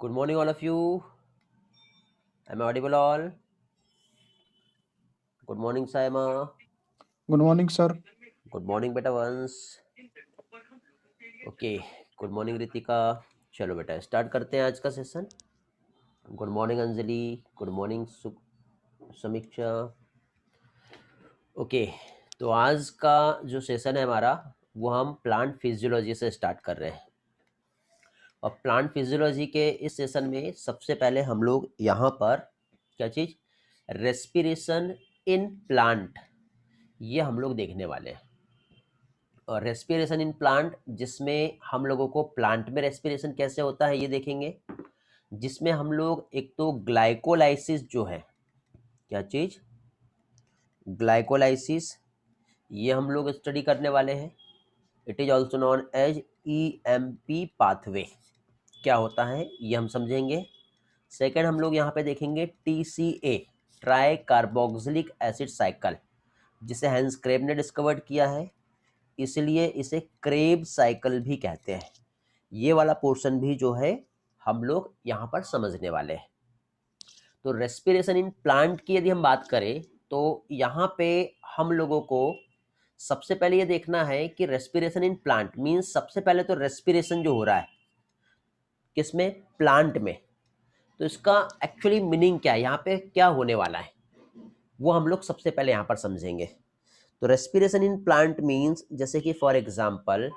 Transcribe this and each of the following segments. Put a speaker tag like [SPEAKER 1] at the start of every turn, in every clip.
[SPEAKER 1] Good morning, all of you. Am I audible all? Good morning, Saima.
[SPEAKER 2] Good morning, sir.
[SPEAKER 1] Good morning, बेटा वंश. Okay. Good morning Ritika. चलो बेटा start करते हैं आज का session. Good morning Anjali. Good morning समीक्षा. ओके. तो आज का जो सेशन है हमारा वो हम प्लांट फिजियोलॉजी से स्टार्ट कर रहे हैं. और प्लांट फिजियोलॉजी के इस सेशन में सबसे पहले हम लोग यहाँ पर क्या चीज़ रेस्पिरेशन इन प्लांट ये हम लोग देखने वाले हैं. और रेस्पिरेशन इन प्लांट जिसमें हम लोगों को प्लांट में रेस्पिरेशन कैसे होता है ये देखेंगे. जिसमें हम लोग एक तो ग्लाइकोलाइसिस जो है क्या चीज़ ग्लाइकोलाइसिस ये हम लोग स्टडी करने वाले हैं. It is also known as EMP pathway. क्या होता है ये हम समझेंगे. सेकेंड हम लोग यहाँ पे देखेंगे TCA try carboxylic acid cycle जिसे हैंस क्रेब ने डिस्कवर्ड किया है, इसलिए इसे क्रेब साइकिल भी कहते हैं. ये वाला पोर्शन भी जो है हम लोग यहाँ पर समझने वाले हैं. तो रेस्पिरेशन इन प्लांट की यदि हम बात करें तो यहाँ पे हम लोगों को सबसे पहले ये देखना है कि रेस्पिरेशन इन प्लांट मीन्स सबसे पहले तो रेस्पिरेशन जो हो रहा है किसमें प्लांट में, तो इसका एक्चुअली मीनिंग क्या है, यहाँ पे क्या होने वाला है वो हम लोग सबसे पहले यहाँ पर समझेंगे. तो रेस्पिरेशन इन प्लांट मीन्स जैसे कि फॉर एग्जांपल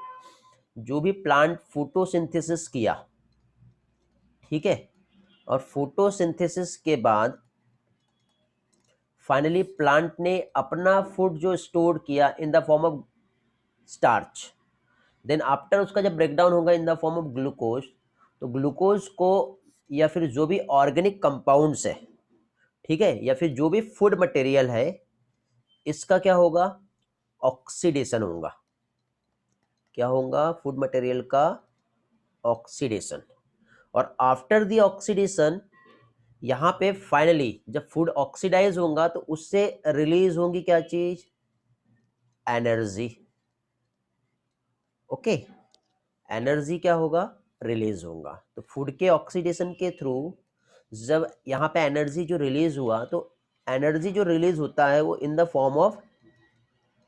[SPEAKER 1] जो भी प्लांट फोटोसिंथेसिस किया, ठीक है, और फोटोसिंथेसिस के बाद फाइनली प्लांट ने अपना फूड जो स्टोर किया in the form of starch, then after उसका जब ब्रेकडाउन होगा in the form of glucose, तो ग्लूकोज को या फिर जो भी ऑर्गेनिक कंपाउंड्स है, ठीक है, या फिर जो भी फूड मटेरियल है इसका क्या होगा ऑक्सीडेशन होगा. क्या होगा फूड मटेरियल का ऑक्सीडेशन. और आफ्टर द ऑक्सीडेशन यहाँ पे फाइनली जब फूड ऑक्सीडाइज होगा तो उससे रिलीज होंगी क्या चीज एनर्जी. ओके. एनर्जी क्या होगा रिलीज होगा. तो फूड के ऑक्सीडेशन के थ्रू जब यहाँ पे एनर्जी जो रिलीज हुआ तो एनर्जी जो रिलीज होता है वो इन द फॉर्म ऑफ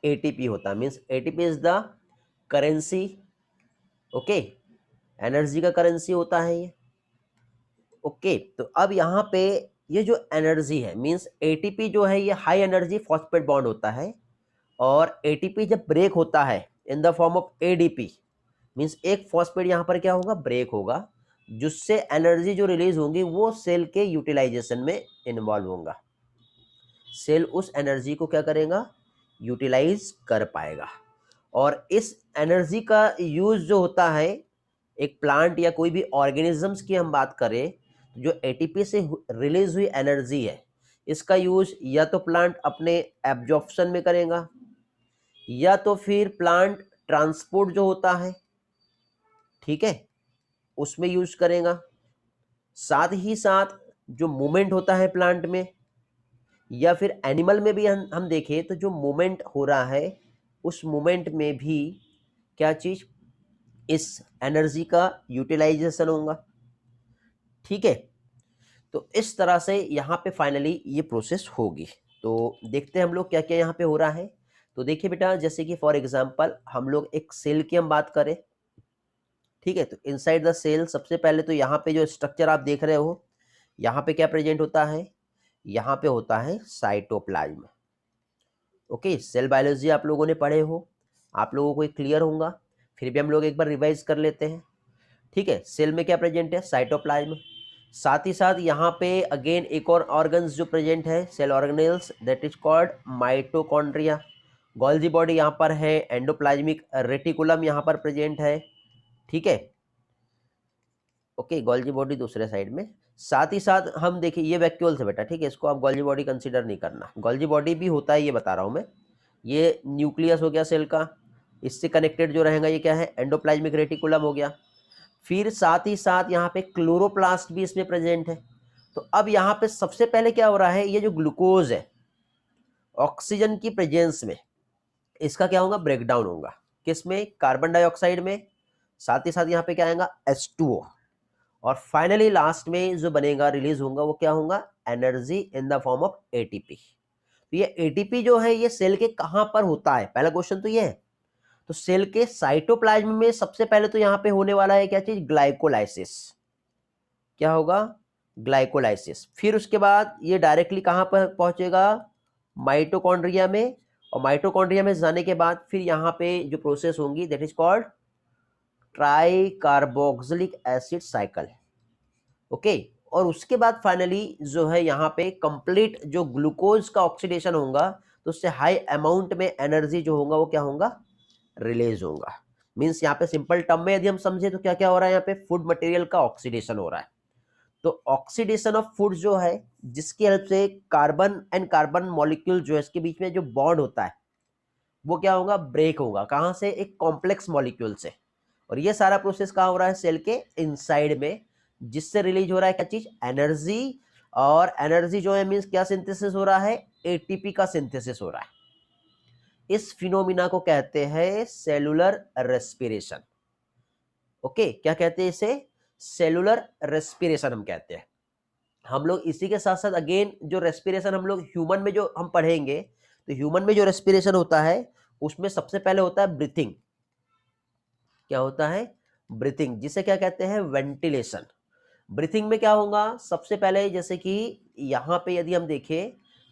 [SPEAKER 1] ATP होता है. Means ATP is the currency. Okay. Energy का करेंसी होता है ये. ओके. तो अब यहाँ पे ये जो एनर्जी है मीन्स ATP जो है ये हाई एनर्जी फॉस्फेट बॉन्ड होता है. और ATP जब ब्रेक होता है इन the form of ADP means एक फॉस्फेट यहाँ पर क्या होगा ब्रेक होगा, जिससे एनर्जी जो रिलीज होंगी वो सेल के यूटिलाइजेशन में इन्वॉल्व होगा. सेल उस एनर्जी को क्या करेगा यूटिलाइज कर पाएगा. और इस एनर्जी का यूज जो होता है एक प्लांट या कोई भी ऑर्गेनिजम्स की हम बात करें तो जो ATP से रिलीज हुई एनर्जी है इसका यूज या तो प्लांट अपने एब्जॉर्प्शन में करेगा या तो फिर प्लांट ट्रांसपोर्ट जो होता है, ठीक है, उसमें यूज करेगा. साथ ही साथ जो मूवमेंट होता है प्लांट में या फिर एनिमल में भी हम देखें तो जो मूवमेंट हो रहा है उस मूवमेंट में भी क्या चीज इस एनर्जी का यूटिलाइजेशन होगा. ठीक है. तो इस तरह से यहाँ पे फाइनली ये प्रोसेस होगी. तो देखते हैं हम लोग क्या क्या यहाँ पे हो रहा है. तो देखिए बेटा जैसे कि फॉर एग्जांपल हम लोग एक सेल की हम बात करें, ठीक है, तो इनसाइड द सेल सबसे पहले तो यहाँ पे जो स्ट्रक्चर आप देख रहे हो यहाँ पे क्या प्रेजेंट होता है, यहाँ पे होता है साइटोप्लाज्म. ओके. सेल बायोलॉजी आप लोगों ने पढ़े हो, आप लोगों को क्लियर होगा, फिर भी हम लोग एक बार रिवाइज कर लेते हैं. ठीक है. सेल में क्या प्रेजेंट है साइटोप्लाज्म. साथ ही साथ यहाँ पे अगेन एक और ऑर्गन्स जो प्रेजेंट है cell organelles that is called mitochondria. Golgi body यहाँ पर है, एंडोप्लाज्मिक रेटिकुलम यहाँ पर प्रेजेंट है. ठीक है. ओके. गोल्जी बॉडी दूसरे साइड में. साथ ही साथ हम देखिए ये वैक्यूल्स है बेटा, ठीक है, इसको आप गोल्जी बॉडी कंसीडर नहीं करना. गोल्जी बॉडी भी होता है ये बता रहा हूँ मैं. ये न्यूक्लियस हो गया सेल का, इससे कनेक्टेड जो रहेगा ये क्या है एंडोप्लाज्मिक रेटिकुलम हो गया. फिर साथ ही साथ यहाँ पे क्लोरोप्लास्ट भी इसमें प्रेजेंट है. तो अब यहाँ पे सबसे पहले क्या हो रहा है ये जो ग्लूकोज है ऑक्सीजन की प्रेजेंस में इसका क्या होगा ब्रेकडाउन होगा. किसमें कार्बन डाइऑक्साइड में. साथ ही साथ यहाँ पे क्या आएगा H2O. और फाइनली लास्ट में जो बनेगा, रिलीज होगा, वो क्या होगा, energy in the form of ATP. तो ये एटीपी जो है ये सेल के कहां पर होता है, पहला क्वेश्चन तो ये है। तो सेल के साइटोप्लाज्म में सबसे पहले तो यहां पे होने वाला है क्या चीज, ग्लाइकोलाइसिस। क्या होगा, ग्लाइकोलाइसिस। फिर उसके बाद ये डायरेक्टली कहां पर पहुंचेगा, माइटोकॉन्ड्रिया में। और माइटोकॉन्ड्रिया में जाने के बाद फिर यहाँ पे जो प्रोसेस होंगी that is called try carboxylic acid cycle. Okay, और उसके बाद फाइनली जो है यहाँ पे कंप्लीट जो ग्लूकोज का ऑक्सीडेशन होगा, तो उससे हाई अमाउंट में एनर्जी जो होगा वो क्या होगा, रिलीज होगा। मींस यहाँ पे सिंपल टर्म में यदि हम समझे तो क्या क्या हो रहा है, यहाँ पे फूड मटेरियल का ऑक्सीडेशन हो रहा है। तो ऑक्सीडेशन ऑफ फूड जो है, जिसकी हेल्प से कार्बन एंड कार्बन मॉलिक्यूल जो है इसके बीच में जो बॉन्ड होता है वो क्या होगा, ब्रेक होगा। कहाँ से, एक कॉम्प्लेक्स मॉलिक्यूल से। और ये सारा प्रोसेस कहाँ हो रहा है, सेल के इनसाइड में, जिससे रिलीज हो रहा है क्या चीज, एनर्जी। और एनर्जी जो है मींस क्या सिंथेसिस हो रहा है, एटीपी का सिंथेसिस हो रहा है। इस फिनोमिना को कहते हैं सेलुलर रेस्पिरेशन। ओके, क्या कहते हैं इसे, सेलुलर रेस्पिरेशन हम कहते हैं। हम लोग इसी के साथ साथ अगेन जो रेस्पिरेशन हम लोग ह्यूमन में जो हम पढ़ेंगे, तो ह्यूमन में जो रेस्पिरेशन होता है उसमें सबसे पहले होता है ब्रीथिंग। क्या होता है, ब्रीथिंग, जिसे क्या कहते हैं, वेंटिलेशन। ब्रीथिंग में क्या होगा, सबसे पहले जैसे कि यहाँ पे यदि हम देखें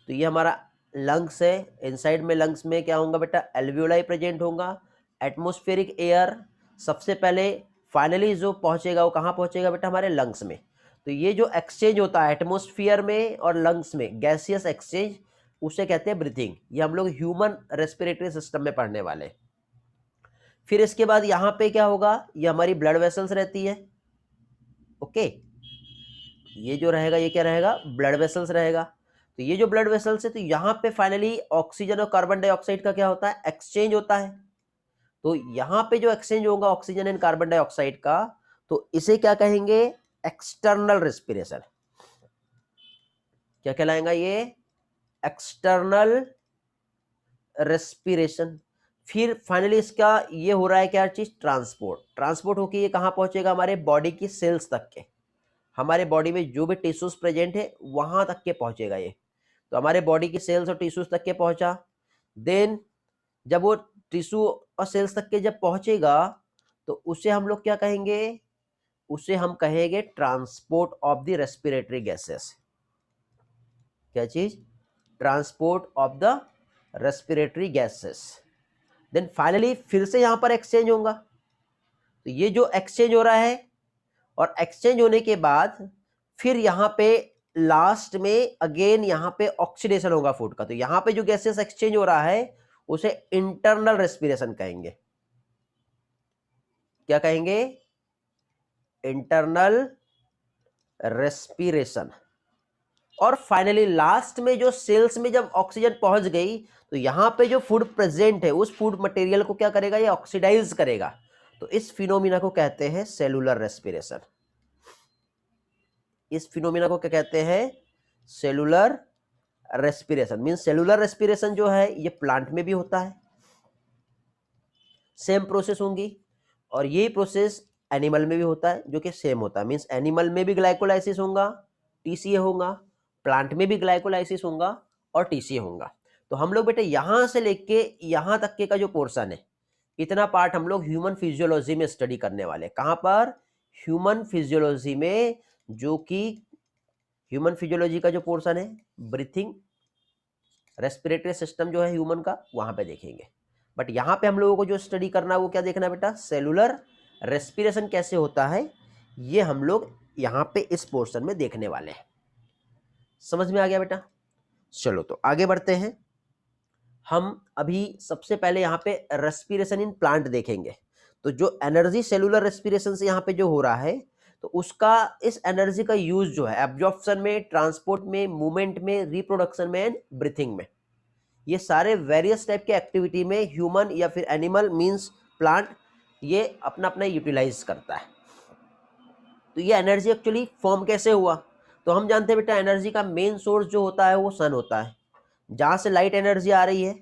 [SPEAKER 1] तो ये हमारा लंग्स है। इनसाइड में लंग्स में क्या होगा बेटा, एल्वियोलाई प्रेजेंट होगा। एटमॉस्फेरिक एयर सबसे पहले फाइनली जो पहुंचेगा वो कहाँ पहुंचेगा बेटा, हमारे लंग्स में। तो ये जो एक्सचेंज होता है एटमॉस्फेयर में और लंग्स में, गैसियस एक्सचेंज, उसे कहते हैं ब्रीथिंग। ये हम लोग ह्यूमन रेस्पिरेटरी सिस्टम में पढ़ने वाले। फिर इसके बाद यहाँ पे क्या होगा, ये हमारी ब्लड वेसल्स रहती है। ओके, ये जो रहेगा ये क्या रहेगा, ब्लड वेसल्स रहेगा। तो ये जो ब्लड वेसल्स है, तो यहाँ पे फाइनली ऑक्सीजन और कार्बन डाइऑक्साइड का क्या होता है, एक्सचेंज होता है। तो यहाँ पे जो एक्सचेंज होगा ऑक्सीजन एंड कार्बन डाइऑक्साइड का, तो इसे क्या कहेंगे, एक्सटर्नल रेस्पिरेशन। क्या कहलाएगा ये, एक्सटर्नल रेस्पिरेशन। फिर फाइनली इसका ये हो रहा है क्या चीज, ट्रांसपोर्ट। ट्रांसपोर्ट होकर ये कहाँ पहुंचेगा, हमारे बॉडी की सेल्स तक के। हमारे बॉडी में जो भी टिश्यूज प्रेजेंट है वहां तक के पहुंचेगा ये। तो हमारे बॉडी की सेल्स और टिश्यूज तक के पहुंचा। देन जब वो टिश्यू और सेल्स तक के जब पहुंचेगा, तो उसे हम लोग क्या कहेंगे, उसे हम कहेंगे transport of the respiratory gases. क्या चीज, transport of the respiratory gases. Then finally फिर से यहां पर एक्सचेंज होगा। तो ये जो एक्सचेंज हो रहा है, और एक्सचेंज होने के बाद फिर यहां पे लास्ट में अगेन यहां पे ऑक्सीडेशन होगा फूड का। तो यहां पे जो गैसेस एक्सचेंज हो रहा है उसे इंटरनल रेस्पिरेशन कहेंगे। क्या कहेंगे, इंटरनल रेस्पिरेशन। और फाइनली लास्ट में जो सेल्स में जब ऑक्सीजन पहुंच गई, तो यहां पे जो फूड प्रेजेंट है उस फूड मटेरियल को क्या करेगा, ये ऑक्सीडाइज करेगा। तो इस फिनोमिना को कहते हैं सेलुलर रेस्पिरेशन। इस फिनोमिना को क्या कहते हैं, cellular respiration. Means cellular respiration जो है ये प्लांट में भी होता है, सेम प्रोसेस होंगी। और यही प्रोसेस एनिमल में भी होता है, जो कि सेम होता है। मींस एनिमल में भी ग्लाइकोलाइसिस होगा, टीसीए होगा, प्लांट में भी ग्लाइकोलाइसिस होगा और टीसीए होगा। तो हम लोग बेटे यहां से लेके यहां तक के का जो पोर्शन है, इतना पार्ट हम लोग ह्यूमन फिजियोलॉजी में स्टडी करने वाले। कहां पर, ह्यूमन फिजियोलॉजी में, जो कि ह्यूमन फिजियोलॉजी का जो पोर्शन है, ब्रीथिंग, रेस्पिरेटरी सिस्टम जो है ह्यूमन का, वहां पे देखेंगे। बट यहाँ पे हम लोगों को जो स्टडी करना है वो क्या देखना है बेटा, सेलुलर रेस्पिरेशन कैसे होता है, ये हम लोग यहाँ पे इस पोर्शन में देखने वाले हैं। समझ में आ गया बेटा। चलो तो आगे बढ़ते हैं। हम अभी सबसे पहले यहाँ पे रेस्पिरेशन इन प्लांट देखेंगे। तो जो एनर्जी सेलुलर रेस्पिरेशन से यहाँ पे जो हो रहा है, तो उसका, इस एनर्जी का यूज जो है एब्जॉर्प्शन में, ट्रांसपोर्ट में, मूवमेंट में, रिप्रोडक्शन में एंड ब्रीथिंग में, ये सारे वेरियस टाइप के एक्टिविटी में ह्यूमन या फिर एनिमल मींस प्लांट, ये अपना अपना यूटिलाइज करता है। तो ये एनर्जी एक्चुअली फॉर्म कैसे हुआ, तो हम जानते हैं बेटा एनर्जी का मेन सोर्स जो होता है वो सन होता है, जहाँ से लाइट एनर्जी आ रही है।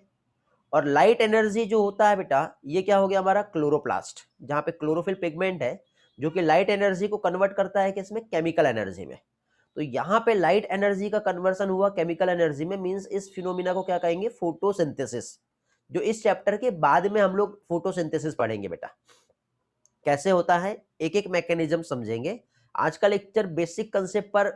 [SPEAKER 1] और लाइट एनर्जी जो होता है बेटा, ये क्या हो गया हमारा, क्लोरोप्लास्ट, जहाँ पे क्लोरोफिल पिगमेंट है जो कि लाइट एनर्जी को कन्वर्ट करता है किसमें, केमिकल एनर्जी में। तो यहाँ पे लाइट एनर्जी का कन्वर्सन हुआ केमिकल एनर्जी में, मींस इस फिनोमिना को क्या कहेंगे, फोटोसिंथेसिस। जो इस चैप्टर के बाद में हम लोग फोटोसिंथेसिस पढ़ेंगे बेटा, कैसे होता है, एक एक मैकेनिज्म समझेंगे। आज का लेक्चर बेसिक कंसेप्ट पर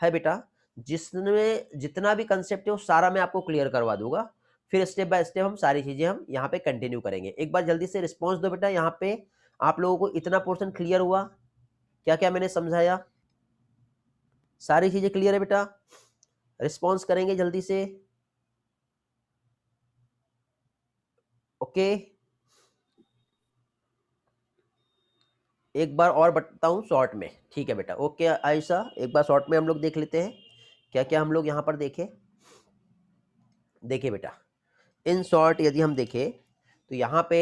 [SPEAKER 1] है बेटा, जिसमें जितना भी कंसेप्ट है वो सारा मैं आपको क्लियर करवा दूंगा, फिर स्टेप बाय स्टेप हम सारी चीजें हम यहाँ पे कंटिन्यू करेंगे। एक बार जल्दी से रिस्पॉन्स दो बेटा, यहाँ पे आप लोगों को इतना पोर्शन क्लियर हुआ, क्या क्या मैंने समझाया, सारी चीजें क्लियर है बेटा, रिस्पॉन्स करेंगे जल्दी से। ओके, एक बार और बताऊं शॉर्ट में, ठीक है बेटा। ओके आयशा, एक बार शॉर्ट में हम लोग देख लेते हैं क्या क्या हम लोग यहाँ पर देखें। देखिए बेटा, इन शॉर्ट यदि हम देखें तो यहाँ पे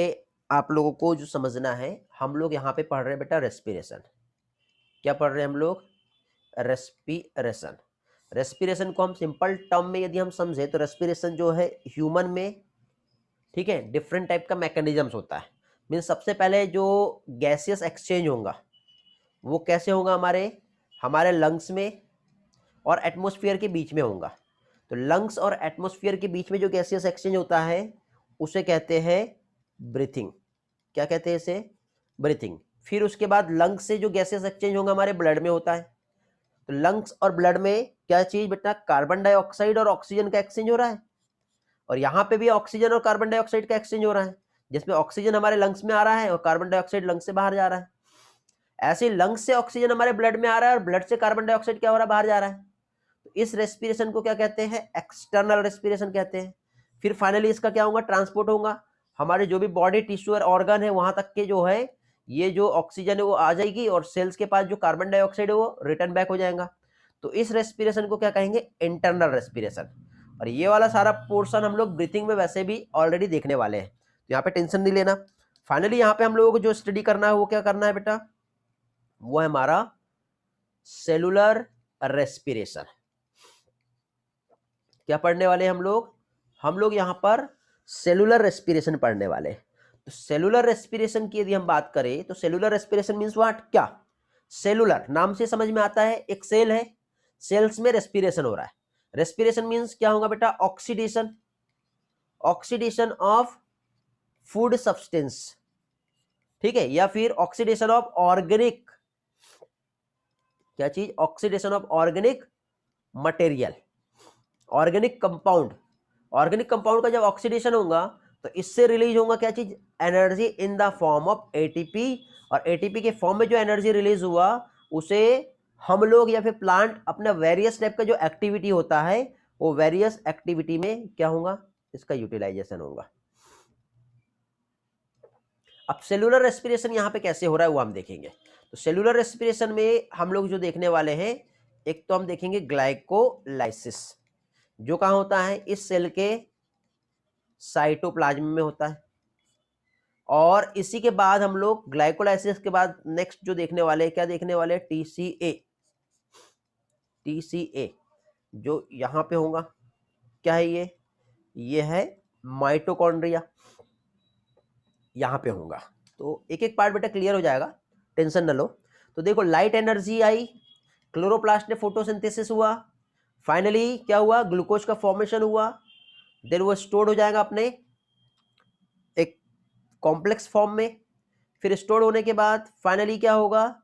[SPEAKER 1] आप लोगों को जो समझना है, हम लोग यहाँ पे पढ़ रहे हैं बेटा रेस्पिरेशन। क्या पढ़ रहे हैं हम लोग, रेस्पिरेशन। रेस्पिरेशन को हम सिंपल टर्म में यदि हम समझे तो रेस्पिरेशन जो है ह्यूमन में, ठीक है, डिफरेंट टाइप का मैकेनिज्म्स होता है। मीन सबसे पहले जो गैसियस एक्सचेंज होगा वो कैसे होगा, हमारे हमारे लंग्स में और एटमॉस्फेयर के बीच में होगा। तो लंग्स और एटमॉस्फेयर के बीच में जो गैसियस एक्सचेंज होता है उसे कहते हैं ब्रीथिंग। क्या कहते हैं इसे, ब्रीथिंग। फिर उसके बाद लंग्स से जो गैसेस एक्सचेंज होगा हमारे ब्लड में होता है। तो लंग्स और ब्लड में क्या चीज बेटा, कार्बन डाइऑक्साइड और ऑक्सीजन का एक्सचेंज हो रहा है, और यहाँ पे भी ऑक्सीजन और कार्बन डाइऑक्साइड का एक्सचेंज हो रहा है, जिसमें ऑक्सीजन हमारे लंग्स में आ रहा है और कार्बन डाइऑक्साइड लंग्स से बाहर जा रहा है। ऐसे लंग्स से ऑक्सीजन हमारे ब्लड में आ रहा है और ब्लड से कार्बन डाइऑक्साइड क्या हो रहा है, बाहर जा रहा है। तो इस रेस्पिरेशन को क्या कहते हैं, एक्सटर्नल रेस्पिरेशन कहते हैं। फिर फाइनली इसका क्या होगा, ट्रांसपोर्ट होगा, हमारे जो भी बॉडी टिश्यू और ऑर्गन है वहां तक के जो है ये जो ऑक्सीजन है वो आ जाएगी, और सेल्स के पास जो कार्बन डाइऑक्साइड है वो रिटर्न बैक हो जाएगा। तो इस रेस्पिरेशन को क्या कहेंगे, इंटरनल रेस्पिरेशन। और ये वाला सारा पोर्शन हम लोग ब्रीथिंग में वैसे भी ऑलरेडी देखने वाले हैं, तो यहाँ पे टेंशन नहीं लेना। फाइनली यहाँ पे हम लोगों को जो स्टडी करना है वो क्या करना है बेटा, वो है हमारा सेलुलर रेस्पिरेशन। क्या पढ़ने वाले हम लोग यहां पर सेलुलर रेस्पिरेशन पढ़ने वाले। तो सेलुलर रेस्पिरेशन की यदि हम बात करें तो सेलुलर रेस्पिरेशन मींस व्हाट, क्या, सेलुलर नाम से समझ में आता है, एक सेल है, सेल्स में रेस्पिरेशन हो रहा है। रेस्पिरेशन मींस क्या होगा बेटा, oxidation, oxidation of food substance, ठीक है, या फिर ऑक्सीडेशन ऑफ ऑर्गेनिक, क्या चीज, oxidation of organic material, organic compound. Organic compound का जब ऑक्सीडेशन होगा तो इससे रिलीज होगा क्या चीज, energy in the form of ATP. और एटीपी के फॉर्म में जो एनर्जी रिलीज हुआ उसे हम लोग या फिर प्लांट अपना वेरियस टाइप का जो एक्टिविटी होता है वो वेरियस एक्टिविटी में क्या होगा, इसका यूटिलाइजेशन होगा। अब सेलुलर रेस्पिरेशन यहाँ पे कैसे हो रहा है वो हम देखेंगे। तो सेलुलर रेस्पिरेशन में हम लोग जो देखने वाले हैं, एक तो हम देखेंगे ग्लाइकोलाइसिस, जो कहाँ होता है, इस सेल के साइटोप्लाज्म में होता है। और इसी के बाद हम लोग ग्लाइकोलाइसिस के बाद नेक्स्ट जो देखने वाले, क्या देखने वाले, टीसीए, टीसीए जो यहाँ पे होगा, क्या है ये है माइटोकॉन्ड्रिया, यहाँ पे होगा। तो एक एक पार्ट बेटा क्लियर हो जाएगा, टेंशन न लो। तो देखो लाइट एनर्जी आई, क्लोरोप्लास्ट ने फोटोसिंथेसिस हुआ, फाइनली क्या हुआ, ग्लूकोज का फॉर्मेशन हुआ, देन वो स्टोर हो जाएगा अपने एक कॉम्प्लेक्स फॉर्म में। फिर स्टोर होने के बाद फाइनली क्या होगा,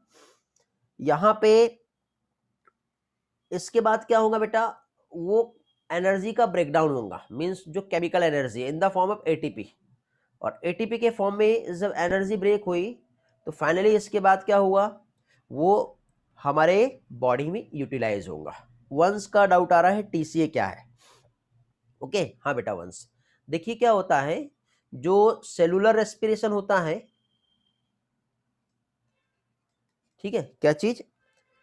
[SPEAKER 1] यहां पे इसके बाद क्या होगा बेटा, वो एनर्जी का ब्रेकडाउन होगा, मींस जो chemical energy in the form of ATP. और एटीपी के फॉर्म में जब एनर्जी ब्रेक हुई तो फाइनली इसके बाद क्या हुआ, वो हमारे बॉडी में यूटिलाइज होगा। वंस का डाउट आ रहा है टीसीए क्या है, ओके हाँ बेटा वंस। देखिए क्या होता है, जो सेलुलर रेस्पिरेशन होता है, ठीक है, क्या चीज,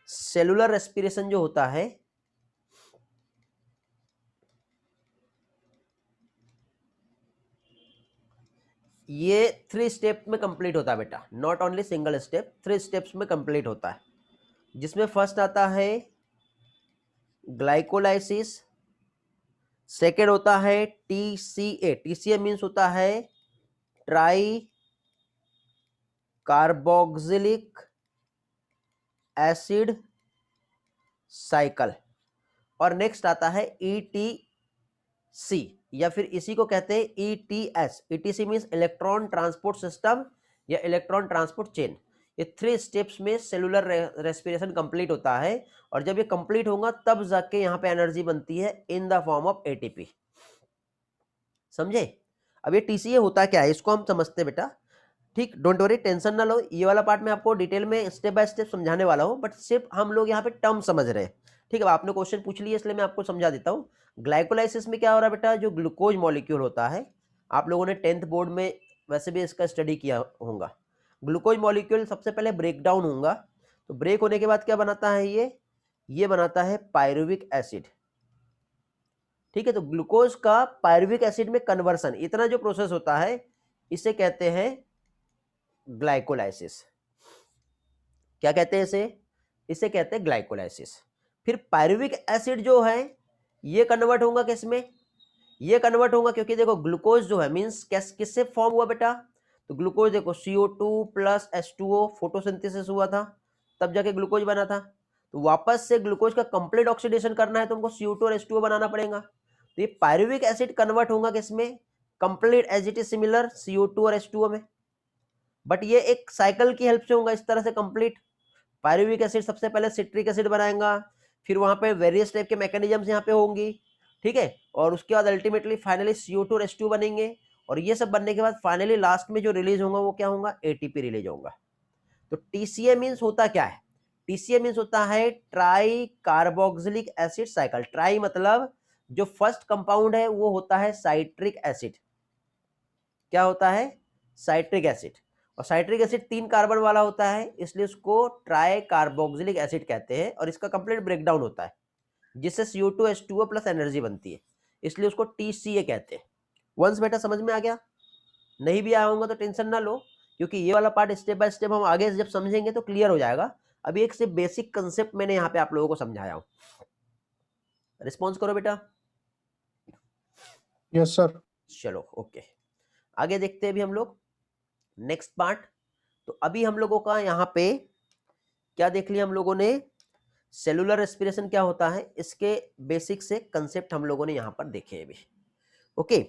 [SPEAKER 1] सेलुलर रेस्पिरेशन जो होता है ये 3 स्टेप में कंप्लीट होता है बेटा, not only single step, 3 steps में कंप्लीट होता है। जिसमें फर्स्ट आता है ग्लाइकोलाइसिस, सेकेंड होता है टीसीए, टीसीए मीन्स होता है ट्राई कार्बोक्सिलिक एसिड साइकिल, और नेक्स्ट आता है ETC, या फिर इसी को कहते हैं ETS। ETC means electron transport system या इलेक्ट्रॉन ट्रांसपोर्ट चेन। ये 3 स्टेप्स में सेलुलर रेस्पिरेशन कंप्लीट होता है, और जब ये कंप्लीट होगा तब जाके यहाँ पे एनर्जी बनती है इन द फॉर्म ऑफ ATP। समझे? अब ये TCA होता क्या है इसको हम समझते हैं बेटा। ठीक, डोंट वरी, टेंशन ना लो, ये वाला पार्ट मैं आपको डिटेल में स्टेप बाय स्टेप समझाने वाला हूँ, बट सिर्फ हम लोग यहाँ पे टर्म समझ रहे हैं। ठीक है, आपने क्वेश्चन पूछ लिया इसलिए मैं आपको समझा देता हूँ। ग्लाइकोलाइसिस में क्या हो रहा है बेटा, जो ग्लूकोज मॉलिक्यूल होता है, आप लोगों ने 10th बोर्ड में वैसे भी इसका स्टडी किया होगा। ग्लूकोज मॉलिक्यूल सबसे पहले ब्रेक डाउन होगा, तो ब्रेक होने के बाद क्या बनाता है, ये बनाता है पायरुविक एसिड। ठीक है, तो ग्लूकोज का पायरुविक एसिड में कन्वर्सन, इतना जो प्रोसेस होता है इसे कहते हैं ग्लाइकोलाइसिस। क्या कहते हैं इसे कहते हैं ग्लाइकोलाइसिस। फिर पायरुविक एसिड जो है ये कन्वर्ट होगा किसमें, ये कन्वर्ट होगा, क्योंकि देखो ग्लूकोज जो है मींस किससे फॉर्म हुआ बेटा, तो ग्लूकोज देखो CO2 प्लस H2O फोटोसिंथेसिस हुआ था, तब जाके ग्लूकोज बना था। तो वापस से ग्लूकोज का कंप्लीट ऑक्सीडेशन करना है तो हमको CO2 और H2O बनाना पड़ेगा। तो ये पायरुविक एसिड कन्वर्ट होगा किसमें, complete as it is similar CO2 और H2O में, बट ये एक साइकिल की हेल्प से होगा इस तरह से कंप्लीट। पायरुविक एसिड सबसे पहले सिट्रिक एसिड बनाएगा, फिर वहां पे वेरियस टाइप के मैकेनिज्म्स यहाँ पे होंगी, ठीक है, और उसके बाद अल्टीमेटली फाइनली CO2 और H2 बनेंगे, और ये सब बनने के बाद फाइनली लास्ट में जो रिलीज होगा वो क्या होगा, ATP रिलीज होगा। तो TCA मीन्स होता क्या है, TCA मीन्स होता है try carboxylic acid cycle. Try मतलब जो फर्स्ट कंपाउंड है वो होता है साइट्रिक एसिड। क्या होता है, साइट्रिक एसिड, और साइट्रिक एसिड 3 कार्बन वाला होता है, इसलिए उसको ट्राई कार्बोक्सिलिक एसिड कहते हैं, और इसका कंप्लीट ब्रेकडाउन होता है जिससे CO2 H2O प्लस एनर्जी बनती है, इसलिए उसको TCA कहते हैं। वंस बेटा समझ में आ गया, नहीं भी आया होगा तो टेंशन ना लो, क्योंकि ये वाला पार्ट स्टेप बाय स्टेप हम आगे जब समझेंगे तो क्लियर हो जाएगा। अभी एक से बेसिक कंसेप्ट मैंने यहाँ पे आप लोगों को समझाया हूँ। रिस्पॉन्स करो बेटा।
[SPEAKER 2] Yes sir.
[SPEAKER 1] चलो ओके, आगे देखते हैं अभी हम लोग नेक्स्ट पार्ट। तो अभी हम लोगों का यहाँ पे क्या देख लिया हम लोगों ने, सेलुलर रेस्पिरेशन क्या होता है, इसके बेसिक से कंसेप्ट हम लोगों ने यहाँ पर देखे अभी। ओके,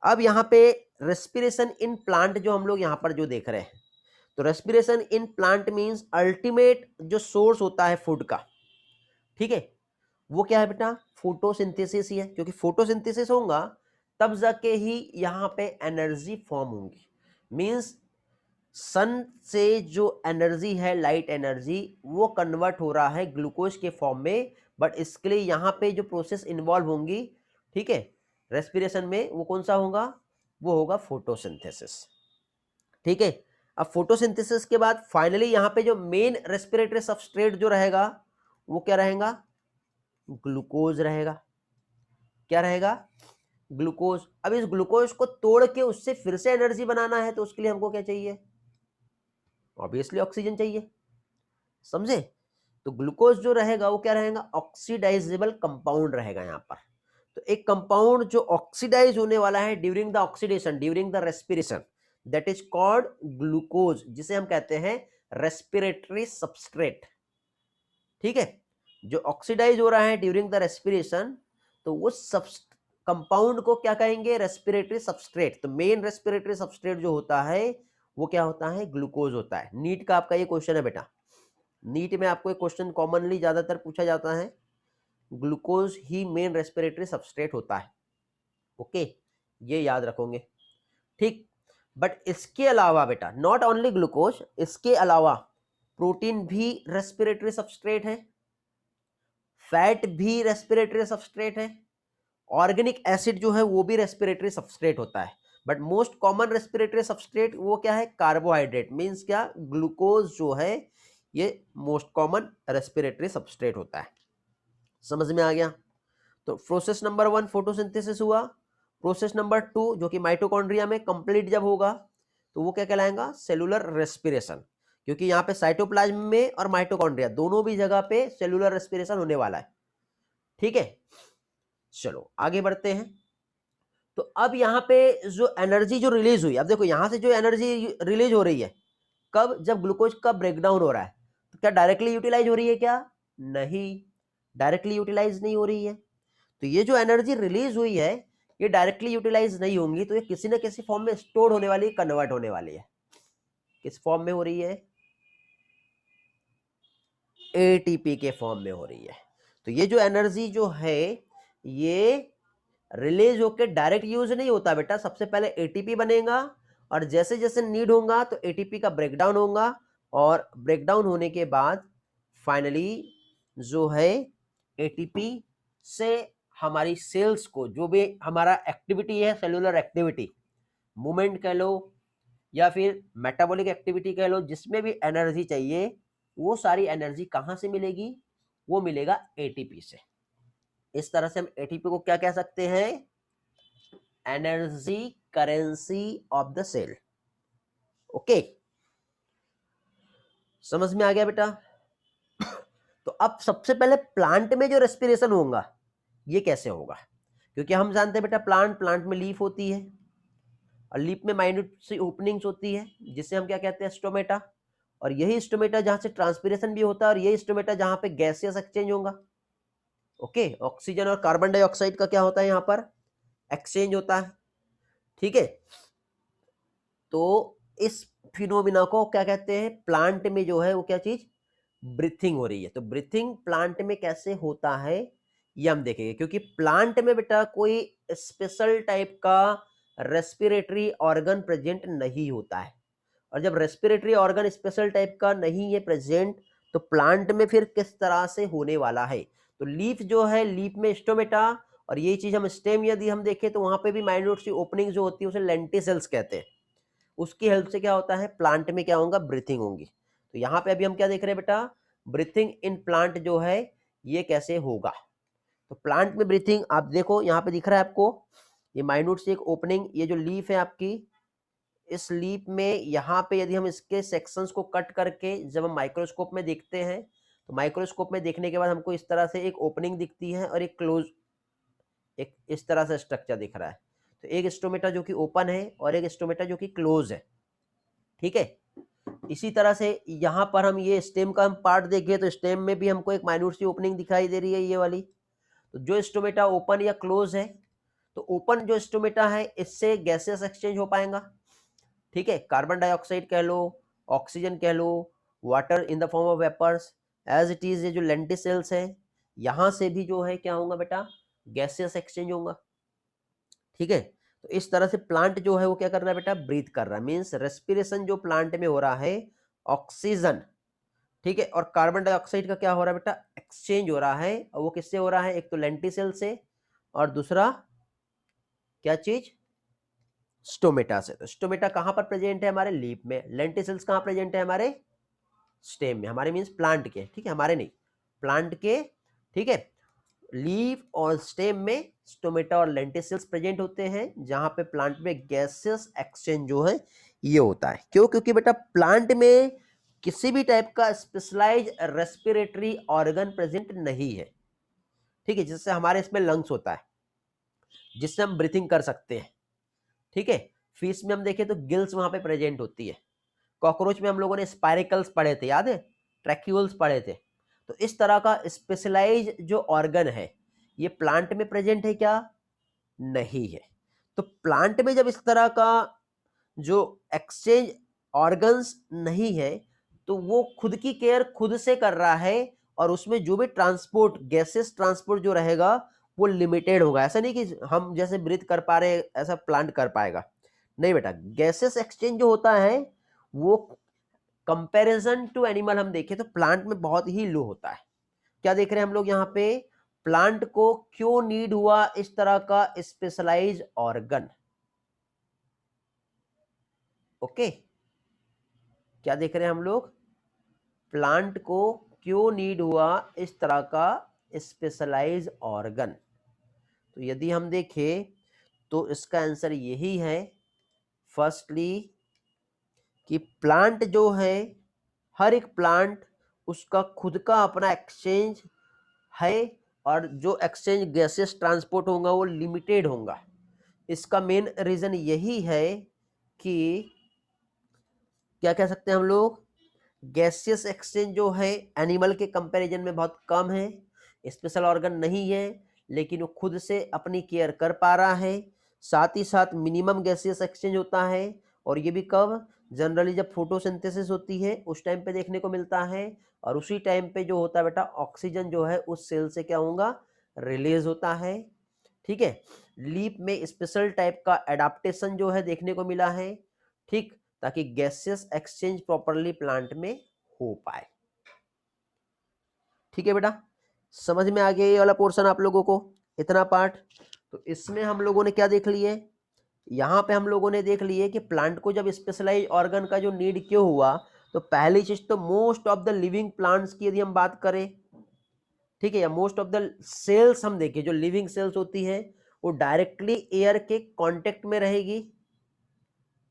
[SPEAKER 1] अब यहाँ पे रेस्पिरेशन इन प्लांट जो हम लोग यहाँ पर जो देख रहे हैं, तो respiration in plant means ultimate जो सोर्स होता है फूड का, ठीक है, वो क्या है बेटा, फोटोसिंथेसिस ही है, क्योंकि फोटोसिंथेसिस होगा तब जाके ही यहाँ पे एनर्जी फॉर्म होगी। मींस सन से जो एनर्जी है, लाइट एनर्जी, वो कन्वर्ट हो रहा है ग्लूकोज के फॉर्म में, बट इसके लिए यहाँ पे जो प्रोसेस इन्वॉल्व होंगी, ठीक है, रेस्पिरेशन में, वो कौन सा होगा, वो होगा फोटोसिंथेसिस। ठीक है, अब फोटोसिंथेसिस के बाद फाइनली यहाँ पे जो मेन रेस्पिरेटरी सबस्ट्रेट जो रहेगा वो क्या रहेगा, ग्लूकोज रहेगा। क्या रहेगा, ग्लूकोज। अब इस ग्लूकोज को तोड़ के उससे फिर से एनर्जी बनाना है तो उसके लिए हमको क्या चाहिए, ऑब्वियसली ऑक्सीजन चाहिए। समझे? तो ग्लूकोज जो रहेगा वो क्या रहेगा, ऑक्सीडाइजेबल कंपाउंड रहेगा यहाँ पर। तो एक कंपाउंड जो ऑक्सीडाइज होने वाला है during the oxidation, during the respiration, that is called glucose, जिसे हम कहते हैं रेस्पिरेटरी सबस्ट्रेट। ठीक है, जो ऑक्सीडाइज हो रहा है ड्यूरिंग द रेस्पिरेशन, तो वो कंपाउंड को क्या कहेंगे, रेस्पिरेटरी सबस्ट्रेट। तो मेन रेस्पिरेटरी सबस्ट्रेट जो होता है वो क्या होता है, ग्लूकोज होता है। नीट का आपका ये क्वेश्चन है बेटा, नीट में आपको एक क्वेश्चन कॉमनली ज्यादातर पूछा जाता है, ग्लूकोज ही मेन रेस्पिरेटरी सबस्ट्रेट होता है। ओके, ये याद रखोगे, ठीक। बट इसके अलावा बेटा, नॉट ओनली ग्लूकोज, इसके अलावा प्रोटीन भी रेस्पिरेटरी सबस्ट्रेट है, फैट भी रेस्पिरेटरी सबस्ट्रेट है, ऑर्गेनिक एसिड जो है वो भी रेस्पिरेटरी सबस्ट्रेट होता है। But most common respiratory substrate वो क्या है, कार्बोहाइड्रेट। मींस क्या, ग्लूकोज जो है ये मोस्ट कॉमन रेस्पिरेटरी सबस्ट्रेट होता है। समझ में आ गया? तो प्रोसेस नंबर 1 फोटोसिंथेसिस हुआ, प्रोसेस नंबर 2 जो कि माइटोकॉन्ड्रिया में कंप्लीट जब होगा तो वो क्या कहलाएगा, सेलुलर रेस्पिरेशन, क्योंकि यहाँ पे साइटोप्लाज्म में और माइटोकॉन्ड्रिया दोनों भी जगह पे सेलुलर रेस्पिरेशन होने वाला है। ठीक है, चलो आगे बढ़ते हैं। तो अब यहाँ पे जो एनर्जी जो रिलीज हुई, अब देखो यहाँ से जो एनर्जी रिलीज हो रही है, कब, जब ग्लूकोज का ब्रेकडाउन हो रहा है, तो क्या डायरेक्टली यूटिलाइज हो रही है क्या? नहीं, डायरेक्टली यूटिलाइज नहीं हो रही है। तो ये जो एनर्जी रिलीज हुई है ये डायरेक्टली यूटिलाइज नहीं होंगी, तो ये किसी न किसी फॉर्म में स्टोर होने वाली है, कन्वर्ट होने वाली है। किस फॉर्म में हो रही है? एटीपी के फॉर्म में हो रही है। तो ये जो एनर्जी जो है ये रिलीज होकर डायरेक्ट यूज नहीं होता बेटा, सबसे पहले एटीपी बनेगा और जैसे जैसे नीड होगा तो एटीपी का ब्रेकडाउन होगा और ब्रेकडाउन होने के बाद फाइनली जो है एटीपी से हमारी सेल्स को जो भी हमारा एक्टिविटी है, सेलुलर एक्टिविटी, मूवमेंट कह लो या फिर मेटाबॉलिक एक्टिविटी कह लो, जिसमें भी एनर्जी चाहिए वो सारी एनर्जी कहां से मिलेगी? वो मिलेगा एटीपी से। इस तरह से हम एटीपी को क्या कह सकते हैं? Energy currency of the cell. Okay, समझ में आ गया बेटा? तो अब सबसे पहले प्लांट में जो रेस्पिरेशन होगा ये कैसे होगा? क्योंकि हम जानते हैं बेटा प्लांट में लीफ होती है और लीफ में माइन्यूट सी ओपनिंग्स होती है जिसे हम क्या कहते हैं? स्टोमेटा। और यही स्टोमेटा जहां से ट्रांसपिरेशन भी होता है और यही स्टोमेटा जहां पे गैसियस एक्सचेंज होगा। ओके, ऑक्सीजन और कार्बन डाइऑक्साइड का क्या होता है? यहां पर एक्सचेंज होता है। ठीक है, तो इस फिनोमिना को क्या कहते हैं? प्लांट में जो है वो क्या चीज? ब्रीथिंग हो रही है। तो ब्रीथिंग प्लांट में कैसे होता है ये हम देखेंगे, क्योंकि प्लांट में बेटा कोई स्पेशल टाइप का रेस्पिरेटरी ऑर्गन प्रेजेंट नहीं होता है। और जब रेस्पिरेटरी ऑर्गन स्पेशल टाइप का नहीं है प्रेजेंट तो प्लांट में फिर किस तरह से होने वाला है? तो लीफ जो है, लीफ में स्टोमेटा और यही चीज हम स्टेम यदि हम देखें तो वहां पे भी माइन्यूट सी ओपनिंग जो होती है उसे लेंटिसेल्स कहते हैं। उसकी हेल्प से क्या होता है? प्लांट में क्या होगा? ब्रीथिंग होगी। तो यहाँ पे अभी हम क्या देख रहे हैं बेटा? ब्रीथिंग इन प्लांट जो है ये कैसे होगा? तो प्लांट में ब्रीथिंग आप देखो यहाँ पे दिख रहा है आपको, ये माइन्यूट सी एक ओपनिंग, ये जो लीफ है आपकी, इस लीफ में यहाँ पे यदि हम इसके सेक्शंस को कट करके जब हम माइक्रोस्कोप में देखते हैं तो माइक्रोस्कोप में देखने के बाद हमको इस तरह से एक ओपनिंग दिखती है और एक क्लोज, एक इस तरह से स्ट्रक्चर दिख रहा है। तो एक स्टोमेटा जो कि ओपन है और एक स्टोमेटा जो कि क्लोज है। ठीक है, इसी तरह से यहाँ पर हम ये स्टेम का हम पार्ट देखें तो स्टेम में भी हमको एक माइन्यूट सी ओपनिंग दिखाई दे रही है ये वाली। तो जो स्टोमेटा ओपन या क्लोज है, तो ओपन जो स्टोमेटा है इससे गैसेस एक्सचेंज हो पाएगा। ठीक है, कार्बन डाइऑक्साइड कह लो, ऑक्सीजन कह लो, water in the form of vapours, as it is ये जो लेंटिसेल्स है यहां से भी जो है क्या होगा बेटा? गैसेस एक्सचेंज होगा। ठीक है, तो इस तरह से प्लांट जो है वो क्या कर रहा है बेटा? ब्रीथ कर रहा है। मीन्स रेस्पिरेशन जो प्लांट में हो रहा है ऑक्सीजन, ठीक है, और कार्बन डाइऑक्साइड का क्या हो रहा है बेटा? एक्सचेंज हो रहा है। और वो किससे हो रहा है? एक तो लेंटिसेल से और दूसरा क्या चीज? स्टोमेटा से। तो स्टोमेटा कहां पर प्रेजेंट है? हमारे लीफ में। लेंटिसेल्स कहां प्रेजेंट है? हमारे स्टेम में। हमारे मीन्स प्लांट के, ठीक है, हमारे नहीं, प्लांट के। ठीक है, लीफ और स्टेम में स्टोमेटा और लेंटिसेल्स प्रेजेंट होते हैं जहां पे प्लांट में गैसेस एक्सचेंज जो है ये होता है। क्यों? क्योंकि बेटा प्लांट में किसी भी टाइप का स्पेशलाइज रेस्पिरेटरी ऑर्गन प्रेजेंट नहीं है। ठीक है, जिससे हमारे इसमें लंग्स होता है जिससे हम ब्रीथिंग कर सकते हैं। ठीक है, फिश में हम देखें तो गिल्स वहां पे प्रेजेंट होती है। कॉकरोच में हम लोगों ने स्पाइरिकल्स पढ़े थे, याद है? ट्रैक्यूल्स पढ़े थे। तो इस तरह का स्पेशलाइज जो ऑर्गन है ये प्लांट में प्रेजेंट है क्या? नहीं है। तो प्लांट में जब इस तरह का जो एक्सचेंज ऑर्गन्स नहीं है तो वो खुद की केयर खुद से कर रहा है और उसमें जो भी ट्रांसपोर्ट, गैसेस ट्रांसपोर्ट जो रहेगा वो लिमिटेड होगा। ऐसा नहीं कि हम जैसे ब्रीथ कर पा रहे हैं ऐसा प्लांट कर पाएगा, नहीं बेटा। गैसेस एक्सचेंज जो होता है वो कंपैरिजन टू एनिमल हम देखें तो प्लांट में बहुत ही लो होता है। क्या देख रहे हैं हम लोग यहाँ पे? प्लांट को क्यों नीड हुआ इस तरह का स्पेशलाइज ऑर्गन? ओके, क्या देख रहे हैं हम लोग? प्लांट को क्यों नीड हुआ इस तरह का स्पेशलाइज ऑर्गन? तो यदि हम देखें तो इसका आंसर यही है, फर्स्टली कि प्लांट जो है, हर एक प्लांट उसका खुद का अपना एक्सचेंज है और जो एक्सचेंज गैसेस ट्रांसपोर्ट होगा वो लिमिटेड होगा। इसका मेन रीजन यही है कि क्या कह सकते हैं हम लोग? गैसियस एक्सचेंज जो है एनिमल के कंपैरिजन में बहुत कम है, स्पेशल ऑर्गन नहीं है, लेकिन वो खुद से अपनी केयर कर पा रहा है। साथ ही साथ मिनिमम गैसियस एक्सचेंज होता है, और ये भी कब, जनरली जब फोटोसिंथेसिस होती है उस टाइम पे देखने को मिलता है। और उसी टाइम पे जो होता है बेटा, ऑक्सीजन जो है उस सेल से क्या होगा, रिलीज होता है। ठीक है, लीप में स्पेशल टाइप का एडाप्टेशन जो है देखने को मिला है, ठीक, ताकि गैसियस एक्सचेंज प्रॉपरली प्लांट में हो पाए। ठीक है बेटा, समझ में आ गया ये वाला पोर्शन आप लोगों को, इतना पार्ट। तो इसमें हम लोगों ने क्या देख लिए, यहाँ पे हम लोगों ने देख लिए कि प्लांट को जब स्पेशलाइज ऑर्गन का जो नीड क्यों हुआ, तो पहली चीज तो most of the living plants की यदि हम बात करें, ठीक है, या मोस्ट ऑफ द सेल्स हम देखें, जो लिविंग सेल्स होती है वो डायरेक्टली एयर के कांटेक्ट में रहेगी।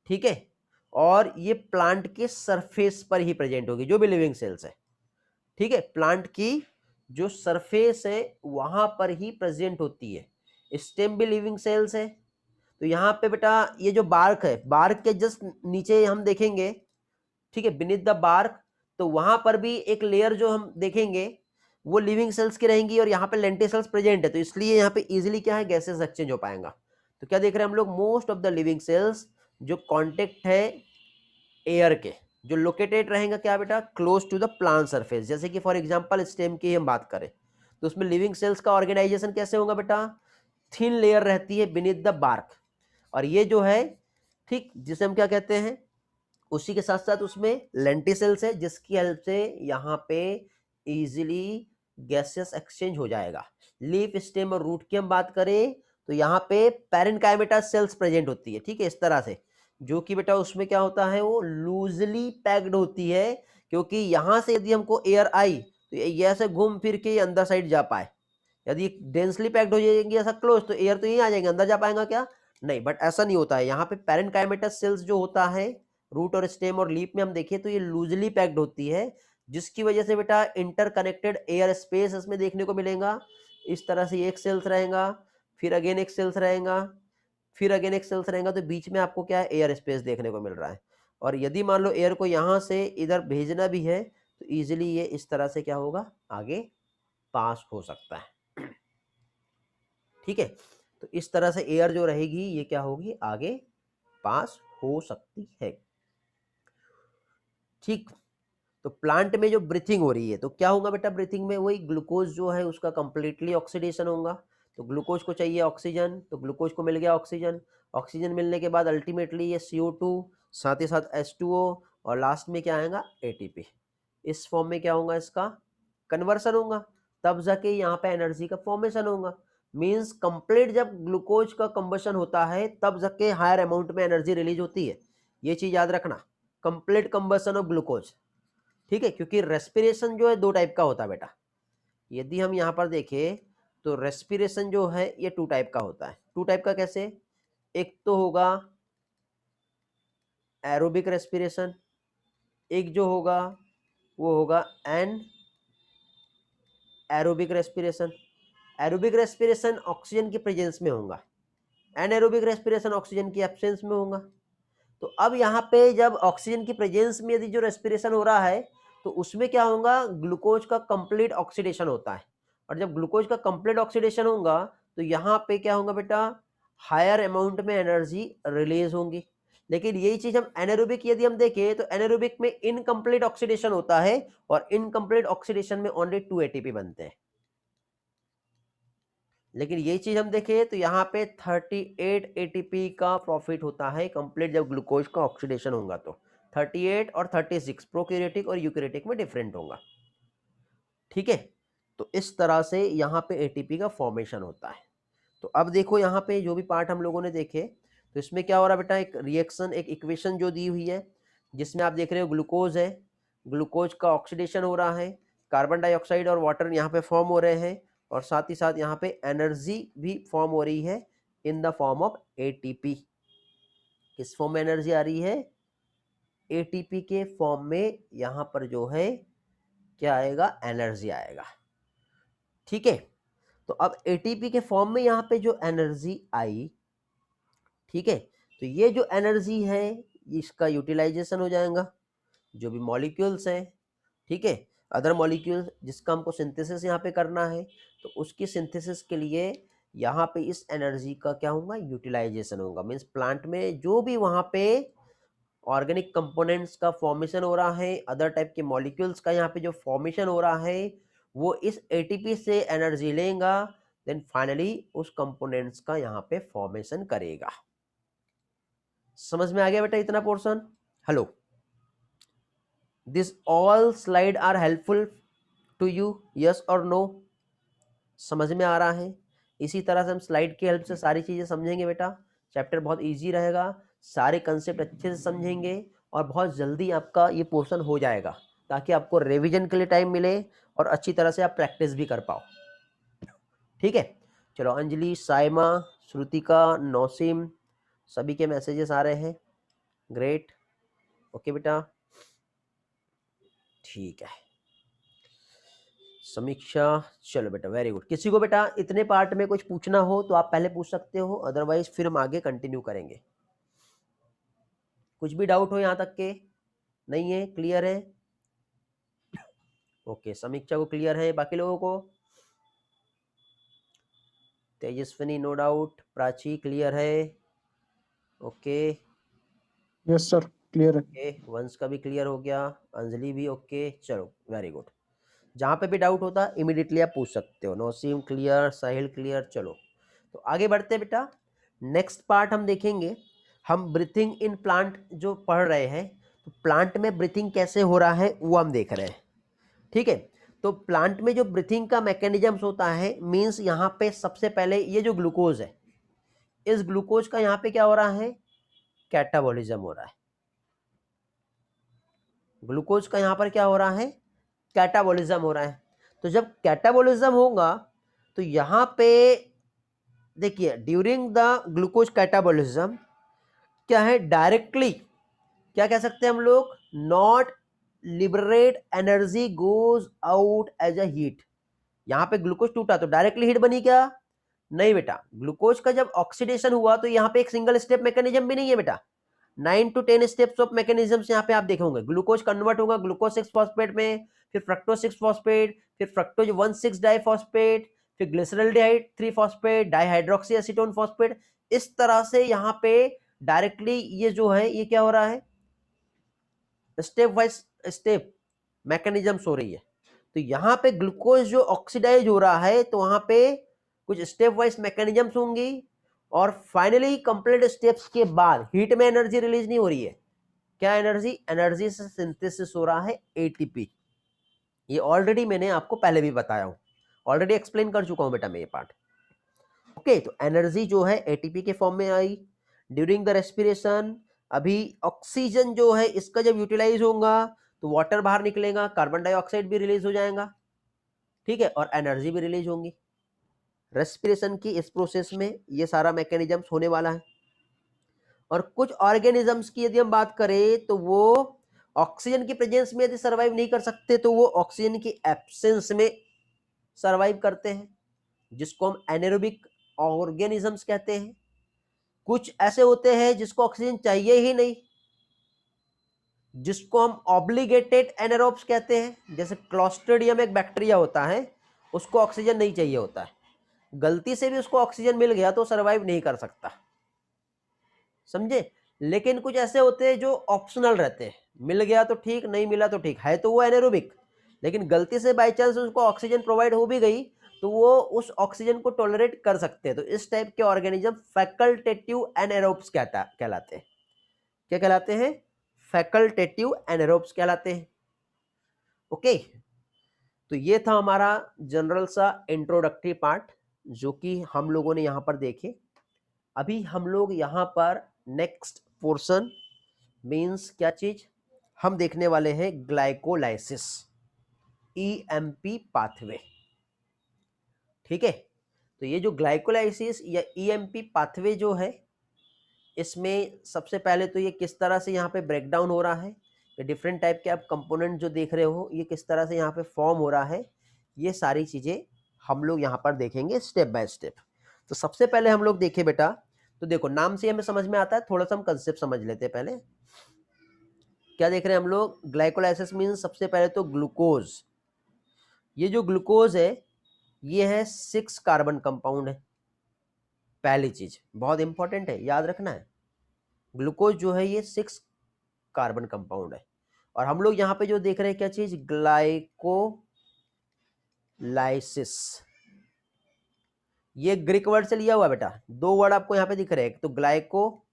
[SPEAKER 1] ठीक है, और ये प्लांट के सरफेस पर ही प्रेजेंट होगी, जो भी लिविंग सेल्स है। ठीक है, प्लांट की जो सरफेस है वहां पर ही प्रेजेंट होती है। स्टेम भी लिविंग सेल्स है। तो यहाँ पे बेटा ये जो बार्क है, बार्क के जस्ट नीचे हम देखेंगे, ठीक है, बिनीथ द बार्क, तो वहां पर भी एक लेयर जो हम देखेंगे वो लिविंग सेल्स की रहेंगी, और यहाँ पे लेंटिसल्स प्रेजेंट है, तो इसलिए यहाँ पे इजीली क्या है, गैसेस एक्सचेंज हो पाएगा। तो क्या देख रहे हैं हम लोग, most of the living cells जो कॉन्टेक्ट है एयर के, जो लोकेटेड रहेगा क्या बेटा, close to the plant surface. जैसे कि फॉर एग्जांपल स्टेम की हम बात करें, तो उसमें लिविंग सेल्स का ऑर्गेनाइजेशन कैसे होगा बेटा, थिन लेयर रहती है बिनीथ द बार्क, और ये जो है, ठीक, जिसे हम क्या कहते हैं, उसी के साथ साथ उसमें लेंटिसेल्स है, जिसकी हेल्प से यहाँ पे इजीली गैसेस एक्सचेंज हो जाएगा। लीफ, स्टेम और रूट की हम बात करें, तो यहाँ पे पैरेन्काइमेटा सेल्स प्रेजेंट होती है, ठीक है, इस तरह से, जो कि बेटा उसमें क्या होता है, वो लूजली पैक्ड होती है, क्योंकि यहाँ से यदि हमको एयर आई तो ये ऐसे घूम फिर के अंदर साइड जा पाए। यदि डेंसली पैक्ड हो जाएंगी ऐसा क्लोज, तो एयर तो यहीं आ जाएगा, अंदर जा पाएगा क्या, नहीं। बट ऐसा नहीं होता है, यहाँ पे पैरेन्काइमेटस सेल्स जो होता है रूट और स्टेम और लीफ में हम देखें तो ये लूजली पैक्ड होती है, जिसकी वजह से बेटा इंटरकनेक्टेड एयर स्पेस इसमें देखने को मिलेगा। इस तरह से एक सेल्स रहेगा, फिर अगेन एक सेल्स रहेगा, फिर अगेन एक सेल्स रहेगा, तो बीच में आपको क्या है, एयर स्पेस देखने को मिल रहा है। और यदि मान लो एयर को यहाँ से इधर भेजना भी है, तो इजिली ये इस तरह से क्या होगा, आगे पास हो सकता है। ठीक है, तो इस तरह से एयर जो रहेगी ये क्या होगी, आगे पास हो सकती है। ठीक, तो प्लांट में जो ब्रीथिंग हो रही है, तो क्या होगा बेटा, ब्रीथिंग में वही ग्लूकोज जो है उसका कंप्लीटली ऑक्सीडेशन होगा। तो ग्लूकोज को चाहिए ऑक्सीजन, तो ग्लूकोज को मिल गया ऑक्सीजन, ऑक्सीजन मिलने के बाद अल्टीमेटली ये CO2, साथ ही साथ H2O, और लास्ट में क्या आएगा, ATP। इस फॉर्म में क्या होगा, इसका कन्वर्सन होगा, तब जाके यहाँ पे एनर्जी का फॉर्मेशन होगा। मींस कंप्लीट जब ग्लूकोज का कंबशन होता है तब जाके हायर अमाउंट में एनर्जी रिलीज होती है, ये चीज याद रखना, कंप्लीट कंबशन ऑफ ग्लूकोज। ठीक है, क्योंकि रेस्पिरेशन जो है दो टाइप का होता है बेटा। यदि हम यहाँ पर देखें तो रेस्पिरेशन जो है ये टू टाइप का होता है। टू टाइप का कैसे, एक तो होगा एरोबिक रेस्पिरेशन, एक जो होगा वो होगा an aerobic respiration. Aerobic respiration oxygen की प्रेजेंस में होगा, एनएरोबिक रेस्पिरेशन ऑक्सीजन की एब्सेंस में होगा। तो अब यहाँ पे जब ऑक्सीजन की प्रेजेंस में यदि जो रेस्पिरेशन हो रहा है, तो उसमें क्या होगा, ग्लूकोज का कंप्लीट ऑक्सीडेशन होता है, और जब ग्लूकोज का कंप्लीट ऑक्सीडेशन होगा तो यहाँ पे क्या होगा बेटा, हायर अमाउंट में एनर्जी रिलीज होंगी। लेकिन यही चीज हम एनारोबिक यदि हम देखें तो एनारोबिक में इनकम्प्लीट ऑक्सीडेशन होता है, और इनकम्प्लीट ऑक्सीडेशन में ओनली 2 ATP बनते हैं। लेकिन ये चीज हम देखें तो यहाँ पे 38 ATP का प्रॉफिट होता है कंप्लीट जब ग्लूकोज का ऑक्सीडेशन होगा। तो 38 और 36 प्रोकैरियोटिक और यूकैरियोटिक में डिफरेंट होगा। ठीक है, तो इस तरह से यहाँ पे ATP का फॉर्मेशन होता है। तो अब देखो यहाँ पे जो भी पार्ट हम लोगों ने देखे, तो इसमें क्या हो रहा है बेटा, एक रिएक्शन, एक इक्वेशन जो दी हुई है, जिसमें आप देख रहे हो ग्लूकोज है, ग्लूकोज का ऑक्सीडेशन हो रहा है, कार्बन डाइऑक्साइड और वाटर यहाँ पे फॉर्म हो रहे हैं, और साथ ही साथ यहाँ पे एनर्जी भी फॉर्म हो रही है इन द फॉर्म ऑफ ATP। किस फॉर्म में एनर्जी आ रही है, ATP के फॉर्म में यहाँ पर जो है क्या आएगा, एनर्जी आएगा। ठीक है, तो अब ATP के फॉर्म में यहाँ पे जो एनर्जी आई, ठीक है, तो ये जो एनर्जी है इसका यूटिलाइजेशन हो जाएगा। जो भी मॉलिक्यूल्स हैं, ठीक है, अदर मॉलिक्यूल्स जिसका हमको सिंथेसिस यहाँ पे करना है, तो उसकी सिंथेसिस के लिए यहाँ पे इस एनर्जी का क्या होगा, यूटिलाइजेशन होगा। मीन्स प्लांट में जो भी वहाँ पे ऑर्गेनिक कंपोनेंट्स का फॉर्मेशन हो रहा है, अदर टाइप के मॉलिक्यूल्स का यहाँ पे जो फॉर्मेशन हो रहा है, वो इस एटीपी से एनर्जी लेगा, देन फाइनली उस कंपोनेंट्स का यहाँ पे फॉर्मेशन करेगा। समझ में आ गया बेटा इतना portion? Hello, this all slide are helpful to you, yes और नो? समझ में आ रहा है? इसी तरह से हम स्लाइड की हेल्प से सारी चीजें समझेंगे बेटा। चैप्टर बहुत इजी रहेगा, सारे कंसेप्ट अच्छे से समझेंगे और बहुत जल्दी आपका ये पोर्शन हो जाएगा, ताकि आपको रिवीजन के लिए टाइम मिले और अच्छी तरह से आप प्रैक्टिस भी कर पाओ। ठीक है, चलो अंजलि, साइमा, श्रुतिका, नौसिम, सभी के मैसेजेस आ रहे हैं। ग्रेट, ओके बेटा, ठीक है। समीक्षा, चलो बेटा वेरी गुड। किसी को बेटा इतने पार्ट में कुछ पूछना हो तो आप पहले पूछ सकते हो, अदरवाइज फिर हम आगे कंटिन्यू करेंगे। कुछ भी डाउट हो यहाँ तक के? नहीं है, क्लियर है? ओके, समीक्षा को क्लियर है, बाकी लोगों को? Tejaswini no doubt, Prachi clear है? ओके,
[SPEAKER 2] यस सर, क्लियर है।
[SPEAKER 1] ओके, वंश का भी क्लियर हो गया, अंजलि भी ओके, चलो वेरी गुड। जहाँ पे भी डाउट होता इमीडिएटली आप पूछ सकते हो। नौसीम क्लियर, साहिल क्लियर, चलो तो आगे बढ़ते हैं बेटा। नेक्स्ट पार्ट हम देखेंगे, हम ब्रीथिंग इन प्लांट जो पढ़ रहे हैं, तो प्लांट में ब्रीथिंग कैसे हो रहा है वो हम देख रहे हैं। ठीक है, तो प्लांट में जो ब्रीथिंग का मैकेनिज्म होता है, मींस यहाँ पे सबसे पहले ये जो ग्लूकोज है, इस ग्लूकोज का यहाँ पे क्या हो रहा है, कैटाबॉलिज्म हो रहा है। ग्लूकोज का यहाँ पर क्या हो रहा है, कैटाबॉलिज्म हो रहा है। तो जब कैटाबॉलिज्म होगा तो यहाँ पे देखिए, ड्यूरिंग द ग्लूकोज कैटाबॉलिज्म क्या है, डायरेक्टली क्या कह सकते हैं हम लोग, not liberate energy goes out as a heat. यहां पे ग्लूकोज टूटा तो डायरेक्टली हीट बनी क्या? नहीं बेटा, ग्लूकोज का जब ऑक्सीडेशन हुआ तो यहाँ पे एक सिंगल स्टेप मैकेनिज्म भी नहीं है बेटा, 9 to 10 स्टेप्स ऑफ मैकेनिज्म्स यहाँ पे आप देखोगे। ग्लूकोज कन्वर्ट होगा ग्लूकोज 6 फॉस्फेट में, फिर फ्रक्टोज 6 फॉस्फेट, फिर फ्रक्टोज 1,6 डाइफॉस्फेट, फिर glyceraldehyde 3 phosphate, dihydroxy acetone phosphate. इस तरह से यहाँ पे डायरेक्टली ये जो है ये क्या हो रहा है, स्टेप बाय स्टेप मैकेनिज्म्स हो रही है। तो यहाँ पे ग्लूकोज जो ऑक्सीडाइज हो रहा है तो वहां पे कुछ स्टेप वाइज मैकेनिज्म्स होंगी और फाइनली कंप्लीट स्टेप्स के बाद हीट में एनर्जी रिलीज नहीं हो रही है। क्या एनर्जी? एनर्जी से सिंथेसिस हो रहा है एटीपी। ये ऑलरेडी मैंने आपको पहले भी बताया हूं, ऑलरेडी एक्सप्लेन कर चुका हूं बेटा मैं ये पार्ट। ओके, तो एनर्जी जो है एटीपी के फॉर्म में आई ड्यूरिंग द रेस्पिरेशन। अभी ऑक्सीजन जो है इसका जब यूटिलाइज होगा तो वाटर बाहर निकलेगा, कार्बन डाइऑक्साइड भी रिलीज हो जाएगा, ठीक है, और एनर्जी भी रिलीज होंगी। रेस्पिरेशन की इस प्रोसेस में ये सारा मैकेनिज्म्स होने वाला है। और कुछ ऑर्गेनिजम्स की यदि हम बात करें तो वो ऑक्सीजन की प्रेजेंस में यदि सरवाइव नहीं कर सकते तो वो ऑक्सीजन की एब्सेंस में सरवाइव करते हैं, जिसको हम एनेरोबिक ऑर्गेनिजम्स कहते हैं। कुछ ऐसे होते हैं जिसको ऑक्सीजन चाहिए ही नहीं, जिसको हम ऑब्लिगेटेड एनारोब्स कहते हैं। जैसे क्लोस्ट्रिडियम एक बैक्टीरिया होता है, उसको ऑक्सीजन नहीं चाहिए होता है, गलती से भी उसको ऑक्सीजन मिल गया तो सरवाइव नहीं कर सकता, समझे। लेकिन कुछ ऐसे होते हैं जो ऑप्शनल रहते हैं, मिल गया तो ठीक, नहीं मिला तो ठीक, है तो वो एनारोबिक, लेकिन गलती से बाय चांस उसको ऑक्सीजन प्रोवाइड हो भी गई तो वो उस ऑक्सीजन को टॉलरेट कर सकते हैं। तो इस टाइप के ऑर्गेनिज्म फैकल्टेटिव एनारोब्स कहलाते हैं। क्या कहलाते हैं? फैकल्टेटिव एनारोब्स कहलाते हैं। ओके, तो ये था हमारा जनरल सा इंट्रोडक्टरी पार्ट जो कि हम लोगों ने यहाँ पर देखे। अभी हम लोग यहाँ पर नेक्स्ट पोर्शन मींस क्या चीज हम देखने वाले हैं, ग्लाइकोलाइसिस, ईएमपी पाथवे। ठीक है, तो ये जो ग्लाइकोलाइसिस या ईएमपी पाथवे जो है, इसमें सबसे पहले तो ये किस तरह से यहाँ पे ब्रेकडाउन हो रहा है, ये डिफरेंट टाइप के आप कंपोनेंट जो देख रहे हो ये किस तरह से यहाँ पे फॉर्म हो रहा है, ये सारी चीजें हम लोग यहाँ पर देखेंगे स्टेप बाय स्टेप। तो सबसे पहले हम लोग देखें बेटा, तो देखो नाम से हमें समझ में आता है, थोड़ा सा हम कंसेप्ट समझ लेते हैं पहले। क्या देख रहे हैं हम लोग, ग्लाइकोलाइसिस मीन्स सबसे पहले तो ग्लूकोज। ये जो ग्लूकोज है ये है 6 कार्बन कंपाउंड है। पहली चीज बहुत इंपॉर्टेंट है, याद रखना है, ग्लूकोज जो है ये 6 कार्बन कंपाउंड है। और हम लोग यहाँ पे जो देख रहे हैं क्या चीज, ग्लाइकोलाइसिस। ये ग्रीक वर्ड से लिया हुआ बेटा, 2 वर्ड आपको यहाँ पे दिख रहे हैं, तो ग्लाइको,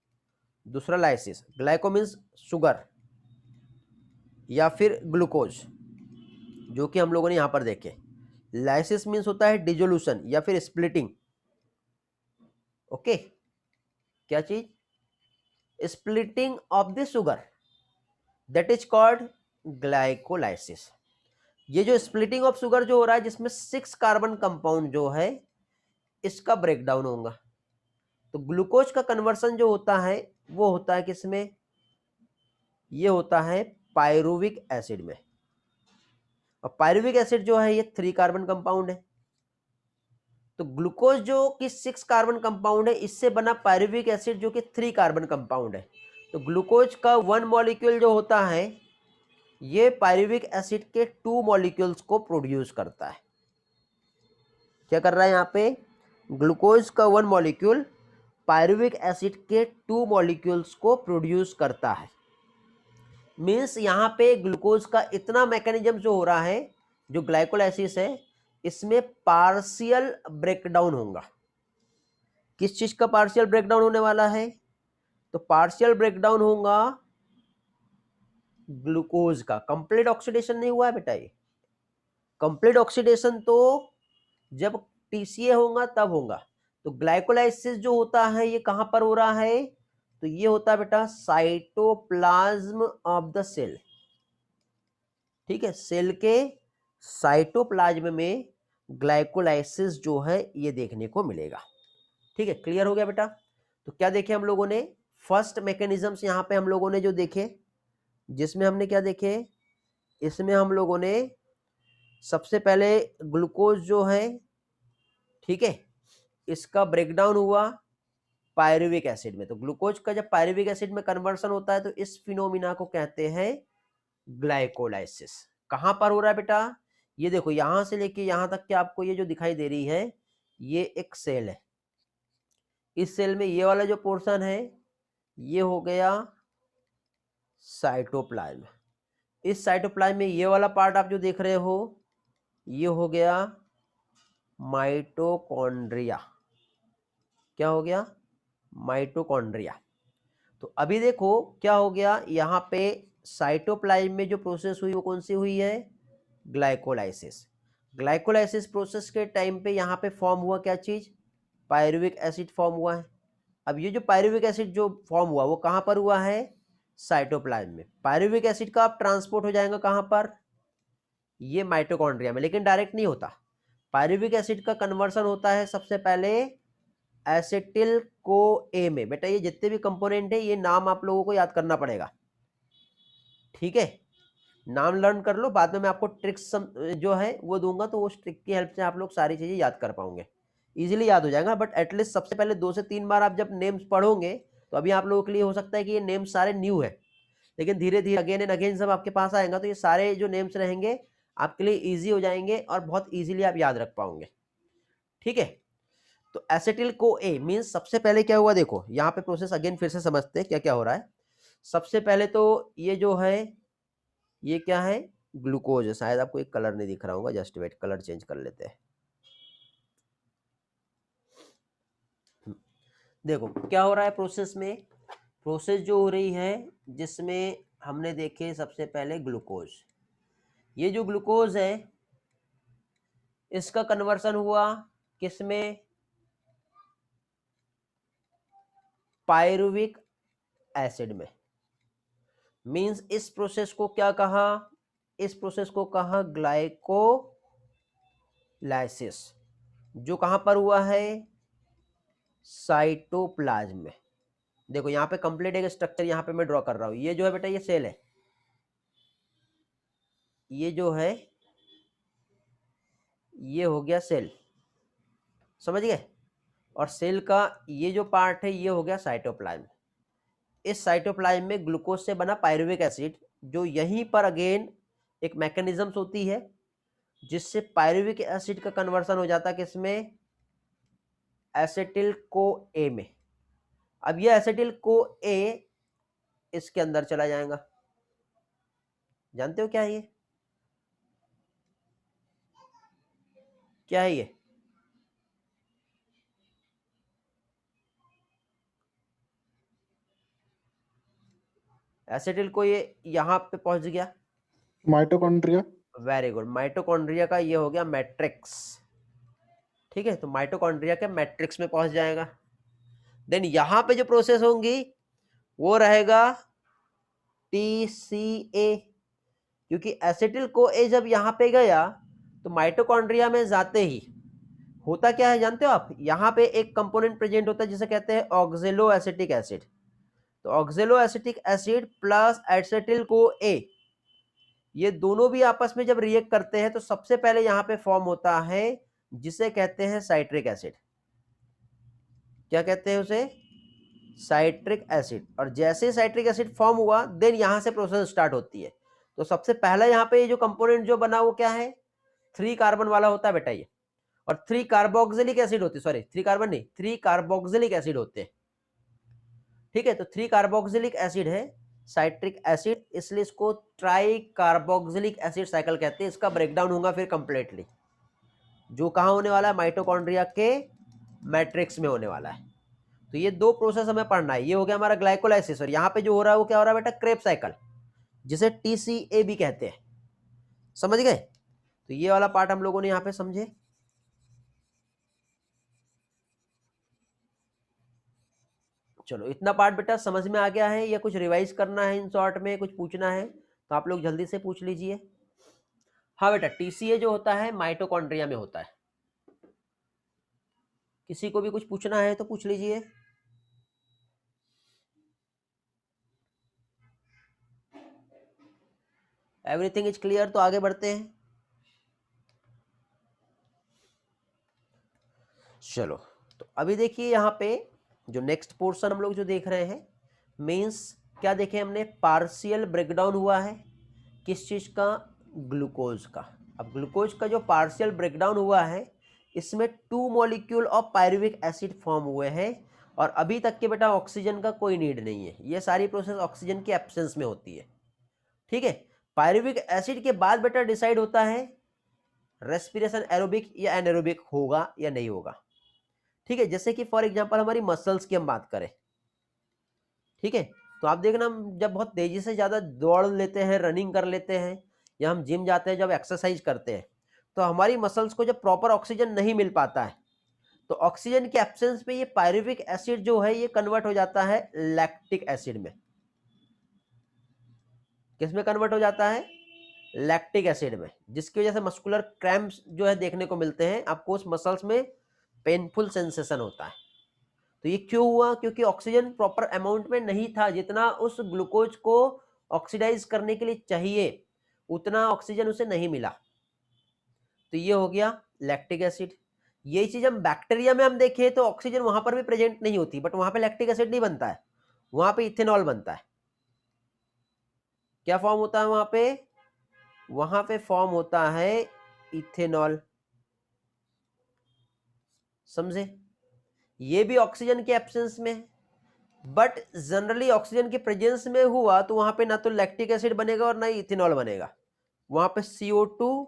[SPEAKER 1] दूसरा लाइसिस। ग्लाइको मीन्स शुगर या फिर ग्लूकोज, जो कि हम लोगों ने यहाँ पर देखे। लाइसिस मीन्स होता है डिजोल्यूशन या फिर स्प्लिटिंग। ओके, क्या चीज, splitting of the sugar, that is called glycolysis. ये जो स्प्लिटिंग ऑफ शुगर जो हो रहा है, जिसमें 6 कार्बन कंपाउंड जो है इसका ब्रेकडाउन होगा। तो ग्लूकोज का कन्वर्सन जो होता है वो होता है किसमें, ये होता है पायरुविक एसिड में। और पायरुविक एसिड जो है ये 3 कार्बन कंपाउंड है। तो ग्लूकोज जो कि 6 कार्बन कंपाउंड है, इससे बना पायरुविक एसिड जो कि 3 कार्बन कंपाउंड है। तो ग्लूकोज का 1 मॉलिक्यूल जो होता है ये पायरुविक एसिड के 2 मॉलिक्यूल्स को प्रोड्यूस करता है। क्या कर रहा है यहाँ पे, ग्लूकोज का 1 मॉलिक्यूल पायरुविक एसिड के 2 मॉलिक्यूल्स को प्रोड्यूस करता है। मीन्स यहाँ पे ग्लूकोज का इतना मैकेनिज्म जो हो रहा है, जो ग्लाइकोलाइसिस है, इसमें पार्शियल ब्रेकडाउन होगा। किस चीज का पार्शियल ब्रेकडाउन होने वाला है, तो पार्शियल ब्रेकडाउन होगा ग्लूकोज का। कंप्लीट ऑक्सीडेशन नहीं हुआ है बेटा, ये कंप्लीट ऑक्सीडेशन तो जब टीसीए होगा तब होगा। तो ग्लाइकोलाइसिस जो होता है ये कहां पर हो रहा है, तो ये होता है बेटा साइटोप्लाज्म ऑफ द सेल। ठीक है, सेल के साइटोप्लाज्म में ग्लाइकोलाइसिस जो है ये देखने को मिलेगा। ठीक है, क्लियर हो गया बेटा। तो क्या देखे हम लोगों ने, फर्स्ट मैकेनिज्म्स यहाँ पे हम लोगों ने जो देखे, जिसमें हमने क्या देखे, इसमें हम लोगों ने सबसे पहले ग्लूकोज जो है, ठीक है, इसका ब्रेकडाउन हुआ पायरुविक एसिड में। तो ग्लूकोज का जब पायरुविक एसिड में कन्वर्सन होता है तो इस फिनोमिना को कहते हैं ग्लाइकोलाइसिस। कहां पर हो रहा है बेटा, ये देखो यहां से लेके यहां तक के आपको ये जो दिखाई दे रही है ये एक सेल है। इस सेल में ये वाला जो पोर्शन है ये हो गया साइटोप्लाज्म। इस साइटोप्लाज्म में ये वाला पार्ट आप जो देख रहे हो ये हो गया माइटोकॉन्ड्रिया। क्या हो गया, माइटोकॉन्ड्रिया। तो अभी देखो क्या हो गया, यहाँ पे साइटोप्लाज्म में जो प्रोसेस हुई वो कौन सी हुई है, ग्लाइकोलाइसिस। ग्लाइकोलाइसिस प्रोसेस के टाइम पे यहाँ पे फॉर्म हुआ क्या चीज, पायरुविक एसिड फॉर्म हुआ है। अब ये जो पायरुविक एसिड जो फॉर्म हुआ वो कहाँ पर हुआ है, साइटोप्लाज्म में। पायरुविक एसिड का अब ट्रांसपोर्ट हो जाएगा कहाँ पर, ये माइटोकॉन्ड्रिया में, लेकिन डायरेक्ट नहीं होता। पायरुविक एसिड का कन्वर्सन होता है सबसे पहले एसिटिल को ए में। बेटा ये जितने भी कंपोनेंट है ये नाम आप लोगों को याद करना पड़ेगा। ठीक है, नाम लर्न कर लो, बाद में मैं आपको ट्रिक्स जो है वो दूंगा, तो उस ट्रिक की हेल्प से आप लोग सारी चीजें याद कर पाओगे, इजीली याद हो जाएगा। बट एटलीस्ट सबसे पहले 2 से 3 बार आप जब नेम्स पढ़ोगे तो अभी आप लोगों के लिए हो सकता है कि ये नेम्स सारे न्यू है, लेकिन धीरे धीरे अगेन एंड अगेन सब आपके पास आएगा तो ये सारे जो नेम्स रहेंगे आपके लिए ईजी हो जाएंगे और बहुत ईजिली आप याद रख पाओगे। ठीक है, तो एसिटिल को ए मीन्स सबसे पहले क्या हुआ, देखो यहाँ पे प्रोसेस अगेन फिर से समझते हैं क्या क्या हो रहा है। सबसे पहले तो ये जो है ये क्या है, ग्लूकोज है। शायद आपको एक कलर नहीं दिख रहा होगा, जस्ट वेट, कलर चेंज कर लेते हैं। देखो क्या हो रहा है प्रोसेस में, प्रोसेस जो हो रही है जिसमें हमने देखे सबसे पहले ग्लूकोज। ये जो ग्लूकोज है इसका कन्वर्सन हुआ किसमें, पायरुविक एसिड में। मींस इस प्रोसेस को क्या कहा, इस प्रोसेस को कहा ग्लाइकोलाइसिस, जो कहां पर हुआ है, साइटोप्लाज्म में। देखो यहाँ पे कंप्लीट एक स्ट्रक्चर यहाँ पे मैं ड्रॉ कर रहा हूं। ये जो है बेटा ये सेल है, ये जो है ये हो गया सेल, समझ गए। और सेल का ये जो पार्ट है ये हो गया साइटोप्लाज्म। इस साइटोप्लाज्म में ग्लूकोज से बना पायरुविक एसिड जो यहीं पर अगेन एक मैकेनिज्म होती है जिससे पायरुविक एसिड का कन्वर्सन हो जाता है किसमें, एसिटिल को ए में। अब ये एसिटिल को ए इसके अंदर चला जाएगा। जानते हो क्या है ये, क्या है ये? एसिटिल को ये यहां पे पहुंच गया,
[SPEAKER 2] माइटोकॉन्ड्रिया।
[SPEAKER 1] Very good. माइटोकॉन्ड्रिया का ये हो गया मैट्रिक्स, ठीक है, तो माइटोकॉन्ड्रिया के मैट्रिक्स में पहुंच जाएगा। देन यहां पे जो प्रोसेस होंगी वो रहेगा TCA, क्योंकि एसिटिल को ए जब यहां पे गया तो माइटोकॉन्ड्रिया में जाते ही होता क्या है जानते हो आप, यहां पे एक कंपोनेंट प्रेजेंट होता है जिसे कहते हैं ऑक्जेलो एसिटिक एसिड। तो oxaloacetic acid plus acetyl CoA, ये दोनों भी आपस में जब रिएक्ट करते हैं तो सबसे पहले यहां पे फॉर्म होता है जिसे कहते हैं साइट्रिक एसिड। क्या कहते हैं उसे, साइट्रिक एसिड। और जैसे साइट्रिक एसिड फॉर्म हुआ देन यहां से प्रोसेस स्टार्ट होती है। तो सबसे पहला यहाँ पे जो कंपोनेंट जो बना वो क्या है, 3 कार्बन वाला होता है बेटा ये, और 3 कार्बोक्सिलिक एसिड होती है, सॉरी 3 कार्बन नहीं, 3 कार्बोक्सिलिक एसिड होते हैं, ठीक है। तो 3 कार्बोक्सिलिक एसिड है साइट्रिक एसिड, इसलिए इसको ट्राई कार्बोक्सिलिक एसिड साइकिल कहते हैं। इसका ब्रेकडाउन होगा फिर कंप्लीटली, जो कहाँ होने वाला है, माइटोकॉन्ड्रिया के मैट्रिक्स में होने वाला है। तो ये 2 प्रोसेस हमें पढ़ना है। ये हो गया हमारा ग्लाइकोलाइसिस, और यहाँ पे जो हो रहा है वो क्या हो रहा है बेटा, क्रेब साइकिल, जिसे TCA भी कहते हैं। समझ गए? तो ये वाला पार्ट हम लोगों ने यहाँ पे समझे। चलो इतना पार्ट बेटा समझ में आ गया है, या कुछ रिवाइज करना है इन शॉर्ट में, कुछ पूछना है तो आप लोग जल्दी से पूछ लीजिए। हाँ बेटा, TCA जो होता है माइटोकॉन्ड्रिया में होता है। किसी को भी कुछ पूछना है तो पूछ लीजिए। एवरीथिंग इज क्लियर, तो आगे बढ़ते हैं। चलो तो अभी देखिए यहाँ पे जो नेक्स्ट पोर्शन हम लोग जो देख रहे हैं, मीन्स क्या देखे हमने, पार्शियल ब्रेकडाउन हुआ है किस चीज का, ग्लूकोज का। अब ग्लूकोज का जो पार्शियल ब्रेकडाउन हुआ है इसमें 2 molecule of pyruvic acid form हुए हैं, और अभी तक के बेटा ऑक्सीजन का कोई नीड नहीं है। ये सारी प्रोसेस ऑक्सीजन के एब्सेंस में होती है, ठीक है। पायरुविक एसिड के बाद बेटा डिसाइड होता है रेस्पिरेशन एरोबिक या एनारोबिक होगा या नहीं होगा, ठीक है। जैसे कि फॉर एग्जांपल हमारी मसल्स की हम बात करें, ठीक है, तो आप देखना हम जब बहुत तेजी से ज़्यादा दौड़ लेते हैं, रनिंग कर लेते हैं, या हम जिम जाते हैं, जब एक्सरसाइज करते हैं, तो हमारी मसल्स को जब प्रॉपर ऑक्सीजन नहीं मिल पाता है, तो ऑक्सीजन के एब्सेंस में ये पायरुविक एसिड जो है ये कन्वर्ट हो जाता है लैक्टिक एसिड में। किस में कन्वर्ट हो जाता है, लैक्टिक एसिड में, जिसकी वजह से मस्कुलर क्रैम्प्स जो है देखने को मिलते हैं आपको, उस मसल्स में पेनफुल सेंसेशन होता है। तो ये क्यों हुआ, क्योंकि ऑक्सीजन प्रॉपर अमाउंट में नहीं था, जितना उस ग्लूकोज को ऑक्सीडाइज करने के लिए चाहिए उतना ऑक्सीजन उसे नहीं मिला। तो ये हो गया लैक्टिक एसिड। यही चीज हम बैक्टीरिया में हम देखें तो ऑक्सीजन वहां पर भी प्रेजेंट नहीं होती, बट वहां पे लैक्टिक एसिड नहीं बनता है, वहां पे इथेनॉल बनता है। क्या फॉर्म होता है वहां पे फॉर्म होता है इथेनॉल। समझे? ये भी ऑक्सीजन के एब्सेंस में है, बट जनरली ऑक्सीजन के प्रेजेंस में हुआ तो वहां पे ना तो लैक्टिक एसिड बनेगा और ना ही इथेनॉल बनेगा, वहां पे CO2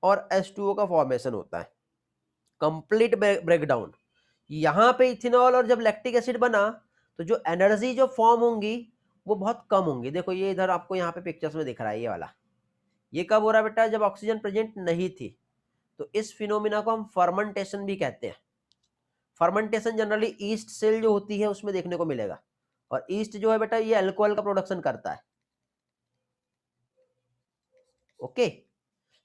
[SPEAKER 1] और H2O का फॉर्मेशन होता है, कंप्लीट ब्रेकडाउन। यहां पे इथेनॉल और जब लैक्टिक एसिड बना तो जो एनर्जी जो फॉर्म होंगी वो बहुत कम होंगी। देखो ये इधर आपको यहाँ पे पिक्चर्स में दिख रहा है ये वाला, ये कब हो रहा है बेटा, जब ऑक्सीजन प्रेजेंट नहीं थी। तो इस फिनोमिना को हम फर्मेंटेशन भी कहते हैं। फर्मेंटेशन जनरली ईस्ट सेल जो होती है उसमें देखने को मिलेगा, और ईस्ट जो है बेटा ये अल्कोहल का प्रोडक्शन करता है, ओके।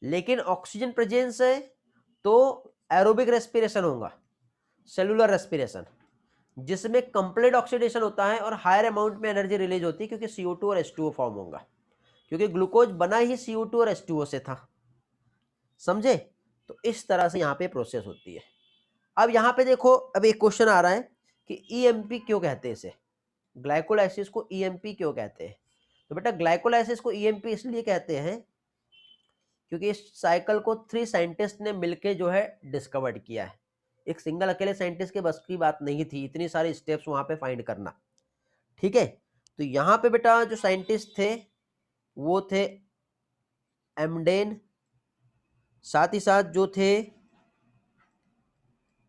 [SPEAKER 1] लेकिन ऑक्सीजन प्रेजेंस है तो एरोबिक रेस्पिरेशन होगा, सेलुलर रेस्पिरेशन, जिसमें कंप्लीट ऑक्सीडेशन होता है और हायर अमाउंट में एनर्जी रिलीज होती है, क्योंकि CO2 और H2O फॉर्म होगा, क्योंकि ग्लूकोज बना ही CO2 और H2O से था। समझे? तो इस तरह से यहाँ पे प्रोसेस होती है। अब यहाँ पे देखो, अब एक क्वेश्चन आ रहा है कि EMP क्यों कहते हैं इसे, ग्लाइकोलाइसिस को EMP क्यों कहते हैं। तो बेटा ग्लाइकोलाइसिस को ईएमपी इसलिए कहते हैं क्योंकि इस साइकिल को 3 साइंटिस्ट ने मिलके जो है डिस्कवर्ड किया है। एक सिंगल अकेले साइंटिस्ट के बस की बात नहीं थी इतनी सारी स्टेप्स वहां पे फाइंड करना। ठीक है, तो यहाँ पे बेटा जो साइंटिस्ट थे वो थे एमडेन, साथ ही साथ जो थे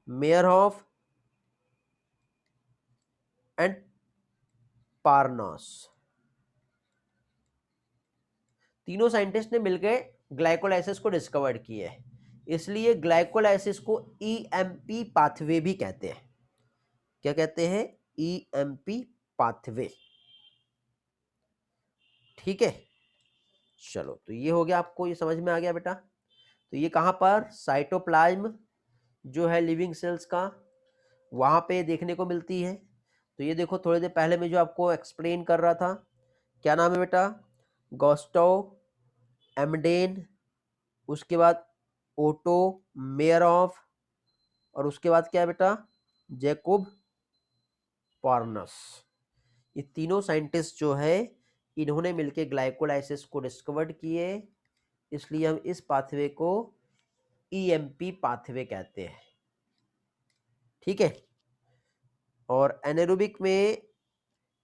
[SPEAKER 1] मेयरहॉफ एंड पारनास। तीनों साइंटिस्ट ने मिलकर ग्लाइकोलाइसिस को डिस्कवर किए है, इसलिए ग्लाइकोलाइसिस को ईएमपी पाथवे भी कहते हैं। क्या कहते हैं? EMP pathway. ठीक है, चलो तो ये हो गया, आपको ये समझ में आ गया बेटा। तो ये कहाँ पर? साइटोप्लाज्म जो है लिविंग सेल्स का, वहां पे देखने को मिलती है। तो ये देखो थोड़ी देर पहले मैं जो आपको एक्सप्लेन कर रहा था, क्या नाम है बेटा? गुस्टाव एमडेन, उसके बाद ओटो मेयरहॉफ, और उसके बाद क्या है बेटा? Jacob Parnas. ये तीनों साइंटिस्ट जो है इन्होंने मिलकर ग्लाइकोलाइसिस को डिस्कवर्ड किए, इसलिए हम इस पाथवे को ईएमपी पाथवे कहते हैं। ठीक है, और एनारोबिक में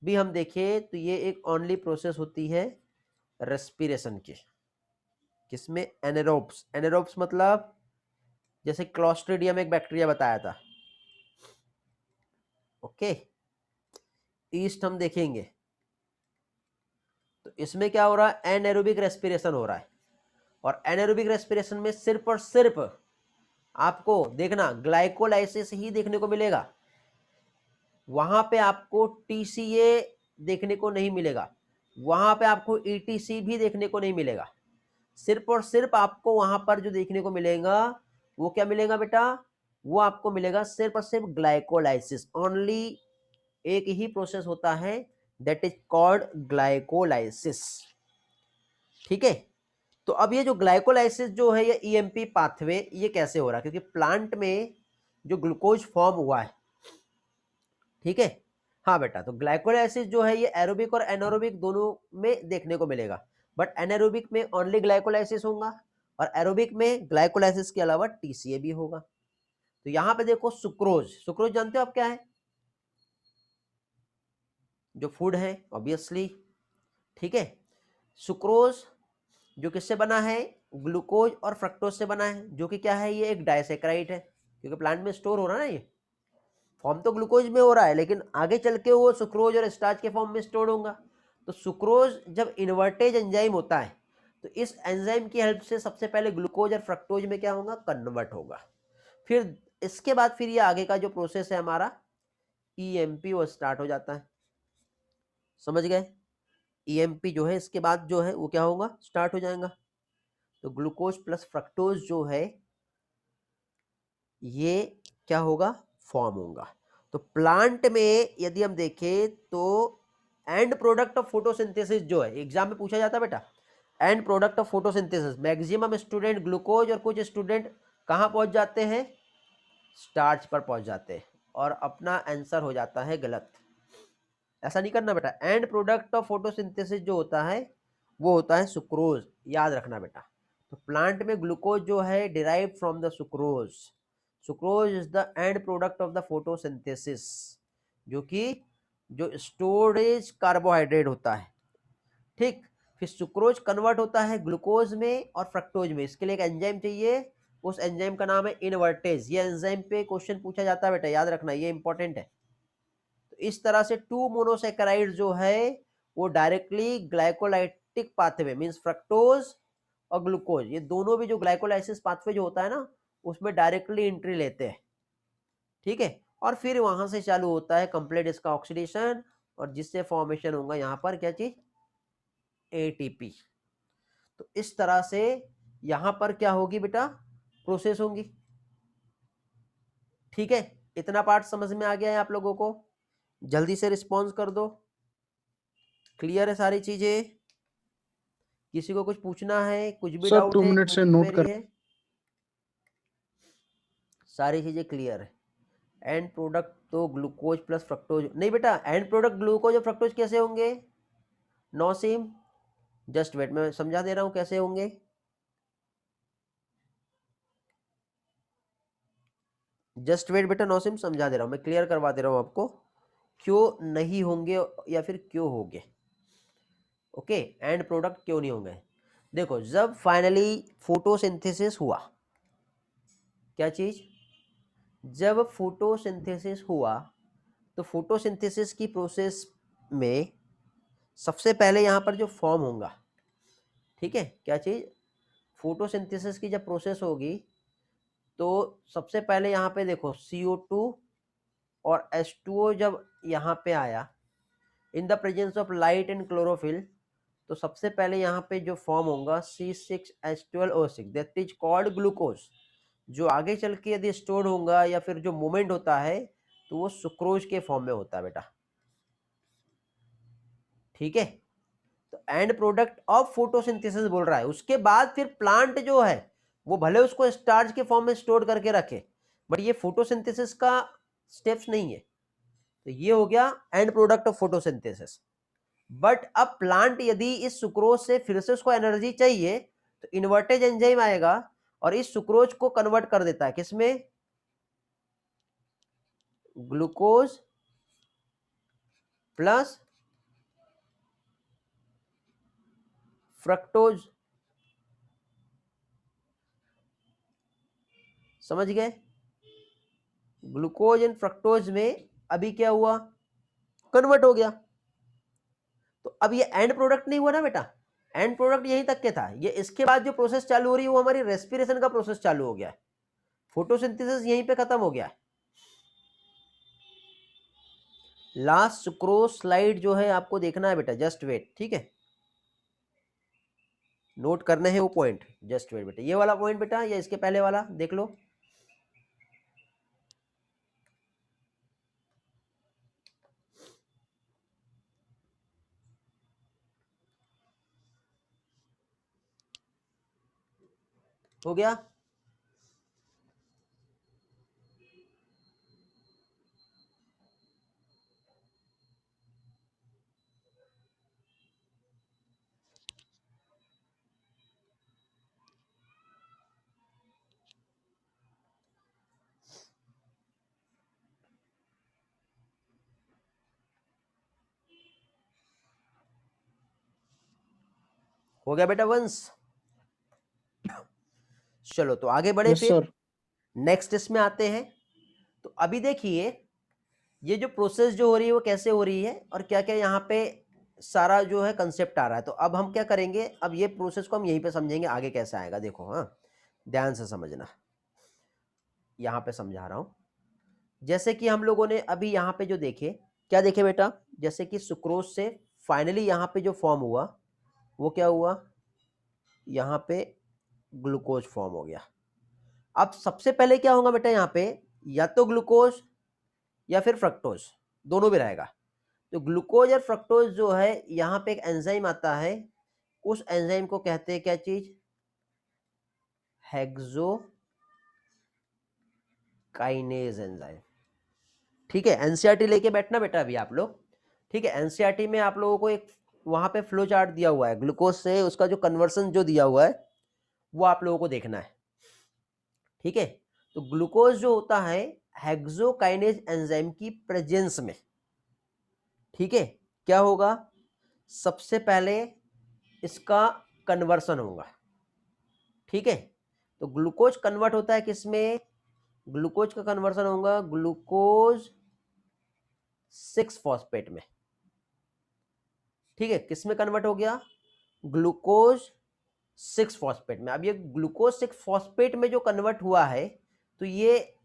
[SPEAKER 1] भी हम देखें तो ये एक ओनली प्रोसेस होती है रेस्पिरेशन की। किसमें? एनारोब्स। एनारोब्स मतलब जैसे क्लॉस्ट्रिडियम एक बैक्टीरिया बताया था। ओके, ईस्ट हम देखेंगे तो इसमें क्या हो रहा है? एनारोबिक रेस्पिरेशन हो रहा है, और एनारोबिक रेस्पिरेशन में सिर्फ और सिर्फ आपको देखना ग्लाइकोलाइसिस ही देखने को मिलेगा, वहां पे आपको टीसीए देखने को नहीं मिलेगा, वहां पे आपको ईटीसी भी देखने को नहीं मिलेगा। सिर्फ और सिर्फ आपको वहां पर जो देखने को मिलेगा वो क्या मिलेगा बेटा? वो आपको मिलेगा सिर्फ और सिर्फ ग्लाइकोलाइसिस ओनली। एक ही प्रोसेस होता है, दैट इज कॉल्ड ग्लाइकोलाइसिस। ठीक है, तो अब ये जो ग्लाइकोलाइसिस जो है ये ईएमपी पाथवे ये कैसे हो रहा है? क्योंकि प्लांट में जो ग्लूकोज फॉर्म हुआ है, ठीक है, हाँ बेटा, तो ग्लाइकोलाइसिस जो है ये एरोबिक और एनारोबिक दोनों में देखने को मिलेगा, बट एनारोबिक में ओनली ग्लाइकोलाइसिस होगा और एरोबिक में ग्लाइकोलाइसिस के अलावा टीसीए भी होगा। तो यहां पे देखो सुक्रोज, सुक्रोज जानते हो आप क्या है? जो फूड है ऑब्वियसली। ठीक है, सुक्रोज जो किससे बना है? ग्लूकोज और फ्रक्टोज से बना है, जो कि क्या है? ये एक डाइसेक्राइड है, क्योंकि प्लांट में स्टोर हो रहा है ना, ये फॉर्म तो ग्लूकोज में हो रहा है लेकिन आगे चल के वो सुक्रोज और स्टार्च के फॉर्म में स्टोर होगा। तो सुक्रोज जब इन्वर्टेज एंजाइम होता है तो इस एंजाइम की हेल्प से सबसे पहले ग्लूकोज और फ्रक्टोज में क्या होगा? कन्वर्ट होगा। फिर इसके बाद फिर ये आगे का जो प्रोसेस है हमारा ईएमपी वो स्टार्ट हो जाता है। समझ गए? ईएमपी जो है इसके बाद जो है वो क्या होगा? स्टार्ट हो जाएगा। तो ग्लूकोज प्लस फ्रक्टोज जो है ये क्या होगा? फॉर्म होगा। तो प्लांट में यदि हम देखें तो एंड प्रोडक्ट ऑफ फोटोसिंथेसिस जो है एग्जाम में पूछा जाता है बेटा, and product of photosynthesis maximum student glucose और कुछ स्टूडेंट कहाँ पहुंच जाते हैं? स्टार्च पर पहुंच जाते हैं, और अपना आंसर हो जाता है गलत। ऐसा नहीं करना बेटा, एंड प्रोडक्ट ऑफ फोटोसिंथेसिस जो होता है वो होता है सुक्रोज, याद रखना बेटा। तो प्लांट में ग्लूकोज जो है derive from the sucrose, sucrose is the end product of the photosynthesis, जो कि जो स्टोरेज कार्बोहाइड्रेट होता है। ठीक, फिर सुक्रोज कन्वर्ट होता है ग्लूकोज में और फ्रक्टोज में, इसके लिए एक एंजाइम चाहिए, उस एंजाइम का नाम है इनवर्टेज। ये एंजाइम पे क्वेश्चन पूछा जाता है बेटा, याद रखना, ये इंपॉर्टेंट है। तो इस तरह से 2 मोनोसेकेराइड जो है वो directly glycolytic pathway means fructose और ग्लूकोज, ये दोनों भी जो ग्लाइकोलाइसिस पाथवे जो होता है ना उसमें डायरेक्टली एंट्री लेते हैं। ठीक है, और फिर वहां से चालू होता है कंप्लीट इसका ऑक्सीडेशन, और जिससे फॉर्मेशन होगा यहाँ पर क्या चीज? एटीपी। तो इस तरह से यहां पर क्या होगी बेटा? प्रोसेस होंगी। ठीक है, इतना पार्ट समझ में आ गया है आप लोगों को? जल्दी से रिस्पॉन्स कर दो। क्लियर है सारी चीजें? किसी को कुछ पूछना है, कुछ भी
[SPEAKER 2] सर
[SPEAKER 1] डाउट
[SPEAKER 2] 2
[SPEAKER 1] है,
[SPEAKER 2] मिनट
[SPEAKER 1] कोई
[SPEAKER 2] से नोट
[SPEAKER 1] क्वेरी
[SPEAKER 2] कर।
[SPEAKER 1] है? सारी चीजें क्लियर है। एंड प्रोडक्ट तो ग्लूकोज प्लस फ्रक्टोज नहीं बेटा, एंड प्रोडक्ट ग्लूकोज और फ्रक्टोज कैसे होंगे? नौसीम जस्ट वेट, मैं समझा दे रहा हूं कैसे होंगे। जस्ट वेट बेटा नौसीम, समझा दे रहा हूं मैं, क्लियर करवा दे रहा हूं आपको क्यों नहीं होंगे या फिर क्यों होंगे। ओके, एंड प्रोडक्ट क्यों नहीं होंगे। देखो जब फाइनली फोटोसिंथेसिस हुआ, क्या चीज, जब फोटोसिंथेसिस हुआ तो फोटोसिंथेसिस की प्रोसेस में सबसे पहले यहां पर जो फॉर्म होगा, ठीक है, क्या चीज, फोटोसिंथेसिस की जब प्रोसेस होगी तो सबसे पहले यहां पे देखो CO2 और H2O जब यहां पे आया in the presence of light and chlorophyll, तो सबसे पहले यहाँ पे जो फॉर्म होगा C6H12O6 that is called glucose, जो आगे चल के यदि स्टोर होगा या फिर जो मूवमेंट होता है तो वो सुक्रोज के फॉर्म में होता है बेटा। ठीक है, तो एंड प्रोडक्ट ऑफ फोटोसिंथेसिस बोल रहा है। उसके बाद फिर प्लांट जो है वो भले उसको स्टार्च के फॉर्म में स्टोर करके रखे, बट ये फोटोसिंथेसिस का स्टेप्स नहीं है। तो ये हो गया and product of photosynthesis. But अब प्लांट यदि इस सुक्रोज से फिर से उसको एनर्जी चाहिए तो इन्वर्टेज एंजाइम आएगा और इस सुक्रोज को कन्वर्ट कर देता है किसमें, ग्लूकोज प्लस फ्रक्टोज। समझ गए, ग्लूकोज एंड फ्रक्टोज में अभी क्या हुआ, कन्वर्ट हो गया। तो अब ये एंड प्रोडक्ट नहीं हुआ ना बेटा, एंड प्रोडक्ट यहीं तक के था, ये इसके बाद जो प्रोसेस चालू हो रही है वो हमारी रेस्पिरेशन का प्रोसेस चालू हो गया है, फोटोसिंथेसिस यहीं पे खत्म हो गया है। लास्ट सुक्रोज स्लाइड जो है आपको देखना है बेटा, जस्ट वेट, ठीक है, नोट करने हैं वो पॉइंट, जस्ट वेट बेटा, ये वाला पॉइंट बेटा या इसके पहले वाला देख लो। हो गया, हो गया बेटा वंश। चलो तो आगे बढ़े,
[SPEAKER 2] यस
[SPEAKER 1] फिर
[SPEAKER 2] सर।
[SPEAKER 1] नेक्स्ट इसमें आते हैं। तो अभी देखिए ये जो प्रोसेस जो हो रही है वो कैसे हो रही है और क्या क्या यहाँ पे सारा जो है कंसेप्ट आ रहा है। तो अब हम क्या करेंगे, अब ये प्रोसेस को हम यहीं पे समझेंगे, आगे कैसे आएगा देखो, हाँ ध्यान से समझना, यहाँ पे समझा रहा हूँ। जैसे कि हम लोगों ने अभी यहाँ पे जो देखे, क्या देखे बेटा, जैसे कि सुक्रोज से फाइनली यहाँ पे जो फॉर्म हुआ वो क्या हुआ, यहाँ पे ग्लूकोज फॉर्म हो गया। अब सबसे पहले क्या होगा बेटा, यहाँ पे या तो ग्लूकोज या फिर फ्रक्टोज, दोनों भी रहेगा। तो ग्लूकोज और फ्रक्टोज जो है यहाँ पे एक एंजाइम आता है, उस एंजाइम को कहते हैं क्या चीज, हेक्सोकाइनेज एंजाइम। ठीक है, एनसीईआरटी लेके बैठना बेटा अभी आप लोग, ठीक है, एनसीईआरटी में आप लोगों को एक वहां पे फ्लो चार्ट दिया हुआ है, ग्लूकोज से उसका जो कन्वर्सन जो दिया हुआ है वो आप लोगों को देखना है। ठीक है, तो ग्लूकोज जो होता है हेक्सोकाइनेज एंजाइम की प्रेजेंस में, ठीक है, क्या होगा, सबसे पहले इसका कन्वर्सन होगा। ठीक है, तो ग्लूकोज कन्वर्ट होता है किसमें, ग्लूकोज का कन्वर्सन होगा ग्लूकोज 6 फॉस्फेट में। ठीक है, किसमें कन्वर्ट हो गया, ग्लूकोज 6 फॉस्फेट में। अब ये ग्लूकोज 6 फॉस्फेट में जो कन्वर्ट हुआ है, तो ये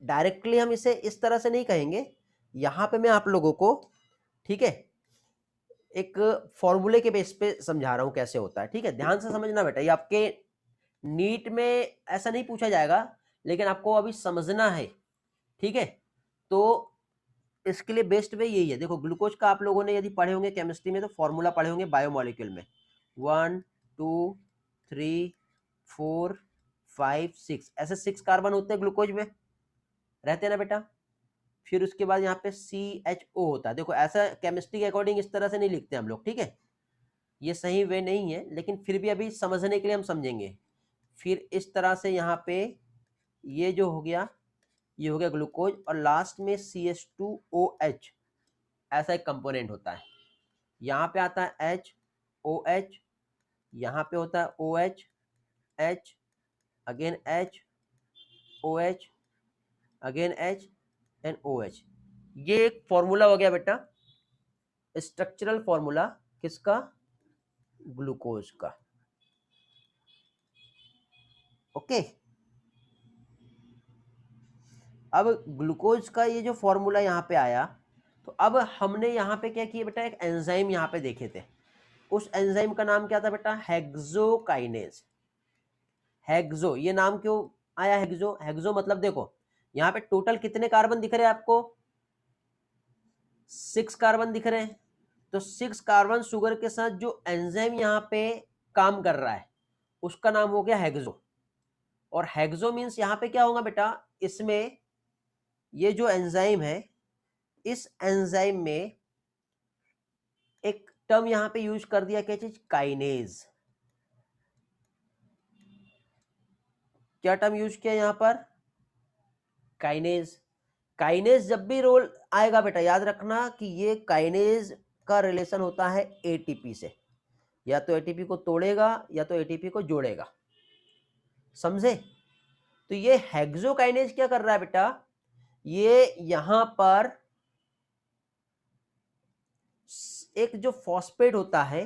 [SPEAKER 1] डायरेक्टली हम इसे इस तरह से नहीं कहेंगे, यहां पे मैं आप लोगों को, ठीक है, एक फॉर्मूले के बेस पे समझा रहा हूं कैसे होता है। ठीक है, ध्यान से समझना बेटा, ये आपके नीट में ऐसा नहीं पूछा जाएगा लेकिन आपको अभी समझना है। ठीक है, तो इसके लिए बेस्ट वे यही है। देखो ग्लूकोज का आप लोगों ने यदि पढ़े होंगे केमिस्ट्री में तो फॉर्मूला पढ़े होंगे बायोमोलिक्यूल में, 1 2 3 4 5 6, ऐसे 6 कार्बन होते हैं ग्लूकोज में, रहते हैं ना बेटा। फिर उसके बाद यहाँ पे CHO होता है। देखो ऐसा केमिस्ट्री के अकॉर्डिंग इस तरह से नहीं लिखते हम लोग, ठीक है, ये सही वे नहीं है, लेकिन फिर भी अभी समझने के लिए हम समझेंगे। फिर इस तरह से यहाँ पे ये जो हो गया, ये हो गया ग्लूकोज, और लास्ट में CH2OH ऐसा एक कंपोनेंट होता है। यहाँ पे आता है HOH, यहाँ पे होता है OH, H, again H, OH, again H and OH। ये एक फॉर्मूला हो गया बेटा, स्ट्रक्चरल फॉर्मूला किसका? ग्लूकोज का। ओके, अब ग्लूकोज का ये जो फॉर्मूला यहाँ पे आया, तो अब हमने यहाँ पे क्या किया बेटा, एक एंजाइम यहाँ पे देखे थे। उस एंजाइम का नाम क्या था बेटा? हेक्सोकाइनेज। हेक्सो, ये नाम क्यों आया हेक्सो? हेक्सो मतलब देखो यहाँ पे टोटल कितने कार्बन दिख रहे हैं आपको? 6 कार्बन दिख रहे हैं। तो 6 कार्बन शुगर के साथ जो एंजाइम यहाँ पे काम कर रहा है उसका नाम हो गया हेक्सो। और हेक्सो मीन्स यहाँ पे क्या होगा बेटा, इसमें ये जो एंजाइम है, इस एंजाइम में एक टर्म यहां पे यूज कर दिया, क्या चीज? काइनेज। क्या टर्म यूज किया यहां पर? काइनेज। काइनेज जब भी रोल आएगा बेटा, याद रखना कि ये काइनेज का रिलेशन होता है एटीपी से। या तो एटीपी को तोड़ेगा या तो एटीपी को जोड़ेगा, समझे? तो ये हेक्सोकाइनेज क्या कर रहा है बेटा, ये यहां पर एक जो फॉस्फेट होता है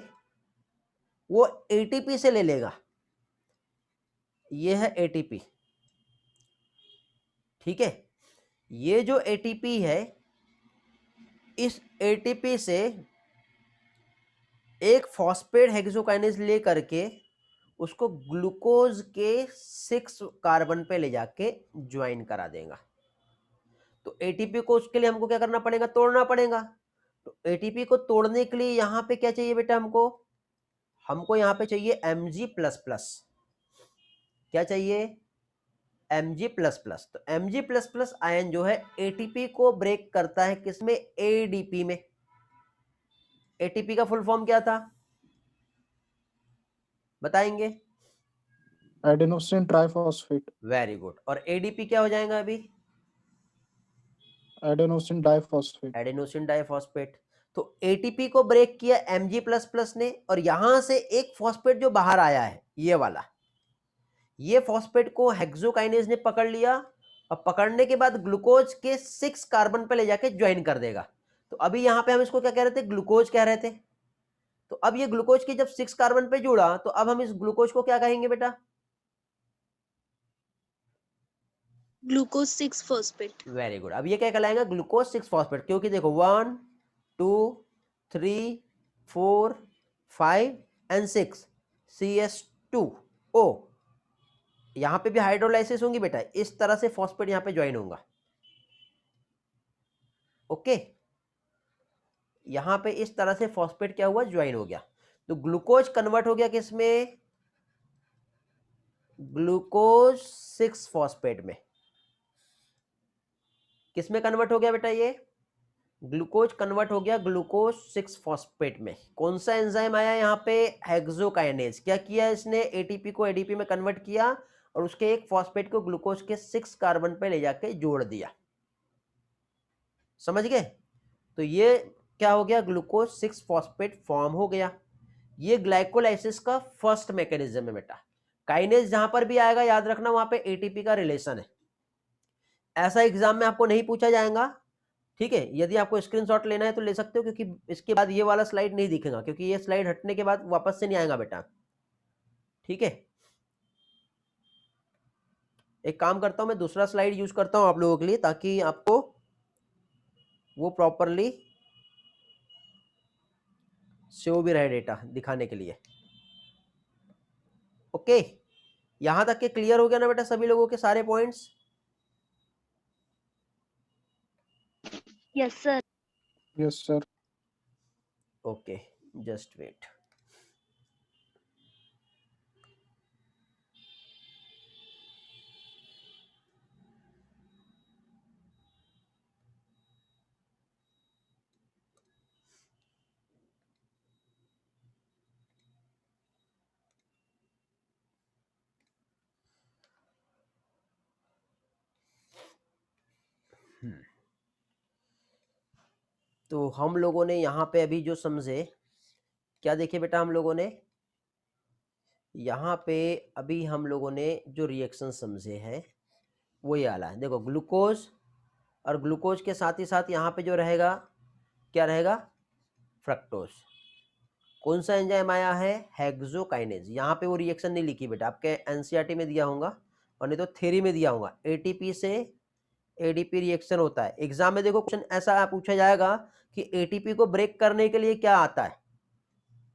[SPEAKER 1] वो एटीपी से ले लेगा। ये है एटीपी, ठीक है? ये जो एटीपी है, इस एटीपी से एक फॉस्फेट हेक्सोकाइनेज ले करके उसको ग्लूकोज के 6 कार्बन पे ले जाके ज्वाइन करा देगा। तो एटीपी को उसके लिए हमको क्या करना पड़ेगा? तोड़ना पड़ेगा। तो एटीपी को तोड़ने के लिए यहां पे क्या चाहिए बेटा हमको? हमको यहां पे चाहिए Mg++। क्या चाहिए? Mg++। तो Mg++ आयन जो है एटीपी को ब्रेक करता है किसमें? एडीपी में। एटीपी का फुल फॉर्म क्या था बताएंगे?
[SPEAKER 2] Adenosine triphosphate.
[SPEAKER 1] Very good. और एडीपी क्या हो जाएगा अभी?
[SPEAKER 2] Adenosine diphosphate.
[SPEAKER 1] Adenosine diphosphate. तो एटीपी को ब्रेक किया Mg++ ने, और यहां से एक फॉस्फेट जो बाहर आया है ये वाला, ये फॉस्फेट को हेक्सोकाइनेज ने पकड़ लिया, और पकड़ने के बाद ग्लूकोज के 6 कार्बन पे ले जाके ज्वाइन कर देगा। तो अभी यहां पे हम इसको क्या कह रहे थे? ग्लूकोज कह रहे थे। तो अब ये ग्लूकोज की जब 6 कार्बन पे जुड़ा, तो अब हम इस ग्लूकोज को क्या कहेंगे बेटा?
[SPEAKER 3] Glucose 6 phosphate.
[SPEAKER 1] Very good. अब ये क्या कहलाएगा? ग्लूकोज 6 फॉस्फेट, क्योंकि देखो 1 2 3 4 5 एंड 6 CH2O, यहां पे भी हाइड्रोलाइसिस होंगी बेटा, इस तरह से फॉस्फेट यहां पे ज्वाइन होगा। ओके, यहां पे इस तरह से फॉस्फेट क्या हुआ? ज्वाइन हो गया। तो ग्लूकोज कन्वर्ट हो गया किसमें? ग्लूकोज 6 फॉस्फेट में। किसमें कन्वर्ट हो गया बेटा? ये ग्लूकोज कन्वर्ट हो गया ग्लूकोज 6 फॉस्फेट में। कौन सा एंजाइम आया यहाँ पे? हेक्सोकाइनेज। क्या किया इसने? एटीपी को एडीपी में कन्वर्ट किया और उसके एक फॉस्फेट को ग्लूकोज के 6 कार्बन पे ले जाके जोड़ दिया। समझ गए? तो ये क्या हो गया? ग्लूकोज 6 फॉस्फेट फॉर्म हो गया। ये ग्लाइकोलाइसिस का फर्स्ट मैकेनिज्म है बेटा। काइनेज जहां पर भी आएगा याद रखना वहां पे एटीपी का रिलेशन है। ऐसा एग्जाम में आपको नहीं पूछा जाएगा, ठीक है? यदि आपको स्क्रीनशॉट लेना है तो ले सकते हो, क्योंकि इसके बाद ये वाला स्लाइड नहीं दिखेगा, क्योंकि ये स्लाइड हटने के बाद वापस से नहीं आएगा बेटा, ठीक है? एक काम करता हूं, मैं दूसरा स्लाइड यूज करता हूं आप लोगों के लिए, ताकि आपको वो प्रॉपरली शो भी रहे डेटा दिखाने के लिए। ओके, यहां तक के क्लियर हो गया ना बेटा सभी लोगों के सारे points?
[SPEAKER 3] Yes sir.
[SPEAKER 2] Yes sir.
[SPEAKER 1] Okay, just wait. तो हम लोगों ने यहाँ पे अभी जो समझे, क्या देखे बेटा हम लोगों ने यहाँ पे अभी हम लोगों ने जो रिएक्शन समझे हैं वो ये वाला है। देखो ग्लूकोज और ग्लूकोज के साथ ही साथ यहाँ पे जो रहेगा क्या रहेगा, फ्रक्टोज। कौन सा एंजाइम आया है, हेक्सोकाइनेज। यहाँ पे वो रिएक्शन नहीं लिखी बेटा, आपके एनसीईआरटी में दिया होगा और नहीं तो थ्योरी में दिया होगा। एटीपी से एडीपी रिएक्शन होता है। एग्जाम में देखो क्वेश्चन ऐसा पूछा जाएगा कि एटीपी को ब्रेक करने के लिए क्या आता है,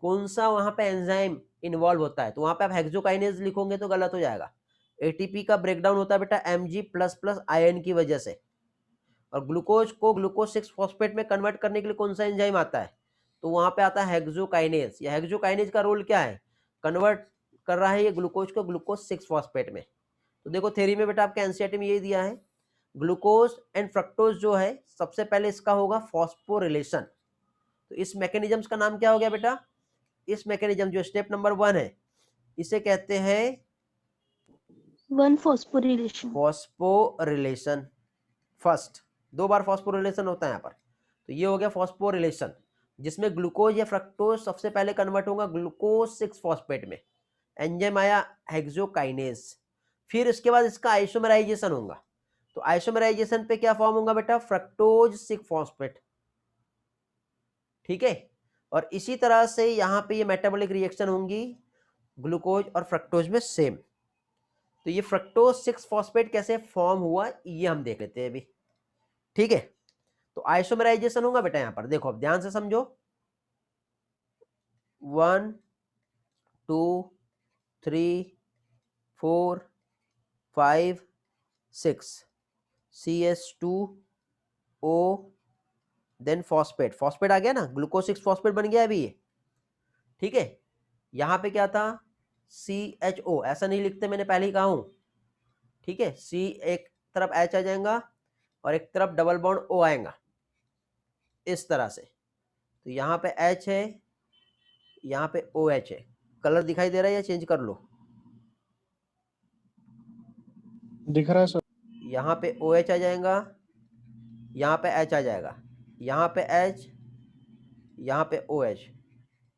[SPEAKER 1] कौन सा वहां पे एंजाइम इन्वॉल्व होता है, तो वहां पे आप हेक्सोकाइनेज लिखोगे तो गलत हो जाएगा। एटीपी का ब्रेकडाउन होता है बेटा Mg++ आयन की वजह से। और ग्लूकोज को ग्लूकोज 6 फॉस्फेट में कन्वर्ट करने के लिए कौन सा एंजाइम आता है, तो वहां पे आता है हेक्सोकाइनेज। या हेक्सोकाइनेज का रोल क्या है, कन्वर्ट कर रहा है ये ग्लूकोज को ग्लूकोज 6 फॉस्फेट में। तो देखो थ्योरी में बेटा आपके एनसीईआरटी में यही दिया है, ग्लूकोज एंड फ्रक्टोज जो है सबसे पहले इसका होगा फॉस्फोरिलेशन। तो इस मैकेनिज्म का नाम क्या हो गया बेटा, इस मैकेनिज्म जो स्टेप नंबर 1 है इसे कहते हैं
[SPEAKER 3] 1 phosphorylation.
[SPEAKER 1] फॉस्फोरिलेशन। फर्स्ट 2 बार फॉस्फोरिलेशन होता है यहाँ पर, तो ये हो गया फॉस्फोरिलेशन, जिसमें ग्लूकोज या फ्रक्टोज सबसे पहले कन्वर्ट होगा ग्लूकोज 6 फॉस्फेट में। एंजाइम आया हेक्सोकाइनेज। फिर इसके बाद इसका आइसोमराइजेशन होगा। तो आइसोमराइजेशन पे क्या फॉर्म होगा बेटा, फ्रक्टोज 6 फॉस्फेट। ठीक है। और इसी तरह से यहाँ पे ये मेटाबॉलिक रिएक्शन होंगी ग्लूकोज और फ्रक्टोज में सेम। तो ये फ्रक्टोज 6 फॉस्फेट कैसे फॉर्म हुआ ये हम देख लेते हैं अभी। ठीक है। तो आइसोमराइजेशन होगा बेटा यहां पर, देखो अब ध्यान से समझो। 1 2 3 4 5 6 CH2O देन फॉस्फेट। फॉस्फेट आ गया ना, ग्लूकोज 6 फॉस्फेट बन गया अभी ये। ठीक है। यहां पे क्या था, CHO। ऐसा नहीं लिखते, मैंने पहले ही कहा हूं। ठीक है। C एक तरफ H आ जाएगा और एक तरफ डबल बॉन्ड O आएगा इस तरह से। तो यहाँ पे H है, यहाँ पे OH है। कलर दिखाई दे रहा है या चेंज कर लो,
[SPEAKER 2] दिख रहा है सर।
[SPEAKER 1] यहाँ पे OH आ जाएगा, यहाँ पे H आ जाएगा, यहाँ पे H, यहाँ पे OH,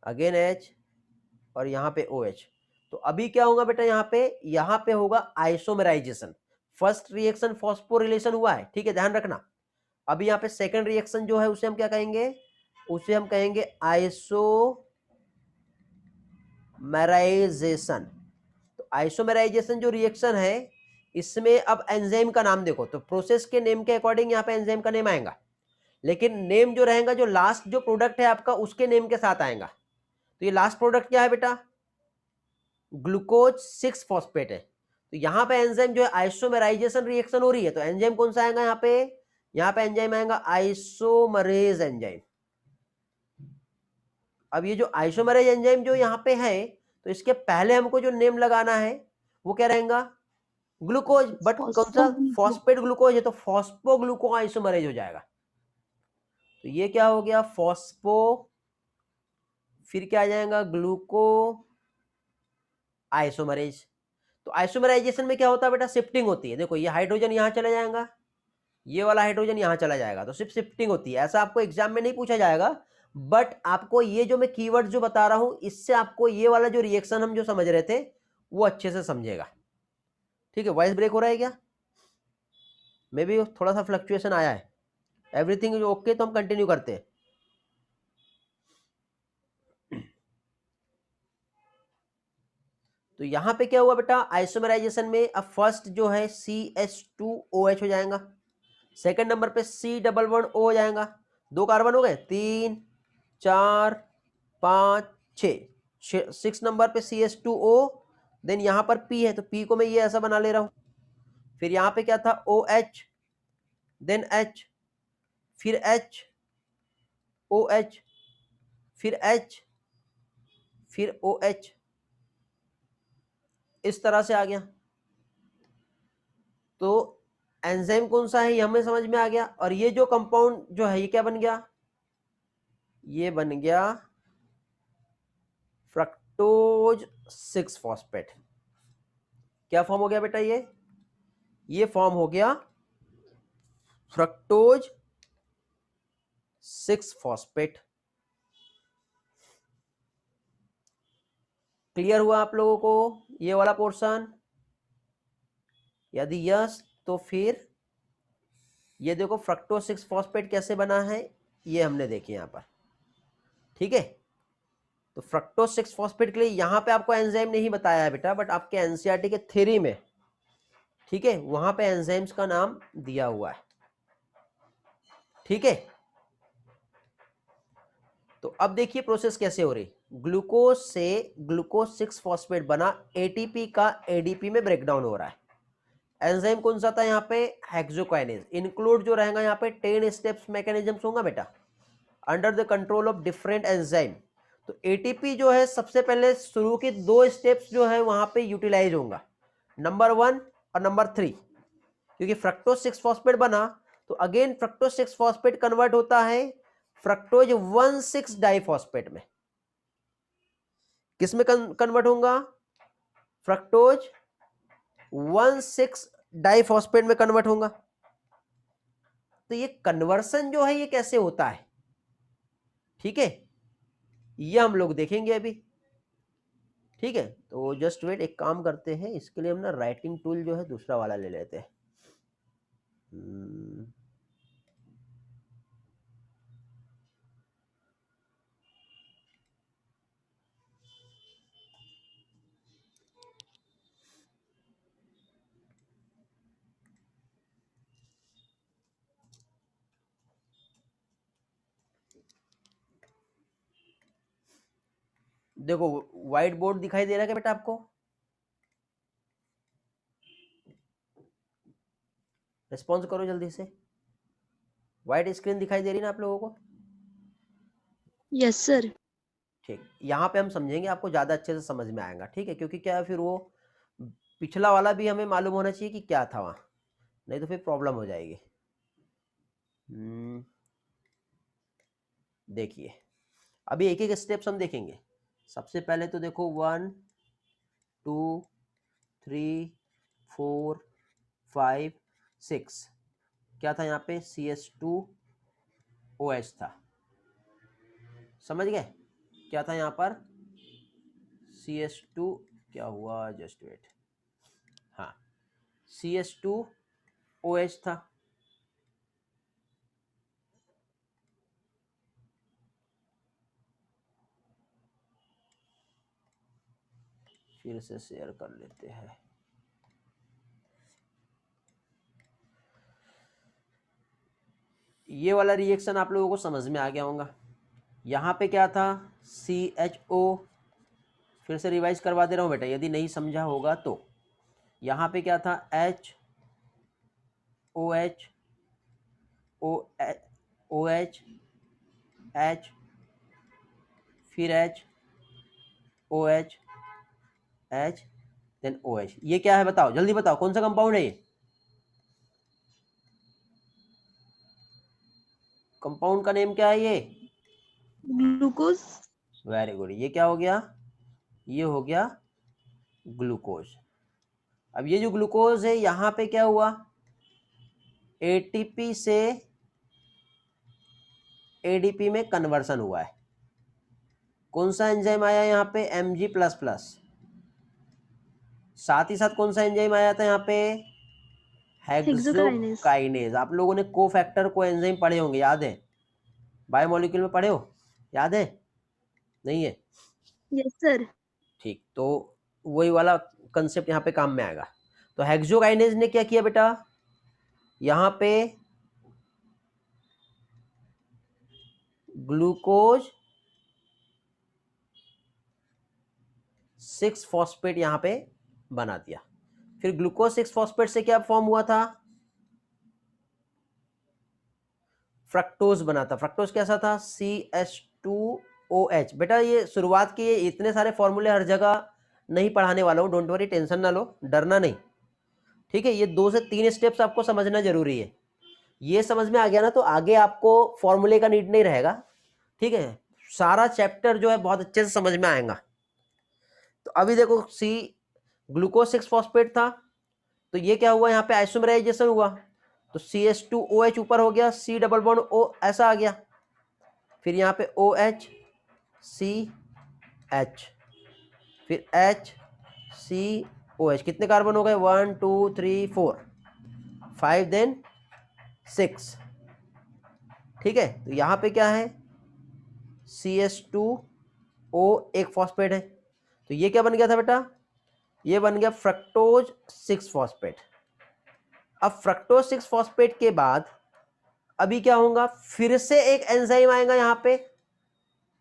[SPEAKER 1] अगेन H और यहाँ पे OH। तो अभी क्या होगा बेटा, यहाँ पे होगा आइसोमराइजेशन। फर्स्ट रिएक्शन फॉस्फोरिलेशन हुआ है, ठीक है, ध्यान रखना। अभी यहाँ पे सेकंड रिएक्शन जो है उसे हम क्या कहेंगे, उसे हम कहेंगे आइसोमेराइजेशन। तो आइसोमेराइजेशन जो रिएक्शन है इसमें अब एंजाइम का नाम देखो, तो प्रोसेस के नेम के अकॉर्डिंग यहाँ पे एंजाइम का नेम आएगा, लेकिन नेम जो रहेगा जो लास्ट जो प्रोडक्ट है आपका उसके नेम के साथ आएगा। तो ये लास्ट प्रोडक्ट क्या है बेटा, ग्लूकोज 6 फॉस्फेट है। तो यहाँ पे एंजाइम जो है आइसोमेराइजेशन रिएक्शन हो रही है, तो एंजाइम कौन सा आएगा यहाँ पे एंजाइम आएगा आइसोमरेज एंजाइम। अब ये जो आइसोमरेज एंजाइम जो यहाँ पे है, तो इसके पहले हमको जो नेम लगाना है वो क्या रहेगा, ग्लूकोज। बट कौन सा, फॉस्फेट ग्लूकोज है, तो फॉस्फोग्लूको आइसोमरेज हो जाएगा। तो ये क्या हो गया, फॉस्फो, फिर क्या आ जाएगा, ग्लूको आइसोमरेज। तो आइसोमराइजेशन में क्या होता है बेटा, शिफ्टिंग होती है। देखो ये हाइड्रोजन यहाँ चला जाएगा, ये वाला हाइड्रोजन यहाँ चला जाएगा, तो सिर्फ शिफ्टिंग होती है। ऐसा आपको एग्जाम में नहीं पूछा जाएगा, बट आपको ये जो मैं कीवर्ड जो बता रहा हूं इससे आपको ये वाला जो रिएक्शन हम जो समझ रहे थे वो अच्छे से समझेगा। ठीक है। वॉइस ब्रेक हो रहा है क्या, मे भी थोड़ा सा फ्लक्चुएशन आया है। एवरीथिंग इज ओके, तो हम कंटिन्यू करते हैं। तो यहां पे क्या हुआ बेटा, आइसोमराइजेशन में अब फर्स्ट जो है CH2OH हो जाएगा, सेकंड नंबर पे C++ O हो जाएगा, 2 कार्बन हो गए, 3 4 5 6, 6 नंबर पे CH2O, देन यहां पर P है, तो P को मैं ये ऐसा बना ले रहा हूं। फिर यहां पे क्या था, OH, देन H, फिर H, OH, फिर H, फिर OH, इस तरह से आ गया। तो एंजाइम कौन सा है ये हमें समझ में आ गया। और ये जो कंपाउंड जो है ये क्या बन गया, ये बन गया फ्रक्टोज 6 फॉस्फेट। क्या फॉर्म हो गया बेटा, ये फॉर्म हो गया फ्रक्टोज 6 फॉस्फेट। क्लियर हुआ आप लोगों को ये वाला पोर्शन? यदि यस तो फिर ये देखो फ्रक्टोज 6 फॉस्फेट कैसे बना है ये हमने देखे यहां पर, ठीक है। तो फ्रक्टोज 6 फॉस्फेट के लिए यहां पे आपको एंजाइम नहीं बताया है बेटा, बट आपके एनसीईआरटी के थ्योरी में, ठीक है, वहां पे एंजाइम्स का नाम दिया हुआ है, ठीक है। तो अब देखिए प्रोसेस कैसे हो रही। ग्लूकोज से ग्लूकोज 6 फॉस्फेट बना, एटीपी का एडीपी में ब्रेकडाउन हो रहा है। एंजाइम कौन सा था यहाँ पे? हेक्सोकाइनेज। इंक्लूड जो रहेगा यहाँ पे 10 स्टेप्स मैकेनिज्म्स होगा बेटा, under the control of different enzyme. तो एटीपी जो है सबसे पहले शुरू के 2 स्टेप्स जो है वहां पे यूटिलाइज होगा, नंबर 1 और नंबर 3, क्योंकि फ्रक्टोज 6 फॉस्फेट बना तो अगेन फ्रक्टोज 6 फॉस्फेट कन्वर्ट होता है फ्रक्टोज 1,6 डाइफॉस्फेट में। किस में कन्वर्ट होगा? फ्रक्टोज 1,6 डाइफॉस्फेट में कन्वर्ट होगा। तो ये कन्वर्सन जो है ये कैसे होता है, ठीक है, ये हम लोग देखेंगे अभी, ठीक है। तो जस्ट वेट, एक काम करते हैं, इसके लिए हम ना राइटिंग टूल जो है दूसरा वाला ले लेते हैं। देखो व्हाइट बोर्ड दिखाई दे रहा है क्या बेटा आपको? रिस्पॉन्स करो जल्दी से। व्हाइट स्क्रीन दिखाई दे रही है ना आप लोगों को?
[SPEAKER 3] Yes sir.
[SPEAKER 1] ठीक, यहाँ पे हम समझेंगे, आपको ज़्यादा अच्छे से समझ में आएगा, ठीक है, क्योंकि क्या है फिर वो पिछला वाला भी हमें मालूम होना चाहिए कि क्या था वहाँ, नहीं तो फिर प्रॉब्लम हो जाएगी। देखिए अभी एक एक स्टेप्स हम देखेंगे। सबसे पहले तो देखो 1 2 3 4 5 6, क्या था यहाँ पे? CH2OH था, समझ गए? क्या था यहाँ पर? CH2, क्या हुआ, जस्ट वेट, हाँ CH2OH था। फिर से शेयर कर लेते हैं। ये वाला रिएक्शन आप लोगों को समझ में आ गया होगा। यहाँ पे क्या था? CHO, फिर से रिवाइज करवा दे रहा हूँ बेटा यदि नहीं समझा होगा तो। यहाँ पे क्या था? HOH OH H, फिर HOH H, देन OH। ये क्या है बताओ, जल्दी बताओ, कौन सा कंपाउंड है ये? कंपाउंड का नेम क्या है ये?
[SPEAKER 3] ग्लूकोज।
[SPEAKER 1] वेरी गुड, ये क्या हो गया? ये हो गया ग्लूकोज। अब ये जो ग्लूकोज है यहाँ पे क्या हुआ? एटीपी से एडीपी में कन्वर्सन हुआ है। कौन सा एंजाइम आया यहाँ पे? Mg++। साथ ही साथ कौन सा एंजाइम आया था यहाँ पे?
[SPEAKER 3] हेक्सोकाइनेज।
[SPEAKER 1] हेक्सोकाइनेज। आप लोगों ने कोफैक्टर को एंजाइम पढ़े होंगे, याद है? बायोमोलिक्यूल में पढ़े हो, याद है? नहीं है?
[SPEAKER 3] Yes sir.
[SPEAKER 1] ठीक, तो वही वाला कंसेप्ट यहाँ पे काम में आएगा। तो हेक्सोकाइनेज ने क्या किया बेटा? यहाँ पे ग्लूकोज 6 फॉस्फेट यहाँ पे बना दिया। फिर ग्लूकोज 6 फॉस्फेट से क्या फॉर्म हुआ था? फ्रक्टोज बना था। फ्रक्टोज कैसा था? CH2OH। बेटा ये शुरुआत की, इतने सारे फॉर्मूले हर जगह नहीं पढ़ाने वाला हूँ, डोंट वरी, टेंशन ना लो, डरना नहीं, ठीक है। ये 2 से 3 स्टेप्स आपको समझना जरूरी है। ये समझ में आ गया ना तो आगे आपको फॉर्मूले का नीड नहीं रहेगा, ठीक है। सारा चैप्टर जो है बहुत अच्छे से समझ में आएगा। तो अभी देखो ग्लूकोज 6 फॉस्फेट था, तो ये क्या हुआ? यहाँ पे आइसोमराइजेशन हुआ। तो CH2OH ऊपर हो गया, C डबल बॉन्ड O ऐसा आ गया, फिर यहाँ पे OH CH, फिर HCOH, कितने कार्बन हो गए, 1 2 3 4 5 देन 6। ठीक है, तो यहाँ पे क्या है, CH2O एक फॉस्फेट है, तो ये क्या बन गया था बेटा, ये बन गया फ्रक्टोज 6 फॉस्फेट। अब फ्रक्टोज 6 फॉस्फेट के बाद अभी क्या होगा, फिर से एक एंजाइम आएगा यहाँ पे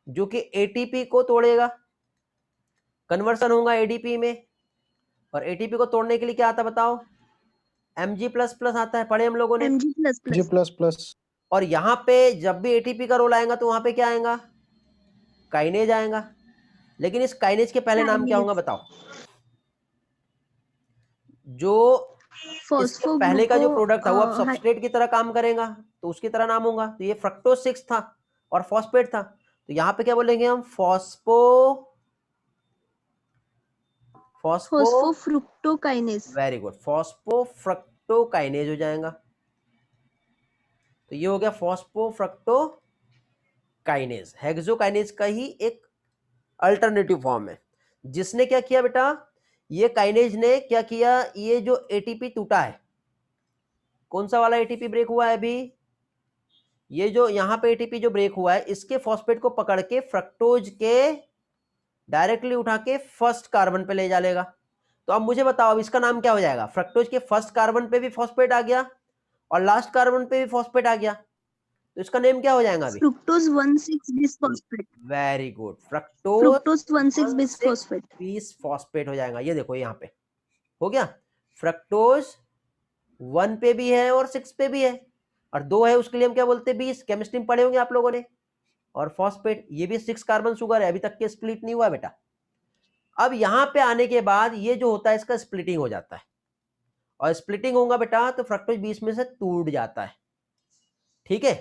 [SPEAKER 1] जो कि ATP को तोड़ेगा, कन्वर्सन होगा ADP में, और ATP को तोड़ने के लिए क्या आता है बताओ, Mg++ आता है, पढ़े हम लोगों ने।
[SPEAKER 3] Mg plus
[SPEAKER 2] जी
[SPEAKER 3] plus.
[SPEAKER 2] Plus plus.
[SPEAKER 1] और यहाँ पे जब भी ATP का रोल आएगा तो वहां पे क्या आएगा, काइनेज आएगा। लेकिन इस काइनेज के पहले नाम क्या होगा
[SPEAKER 3] Kinase.
[SPEAKER 1] बताओ, जो इसके पहले का जो
[SPEAKER 3] Phosphogluco.
[SPEAKER 1] प्रोडक्ट था वो अब सबस्ट्रेट की तरह काम करेगा, तो उसकी तरह नाम होगा। तो ये फ्रक्टोज 6 था और फॉस्फेट था, तो यहाँ पे क्या बोलेंगे हम,
[SPEAKER 3] Phosphofructokinase.
[SPEAKER 1] वेरी गुड, फॉस्फोफ्रक्टोकाइनेज हो जाएगा। तो ये हो गया फॉस्फोफ्रक्टोकाइनेज, हेक्सोकाइनेज का ही एक अल्टरनेटिव फॉर्म है। जिसने क्या किया बेटा, ये काइनेज ने क्या किया, ये जो ATP टूटा है, कौन सा वाला ATP ब्रेक हुआ है अभी, ये जो यहाँ पे ATP जो ब्रेक हुआ है, इसके फॉस्फेट को पकड़ के फ्रक्टोज के डायरेक्टली उठा के फर्स्ट कार्बन पे ले जा लेगा। तो अब मुझे बताओ अब इसका नाम क्या हो जाएगा, फ्रक्टोज के फर्स्ट कार्बन पे भी फॉस्फेट आ गया और लास्ट कार्बन पे भी फॉस्फेट आ गया, तो इसका नेम क्या हो जाएगा अभी,
[SPEAKER 3] Fructose 1,6 bisphosphate.
[SPEAKER 1] Very good, fructose
[SPEAKER 3] Fructose 1,6 bisphosphate.
[SPEAKER 1] 20 phosphate हो जाएगा। ये देखो यहाँ पे हो गया, फ्रक्टोज 1 पे भी है और 6 पे भी है, और 2 है उसके लिए हम क्या बोलते हैं 20, केमिस्ट्री में पढ़े होंगे आप लोगों ने। और फॉस्फेट ये भी 6 कार्बन शुगर है, अभी तक के स्प्लिट नहीं हुआ बेटा। अब यहाँ पे आने के बाद ये जो होता है इसका स्प्लिटिंग हो जाता है, और स्प्लिटिंग होगा बेटा तो फ्रक्टोज 20 में से टूट जाता है। ठीक है,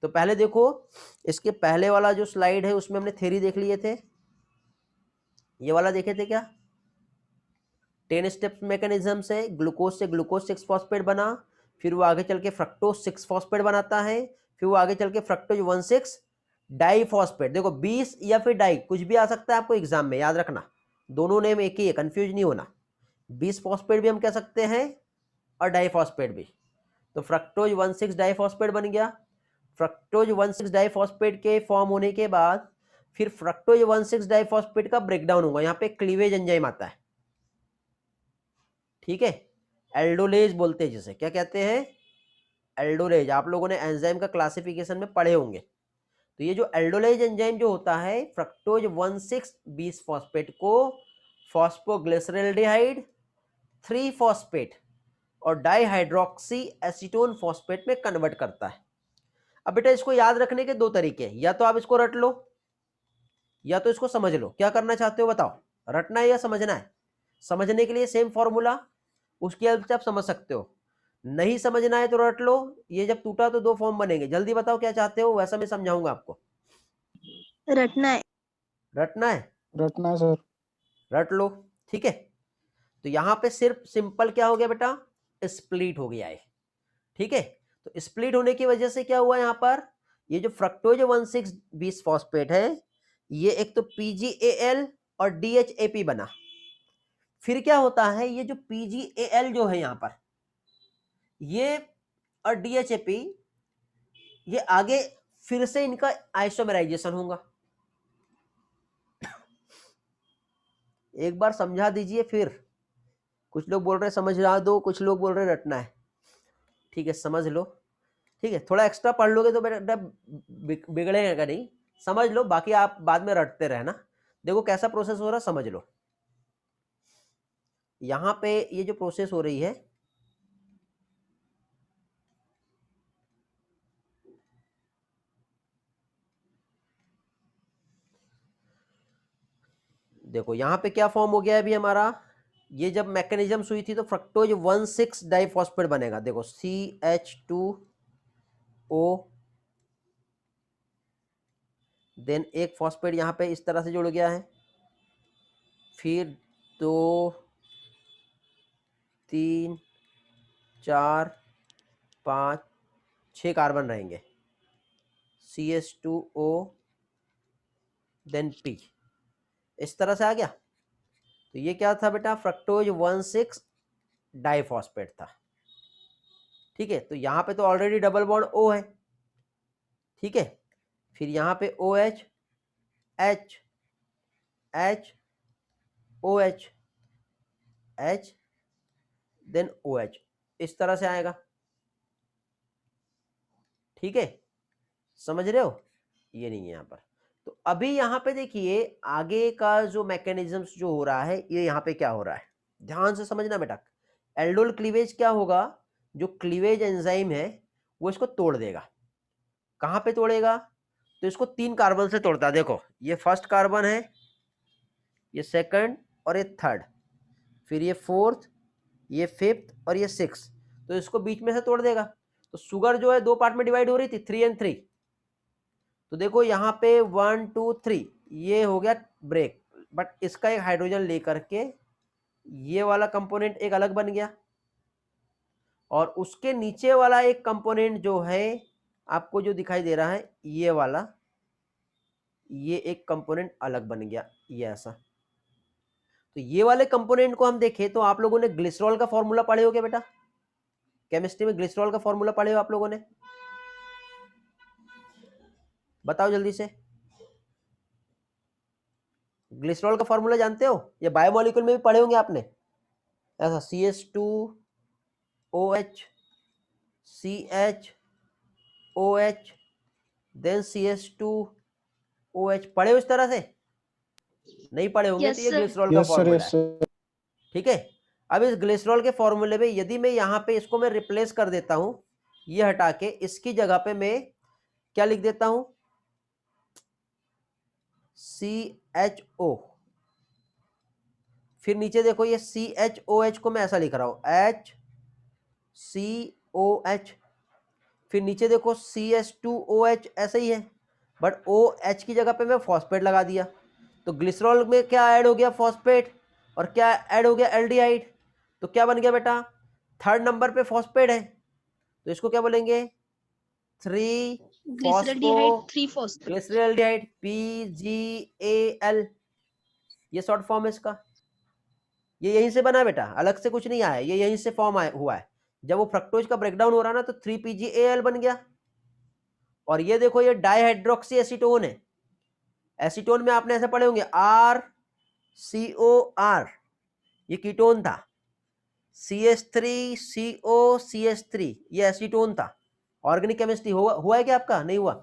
[SPEAKER 1] तो पहले देखो इसके पहले वाला जो स्लाइड है उसमें हमने थ्योरी देख लिए थे, ये वाला देखे थे क्या, 10 स्टेप्स मैकेनिज्म से ग्लूकोज 6 फॉस्फेट बना, फिर वो आगे चल के फ्रक्टोज 6 फॉस्फेट बनाता है, फिर वो आगे चल के फ्रक्टोज 1,6 डाइफॉस्फेट। देखो 20 या फिर डाई कुछ भी आ सकता है आपको एग्जाम में, याद रखना दोनों नेम एक ही है, कंफ्यूज नहीं होना। 20 फॉस्फेट भी हम कह सकते हैं और डाइफॉस्फेट भी। तो फ्रक्टोज 1,6 डाइफॉस्फेट बन गया। फ्रक्टोज 1,6 डाइफॉस्फेट के फॉर्म होने के बाद फिर फ्रक्टोज 1,6 डाइफॉस्फेट का ब्रेकडाउन होगा, यहाँ पे क्लीवेज एंजाइम आता है। ठीक है, एल्डोलेज बोलते हैं जिसे, क्या कहते हैं, एल्डोलेज। आप लोगों ने एंजाइम का क्लासिफिकेशन में पढ़े होंगे। तो ये जो एल्डोलेज एंजाइम जो होता है, फ्रक्टोज 1,6 20 फॉस्फेट को फॉस्फोग्लिसरल्डिहाइड 3 फॉस्फेट और डाइहाइड्रोक्सी एसीटोन फॉस्फेट में कन्वर्ट करता है। अब बेटा इसको याद रखने के दो तरीके हैं, या तो आप इसको रट लो या तो इसको समझ लो। क्या करना चाहते हो बताओ, रटना है या समझना है? समझने के लिए सेम फॉर्मूला, उसकी हेल्प से आप समझ सकते हो। नहीं समझना है तो रट लो, ये जब टूटा तो 2 फॉर्म बनेंगे। जल्दी बताओ क्या चाहते हो, वैसा मैं समझाऊंगा आपको।
[SPEAKER 3] रटना है.
[SPEAKER 1] रटना है,
[SPEAKER 2] रटना है सर।
[SPEAKER 1] रट लो। ठीक है, तो यहाँ पे सिर्फ सिंपल क्या हो गया बेटा, स्प्लिट हो गया है। ठीक है, तो स्प्लिट होने की वजह से क्या हुआ यहाँ पर, ये जो फ्रक्टोज 1,6 20 फॉस्फेट है, ये एक तो PgAl और DHAP बना। फिर क्या होता है, ये जो PgAl जो है यहाँ पर, ये और DHAP, ये आगे फिर से इनका आइसोमेराइजेशन होगा। एक बार समझा दीजिए फिर। कुछ लोग बोल रहे समझा दो, कुछ लोग बोल रहे रटना है। ठीक है, समझ लो। ठीक है, थोड़ा एक्स्ट्रा पढ़ लोगे तो बेटा बिगड़ेगा नहीं, समझ लो, बाकी आप बाद में रटते रहना। देखो कैसा प्रोसेस हो रहा समझ लो। यहाँ पे ये जो प्रोसेस हो रही है, देखो यहाँ पे क्या फॉर्म हो गया है अभी हमारा, ये जब मैकेनिज्म हुई थी तो फ्रक्टोज 1,6 डाइफॉस्फेट बनेगा। देखो CH2O, देन एक फॉस्फेट यहाँ पे इस तरह से जुड़ गया है, फिर 2 3 4 5 6 कार्बन रहेंगे, CH2O देन P, इस तरह से आ गया। तो ये क्या था बेटा, फ्रक्टोज 1,6 डाइफॉस्फेट था। ठीक है, तो यहाँ पे तो ऑलरेडी डबल बॉन्ड O है। ठीक है, फिर यहाँ पे OH H H OH H then OH, इस तरह से आएगा। ठीक है, समझ रहे हो, ये नहीं है यहाँ पर। तो अभी यहाँ पे देखिए आगे का जो मैकेनिज्म्स जो हो रहा है, ये यहाँ पे क्या हो रहा है, ध्यान से समझना बेटा। एल्डोल क्लीवेज क्या होगा, जो क्लीवेज एंजाइम है वो इसको तोड़ देगा। कहाँ पे तोड़ेगा, तो इसको 3 कार्बन से तोड़ता है। देखो ये फर्स्ट कार्बन है, ये सेकंड और ये थर्ड, फिर ये फोर्थ, ये फिफ्थ और ये 6, तो इसको बीच में से तोड़ देगा। तो शुगर जो है 2 पार्ट में डिवाइड हो रही थी, 3 and 3। तो देखो यहाँ पे 1 2 3 ये हो गया ब्रेक, बट इसका एक हाइड्रोजन लेकर के ये वाला कंपोनेंट एक अलग बन गया, और उसके नीचे वाला एक कंपोनेंट जो है आपको जो दिखाई दे रहा है ये वाला, ये एक कंपोनेंट अलग बन गया, ये ऐसा। तो ये वाले कंपोनेंट को हम देखें तो आप लोगों ने ग्लिसरॉल का फॉर्मूला पढ़े हो क्या बेटा, केमिस्ट्री में ग्लिसरॉल का फॉर्मूला पढ़े हो आप लोगों ने, बताओ जल्दी से। ग्लिसरॉल का फॉर्मूला जानते हो, ये बायोमोलिक्यूल में भी पढ़े होंगे आपने, ऐसा CH2OH CHOH देन CH2OH, पढ़े हो इस तरह से, नहीं पढ़े होंगे तो ये ग्लिसरॉल का
[SPEAKER 2] यस सर,
[SPEAKER 1] फॉर्मूला
[SPEAKER 2] यस
[SPEAKER 1] है।
[SPEAKER 2] सर।
[SPEAKER 1] ठीक है, अब इस ग्लिसरॉल के फॉर्मूले में यदि मैं यहाँ पे इसको मैं रिप्लेस कर देता हूं, ये हटा के इसकी जगह पे मैं क्या लिख देता हूं, CHO, फिर नीचे देखो ये CHOH को मैं ऐसा लिख रहा हूं HCOH, फिर नीचे देखो CH2OH ऐसा ही है, बट OH की जगह पे मैं फॉस्फेट लगा दिया। तो ग्लिसरॉल में क्या ऐड हो गया, फॉस्फेट, और क्या ऐड हो गया, एल्डिहाइड। तो क्या बन गया बेटा, थर्ड नंबर पे फॉस्फेट है, तो इसको क्या बोलेंगे, 3 ग्लिसरॉल्डिहाइड PgAl, ये शॉर्ट फॉर्म है इसका। ये यहीं से बना है बेटा, अलग से कुछ नहीं आया, ये यहीं से फॉर्म हुआ है। जब वो फ्रक्टोज का ब्रेकडाउन हो रहा ना तो 3PgAl बन गया। और ये देखो ये डाइहाइड्रोक्सी एसीटोन है, एसीटोन में आपने ऐसे पढ़े होंगे RCOR, ये कीटोन था, CH3COCH3 ये एसीटोन था। ऑर्गेनिक केमिस्ट्री हुआ है क्या आपका, नहीं हुआ,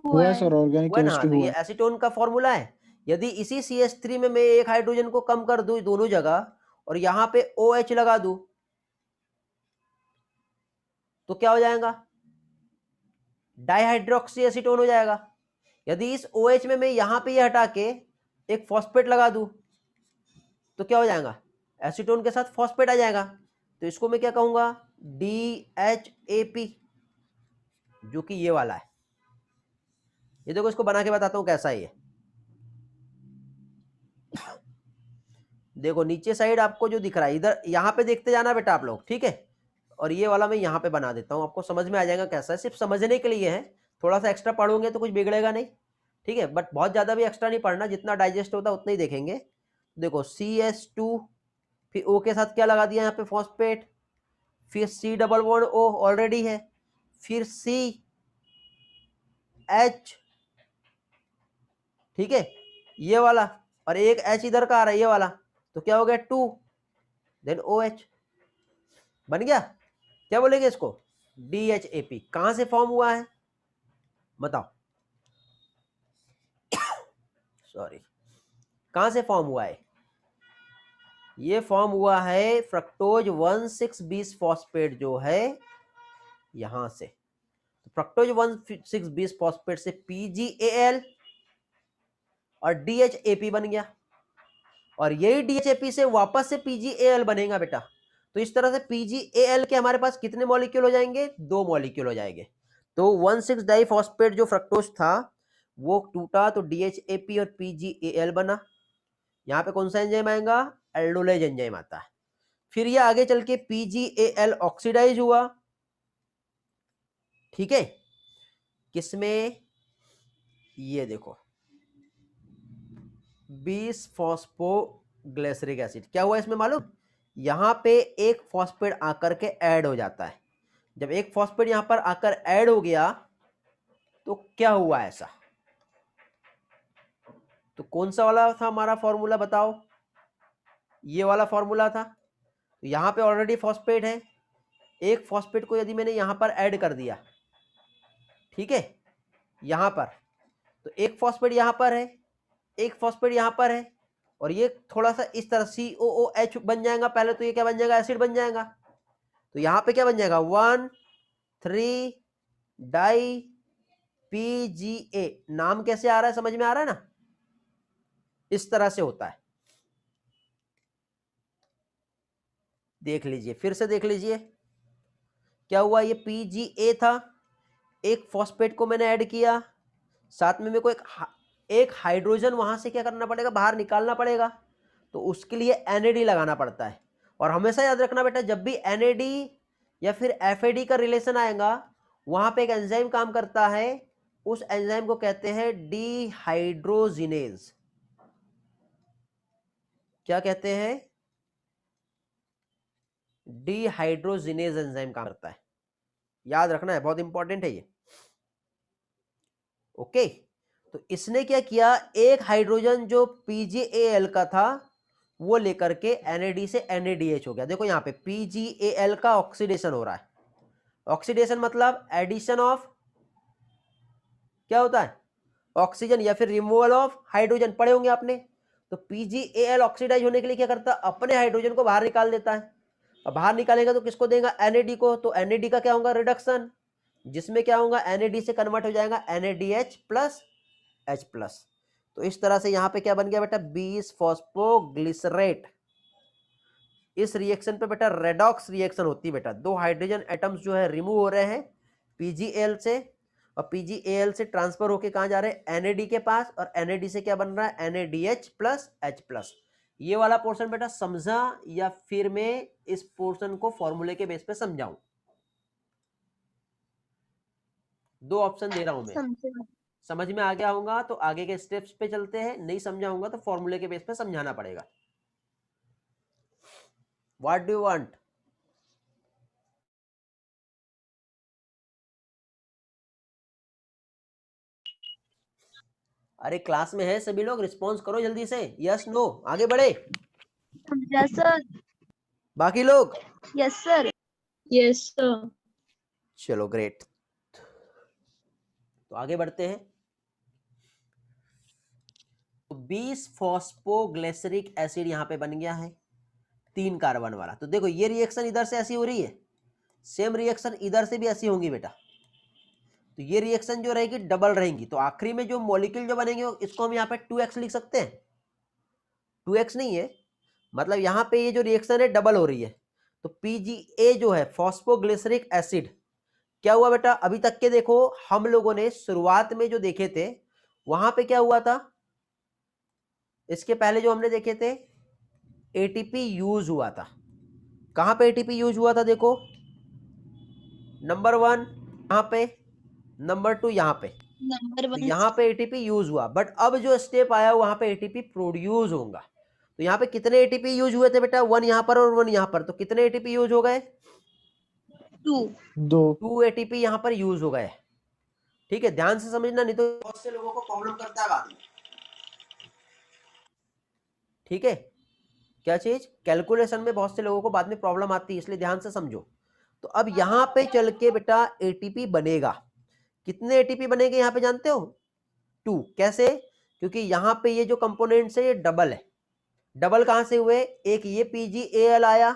[SPEAKER 2] हुआ है सर, ऑर्गेनिक
[SPEAKER 1] हुआ ना।
[SPEAKER 2] केमिस्ट्री
[SPEAKER 1] तो
[SPEAKER 2] हुआ
[SPEAKER 1] ये
[SPEAKER 2] है।
[SPEAKER 1] एसीटोन का फॉर्मूला है। यदि इसी CH3 में मैं एक हाइड्रोजन को कम कर दूं दोनों जगह और यहाँ पे OH लगा दूं तो क्या हो जाएगा, डाइहाइड्रोक्सी एसीटोन हो जाएगा। यदि इस OH में मैं यहाँ पे ये हटा के एक फॉस्फेट लगा दूं तो क्या हो जाएगा, एसीटोन के साथ फॉस्फेट आ जाएगा। तो इसको मैं क्या कहूंगा, DHAP, जो कि ये वाला है। ये देखो इसको बना के बताता हूं कैसा है ये। देखो नीचे साइड आपको जो दिख रहा है, इधर यहाँ पे देखते जाना बेटा आप लोग, ठीक है। और ये वाला मैं यहाँ पे बना देता हूँ, आपको समझ में आ जाएगा कैसा है, सिर्फ समझने के लिए है। थोड़ा सा एक्स्ट्रा पढ़ोगे तो कुछ बिगड़ेगा नहीं, ठीक है, बट बहुत ज़्यादा भी एक्स्ट्रा नहीं पढ़ना, जितना डाइजेस्ट होता है उतना ही देखेंगे। देखो CH2, फिर O के साथ क्या लगा दिया यहाँ पे, फॉस्फेट, फिर C double bond O already है, फिर CH, ठीक है, ये वाला, और एक H इधर का आ रहा है ये वाला, तो क्या हो गया 2 देन OH बन गया। क्या बोलेंगे इसको, DHAP। कहां से फॉर्म हुआ है बताओ, सॉरी, कहां से फॉर्म हुआ है, ये फॉर्म हुआ है फ्रक्टोज 1,6-बीस फॉस्फेट जो है यहां से। तो फ्रक्टोज 1,6-बीस फॉस्फेट से PgAl और DHAP बन गया, और यही DHAP से वापस से PgAl बनेगा बेटा। तो इस तरह से PgAl के हमारे पास कितने मॉलिक्यूल हो जाएंगे, 2 मॉलिक्यूल हो जाएंगे। तो 1,6 डाइफॉस्फेट जो फ्रक्टोज था वो टूटा तो DHAP और PgAl बना। यहाँ पे कौन सा एंजाइम आएगा, एल्डोलेज एंजाइम आता है। फिर ये आगे चल के PgAl ऑक्सीडाइज हुआ, ठीक है, किसमें, ये देखो 20 फॉस्फोग्लिसरिक एसिड। क्या हुआ इसमें मालूम, यहां पे एक फॉस्फेट आकर के ऐड हो जाता है। जब एक फॉस्फेट यहां पर आकर ऐड हो गया तो क्या हुआ ऐसा, तो कौन सा वाला था हमारा फॉर्मूला बताओ, ये वाला फॉर्मूला था। तो यहां पे ऑलरेडी फॉस्फेट है, एक फॉस्फेट को यदि मैंने यहां पर ऐड कर दिया, ठीक है, यहां पर, तो एक फॉस्फेट यहां पर है, एक फॉस्फेट यहां पर है, और ये थोड़ा सा इस तरह COOH बन जाएगा पहले, तो ये क्या बन जाएगा, एसिड बन जाएगा। तो यहां पे क्या बन जाएगा, 1,3 डाई PGA। नाम कैसे आ रहा है, समझ में आ रहा है ना, इस तरह से होता है। देख लीजिए, फिर से देख लीजिए क्या हुआ, ये PGA था, एक फॉस्फेट को मैंने ऐड किया, साथ में मेरे को एक हाइड्रोजन वहां से क्या करना पड़ेगा, बाहर निकालना पड़ेगा, तो उसके लिए NAD लगाना पड़ता है। और हमेशा याद रखना बेटा, जब भी NAD या फिर FAD का रिलेशन आएगा, वहां पे एक एंजाइम काम करता है, उस एंजाइम को कहते हैं डिहाइड्रोजिनेज। क्या कहते हैं, डिहाइड्रोजिनेज एंजाइम काम करता है, याद रखना है, बहुत इंपॉर्टेंट है ये। ओके, तो इसने क्या किया, एक हाइड्रोजन जो PgAl का था वो लेकर के NAD से NADH हो गया। देखो यहाँ पे PgAl का ऑक्सीडेशन हो रहा है, ऑक्सीडेशन मतलब एडिशन ऑफ, क्या होता है, ऑक्सीजन, या फिर रिमूवल ऑफ हाइड्रोजन, पढ़े होंगे आपने। तो PgAl ऑक्सीडाइज होने के लिए क्या करता है, अपने हाइड्रोजन को बाहर निकाल देता है, और बाहर निकालेगा तो किसको देगा, NAD को। तो NAD का क्या होगा, रिडक्शन, जिसमें क्या होगा, NAD से कन्वर्ट हो जाएगा NADH प्लस H प्लस। तो इस तरह से यहाँ पे क्या बन गया बेटा, 20 फॉस्फोग्लिसरेट। इस रिएक्शन पे बेटा रेडॉक्स रिएक्शन होती है बेटा, दो हाइड्रोजन एटम्स जो है रिमूव हो रहे हैं PgAl से, और PgAl से ट्रांसफर होके कहाँ जा रहे हैं, NAD के पास, और NAD से क्या बन रहा है, NADH प्लस H प्लस। ये वाला पोर्शन बेटा समझा, या फिर मैं इस पोर्शन को फॉर्मूले के बेस पे समझाऊं, दो ऑप्शन दे रहा हूं मैं,
[SPEAKER 3] समझे।
[SPEAKER 1] समझ में आ गया होगा तो आगे के स्टेप्स पे चलते हैं, नहीं समझाऊंगा तो फॉर्मूले के बेस पे समझाना पड़ेगा। व्हाट डू यू वांट, अरे क्लास में है सभी लोग, रिस्पॉन्स करो जल्दी से, यस नो, आगे बढ़े
[SPEAKER 3] समझा सर।
[SPEAKER 1] बाकी लोग।
[SPEAKER 3] Yes sir. Yes sir.
[SPEAKER 1] चलो ग्रेट, तो आगे बढ़ते हैं। तो 20 फॉस्फोग्लिसरिक एसिड यहां पे बन गया है, 3 कार्बन वाला। तो देखो ये रिएक्शन इधर से ऐसी हो रही है, सेम रिएक्शन इधर से भी ऐसी होंगी बेटा, तो ये रिएक्शन जो रहेगी डबल रहेंगी। तो आखिरी में जो मॉलिक्यूल जो बनेंगे इसको हम यहाँ पे 2x लिख सकते हैं, 2x नहीं है, मतलब यहाँ पे ये जो रिएक्शन है डबल हो रही है। तो PgA जो है फॉस्फोग्लिसरिक एसिड, क्या हुआ बेटा, अभी तक के देखो हम लोगों ने शुरुआत में जो देखे थे वहां पे क्या हुआ था, इसके पहले जो हमने देखे थे ATP यूज हुआ था। कहां पे ATP यूज हुआ था, देखो नंबर 1 यहां पे, नंबर 2 यहां पे,
[SPEAKER 3] नंबर
[SPEAKER 1] तो
[SPEAKER 3] 1।
[SPEAKER 1] यहां पे ATP यूज हुआ, बट अब जो स्टेप आया वहां पे ATP प्रोड्यूस होगा। तो यहाँ पे कितने ATP यूज हुए थे बेटा, 1 यहां पर और 1 यहां पर, तो कितने ATP यूज हो गए, 2 ATP यहां पर यूज हो गए। ठीक है, ध्यान से समझना, नहीं तो बहुत से लोगों को प्रॉब्लम करता है बाद में। ठीक है, क्या चीज, कैलकुलेशन में बहुत से लोगों को बाद में प्रॉब्लम आती है, इसलिए ध्यान से समझो। तो अब यहां पे चल के बेटा ATP बनेगा, कितने ATP बनेंगे यहाँ पे जानते हो, 2। कैसे, क्योंकि यहाँ पे ये जो कंपोनेंट्स है ये डबल है। डबल कहां से हुए, एक ये PgAl आया,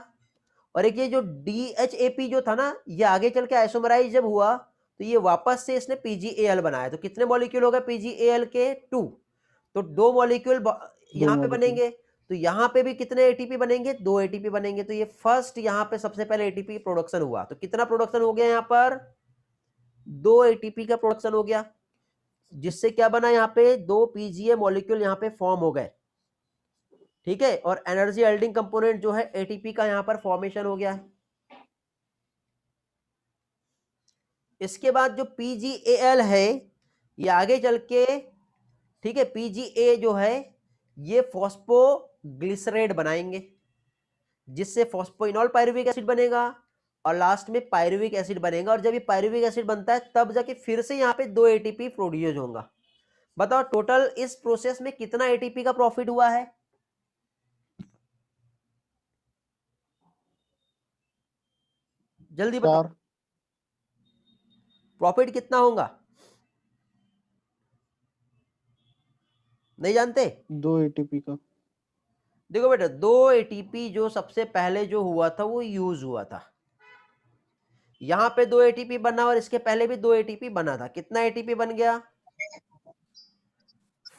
[SPEAKER 1] और एक ये जो DHAP जो था ना, ये आगे चल के आइसोमराइज जब हुआ तो ये वापस से इसने PgAl बनाया। तो कितने मॉलिक्यूल हो गए PgAl के, 2। तो 2 मॉलिक्यूल यहाँ पे बनेंगे, तो यहाँ पे भी कितने ATP बनेंगे, 2 ATP बनेंगे। तो ये फर्स्ट यहाँ पे सबसे पहले ATP प्रोडक्शन हुआ। तो कितना प्रोडक्शन हो गया यहाँ पर, 2 ATP का प्रोडक्शन हो गया, जिससे क्या बना, यहाँ पे 2 PGA मॉलिक्यूल यहाँ पे फॉर्म हो गए। ठीक है, और एनर्जी एल्डिंग कंपोनेंट जो है एटीपी का यहाँ पर फॉर्मेशन हो गया है। इसके बाद जो पीजीएल है ये आगे चल के, ठीक है, पीजीए जो है ये फॉस्फोग्लिसरेट बनाएंगे, जिससे फॉस्फोइनॉल पायरुविक एसिड बनेगा और लास्ट में पायरुविक एसिड बनेगा। और जब ये पायरुविक एसिड बनता है तब जाके फिर से यहाँ पे 2 एटीपी प्रोड्यूस होगा। बताओ टोटल इस प्रोसेस में कितना एटीपी का प्रॉफिट हुआ है? जल्दी बताओ,
[SPEAKER 2] 4
[SPEAKER 1] प्रॉफिट कितना होगा? नहीं जानते?
[SPEAKER 2] 2 एटीपी का।
[SPEAKER 1] देखो बेटा, 2 एटीपी जो सबसे पहले जो हुआ था वो यूज हुआ था। यहां पे 2 एटीपी बना और इसके पहले भी 2 एटीपी बना था। कितना एटीपी बन गया?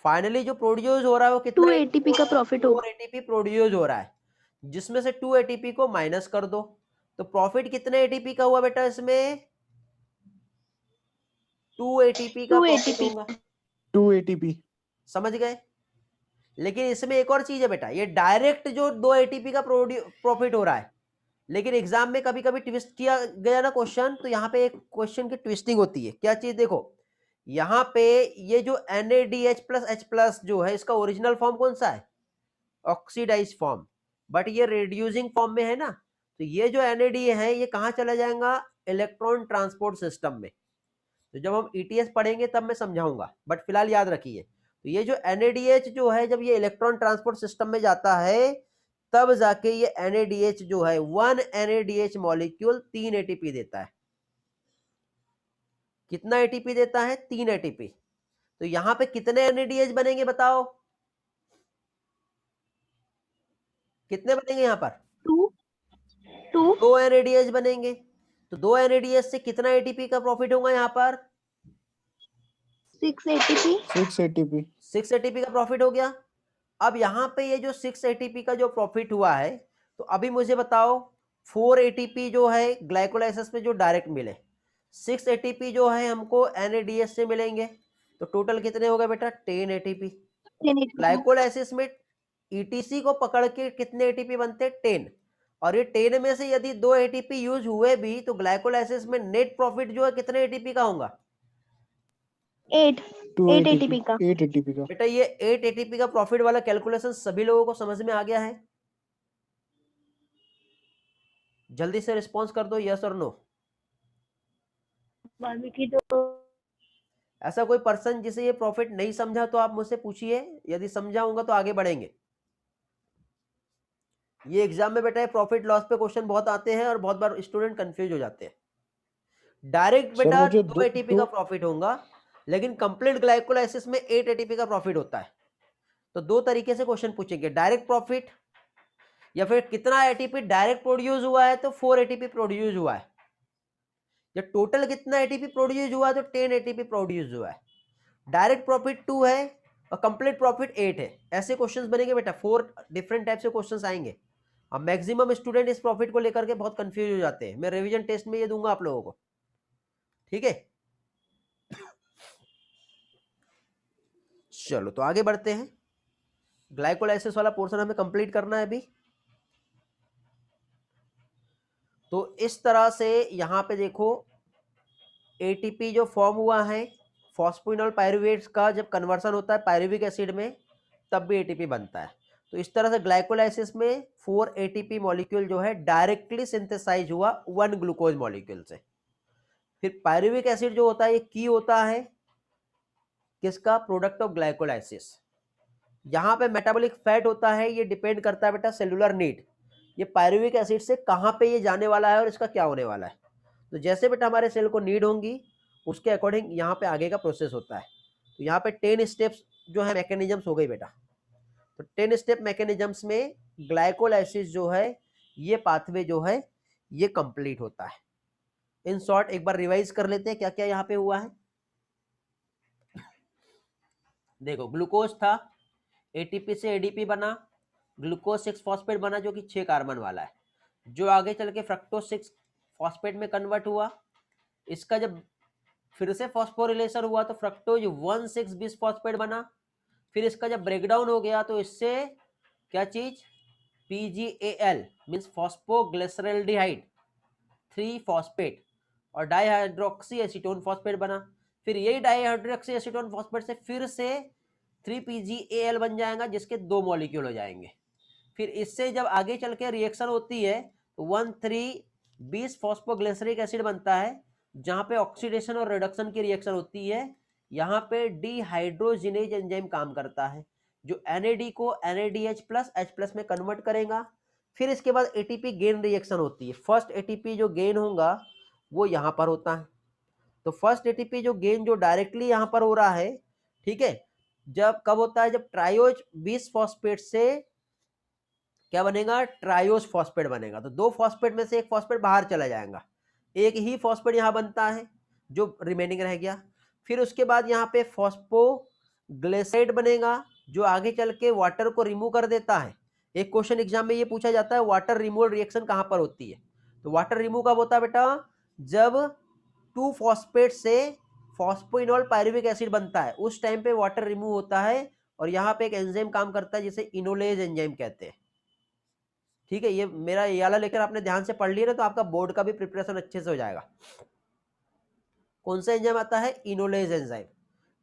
[SPEAKER 1] फाइनली जो प्रोड्यूस हो रहा है वो कितना?
[SPEAKER 3] 2 एटीपी का प्रॉफिट
[SPEAKER 1] 4
[SPEAKER 3] होगा।
[SPEAKER 1] एटीपी प्रोड्यूस हो रहा है, जिसमें से 2 एटीपी को माइनस कर दो, तो प्रॉफिट कितने एटीपी का हुआ बेटा? इसमें 2 एटीपी का
[SPEAKER 3] 2
[SPEAKER 1] प्रॉफिट
[SPEAKER 3] एटीपी।
[SPEAKER 1] होगा।
[SPEAKER 2] 2 एटीपी।
[SPEAKER 1] समझ गए? लेकिन इसमें एक और चीज है बेटा, ये डायरेक्ट जो 2 एटीपी का प्रॉफिट हो रहा है, लेकिन एग्जाम में कभी कभी ट्विस्ट किया गया ना क्वेश्चन, तो यहाँ पे एक क्वेश्चन की ट्विस्टिंग होती है। क्या चीज? देखो यहाँ पे ये जो NaDH प्लस H प्लस जो है इसका ओरिजिनल फॉर्म कौन सा है? ऑक्सीडाइज फॉर्म, बट ये रिड्यूसिंग फॉर्म में है ना, तो ये जो NADH है ये कहाँ चला जाएगा? इलेक्ट्रॉन ट्रांसपोर्ट सिस्टम में। तो जब हम ETS पढ़ेंगे तब मैं समझाऊंगा, बट फिलहाल याद रखिए। तो ये जो NADH जो है जब ये इलेक्ट्रॉन ट्रांसपोर्ट सिस्टम में जाता है तब जाके ये NADH जो है 1 NADH मॉलिक्यूल 3 एटीपी देता है। कितना एटीपी देता है? 3 एटीपी। तो यहां पे कितने NADH बनेंगे बताओ? कितने बनेंगे यहाँ पर?
[SPEAKER 3] 2
[SPEAKER 1] 2 NADH बनेंगे। तो 2 NADH से कितना एटीपी का प्रॉफिट होगा यहाँ पर?
[SPEAKER 3] 6 एटीपी।
[SPEAKER 2] 6 एटीपी।
[SPEAKER 1] 6 एटीपी का प्रॉफिट हो गया। अब यहाँ पे ये जो 6 एटीपी का जो प्रॉफिट हुआ है, तो अभी मुझे बताओ 4 एटीपी जो है ग्लाइकोलाइसिस में जो डायरेक्ट मिले, 6 एटीपी जो है हमको NADH से मिलेंगे, तो टोटल कितने हो गए बेटा? 10 एटीपी।
[SPEAKER 3] 10 एटीपी।
[SPEAKER 1] ग्लाइकोलाइसिस में ETC को पकड़ के कितने एटीपी बनते? 10। और ये 10 में से यदि 2 एटीपी यूज हुए भी तो ग्लाइकोलाइसिस में नेट प्रॉफिट जो है कितने एटीपी का होगा?
[SPEAKER 3] 8
[SPEAKER 2] 2
[SPEAKER 3] एटीपी का।
[SPEAKER 2] 8 एटीपी का।
[SPEAKER 1] बेटा ये 8 एटीपी का प्रॉफिट वाला कैलकुलेशन सभी लोगों को समझ में आ गया है? जल्दी से रिस्पॉन्स कर दो, यस और नो।
[SPEAKER 3] वाल्मीकि तो
[SPEAKER 1] ऐसा कोई पर्सन जिसे ये प्रॉफिट नहीं समझा तो आप मुझसे पूछिए, यदि समझाऊंगा तो आगे बढ़ेंगे। ये एग्जाम में बेटा प्रॉफिट लॉस पे क्वेश्चन बहुत आते हैं और बहुत बार स्टूडेंट कंफ्यूज हो जाते हैं। डायरेक्ट
[SPEAKER 2] सर
[SPEAKER 1] बेटा
[SPEAKER 2] मुझे
[SPEAKER 1] 2 एटीपी का प्रॉफिट होगा, लेकिन कंप्लीट ग्लाइकोलाइसिस में 8 एटीपी का प्रॉफिट होता है। तो 2 तरीके से क्वेश्चन पूछेंगे, डायरेक्ट प्रॉफिट या फिर कितना एटीपी डायरेक्ट प्रोड्यूस हुआ है, तो 4 एटीपी प्रोड्यूस हुआ है। या टोटल कितना एटीपी प्रोड्यूस हुआ है, तो 10 एटीपी प्रोड्यूस हुआ है। डायरेक्ट प्रॉफिट 2 है और कंप्लीट प्रॉफिट 8 है। ऐसे क्वेश्चंस बनेंगे बेटा, 4 डिफरेंट टाइप से क्वेश्चंस आएंगे। अब मैक्सिमम स्टूडेंट इस प्रॉफिट को लेकर के बहुत कंफ्यूज हो जाते हैं। मैं रिवीजन टेस्ट में ये दूंगा आप लोगों को, ठीक है? चलो तो आगे बढ़ते हैं। ग्लाइकोलाइसिस वाला पोर्शन हमें कंप्लीट करना है अभी। तो इस तरह से यहां पे देखो एटीपी जो फॉर्म हुआ है फॉस्फोइनॉल पायरुवेट का, जब कन्वर्सन होता है पायरुविक एसिड में तब भी एटीपी बनता है। तो इस तरह से ग्लाइकोलाइसिस में 4 एटीपी मॉलिक्यूल जो है डायरेक्टली सिंथेसाइज हुआ 1 ग्लूकोज मॉलिक्यूल से। फिर पायरुविक एसिड जो होता है ये की होता है किसका? Product of glycolysis. यहाँ पे मेटाबॉलिक फैट होता है, ये डिपेंड करता है बेटा सेलुलर नीड, ये पायरुविक एसिड से कहाँ पे ये जाने वाला है और इसका क्या होने वाला है। तो जैसे बेटा हमारे सेल को नीड होंगी उसके अकॉर्डिंग यहाँ पे आगे का प्रोसेस होता है। तो यहाँ पे 10 स्टेप्स जो है मैकेनिज्म्स हो गई बेटा। तो 10 स्टेप मैकेनिज्म्स में ग्लाइकोलाइसिस जो है ये पाथवे जो है ये कंप्लीट होता है। इन शॉर्ट एक बार रिवाइज कर लेते हैं क्या क्या यहाँ पे हुआ है। देखो ग्लूकोज था, एटीपी से एडीपी बना, ग्लूकोज 6 फॉस्फेट बना जो कि 6 कार्बन वाला है, जो आगे चल के फ्रक्टोज 6 फॉस्फेट में कन्वर्ट हुआ। इसका जब फिर से फॉस्फोरिलेशन हुआ तो फ्रक्टोज 1,6 बिस फॉस्फेट बना। फिर इसका जब ब्रेकडाउन हो गया तो इससे क्या चीज, PgAl मीन्स फॉस्फोग्लिसरल्डिहाइड 3 फॉस्फेट और डाईहाइड्रोक्सी एसीटोन फॉस्फेट बना। फिर यही डाईहाइड्रोक्सी एसीटोन फॉस्फेट से फिर से 3PgAl बन जाएगा जिसके 2 मॉलिक्यूल हो जाएंगे। फिर इससे जब आगे चल के रिएक्शन होती है तो 1,3,20 फॉस्फोग्लिसरिक एसिड बनता है, जहां पे ऑक्सीडेशन और रिडक्शन की रिएक्शन होती है। यहाँ पे डिहाइड्रोजिनेज एंजाइम काम करता है जो NAD को NADH प्लस H प्लस में कन्वर्ट करेगा। फिर इसके बाद ATP गेन रिएक्शन होती है। फर्स्ट ATP जो गेन होगा वो यहाँ पर होता है। तो फर्स्ट ATP जो गेन जो डायरेक्टली यहाँ पर हो रहा है, ठीक है, जब कब होता है, जब ट्रायोज 20 फॉस्फेट से क्या बनेगा, ट्रायोज फॉस्फेट बनेगा। तो 2 फॉस्फेट में से एक फॉस्फेट बाहर चला जाएगा, एक ही फॉस्फेट यहाँ बनता है जो रिमेनिंग रह गया। फिर उसके बाद यहाँ पे फॉस्फोग्लिसराइड बनेगा जो आगे चल के वाटर को रिमूव कर देता है। एक क्वेश्चन एग्जाम में ये पूछा जाता है वाटर रिमूवल रिएक्शन कहाँ पर होती है। तो वाटर रिमूव कब होता है बेटा, जब 2 फॉस्फेट से फॉस्फोइनोल पायरुविक एसिड बनता है, उस टाइम पे वाटर रिमूव होता है। और यहाँ पे एक एंजाइम काम करता है जिसे इनोलेज एंजाइम कहते हैं। ठीक है, ये मेरा ये वाला लेकर आपने ध्यान से पढ़ लिया ना तो आपका बोर्ड का भी प्रिपरेशन अच्छे से हो जाएगा। कौन सा एंजाइम आता है, इनोलेज एंजाइम।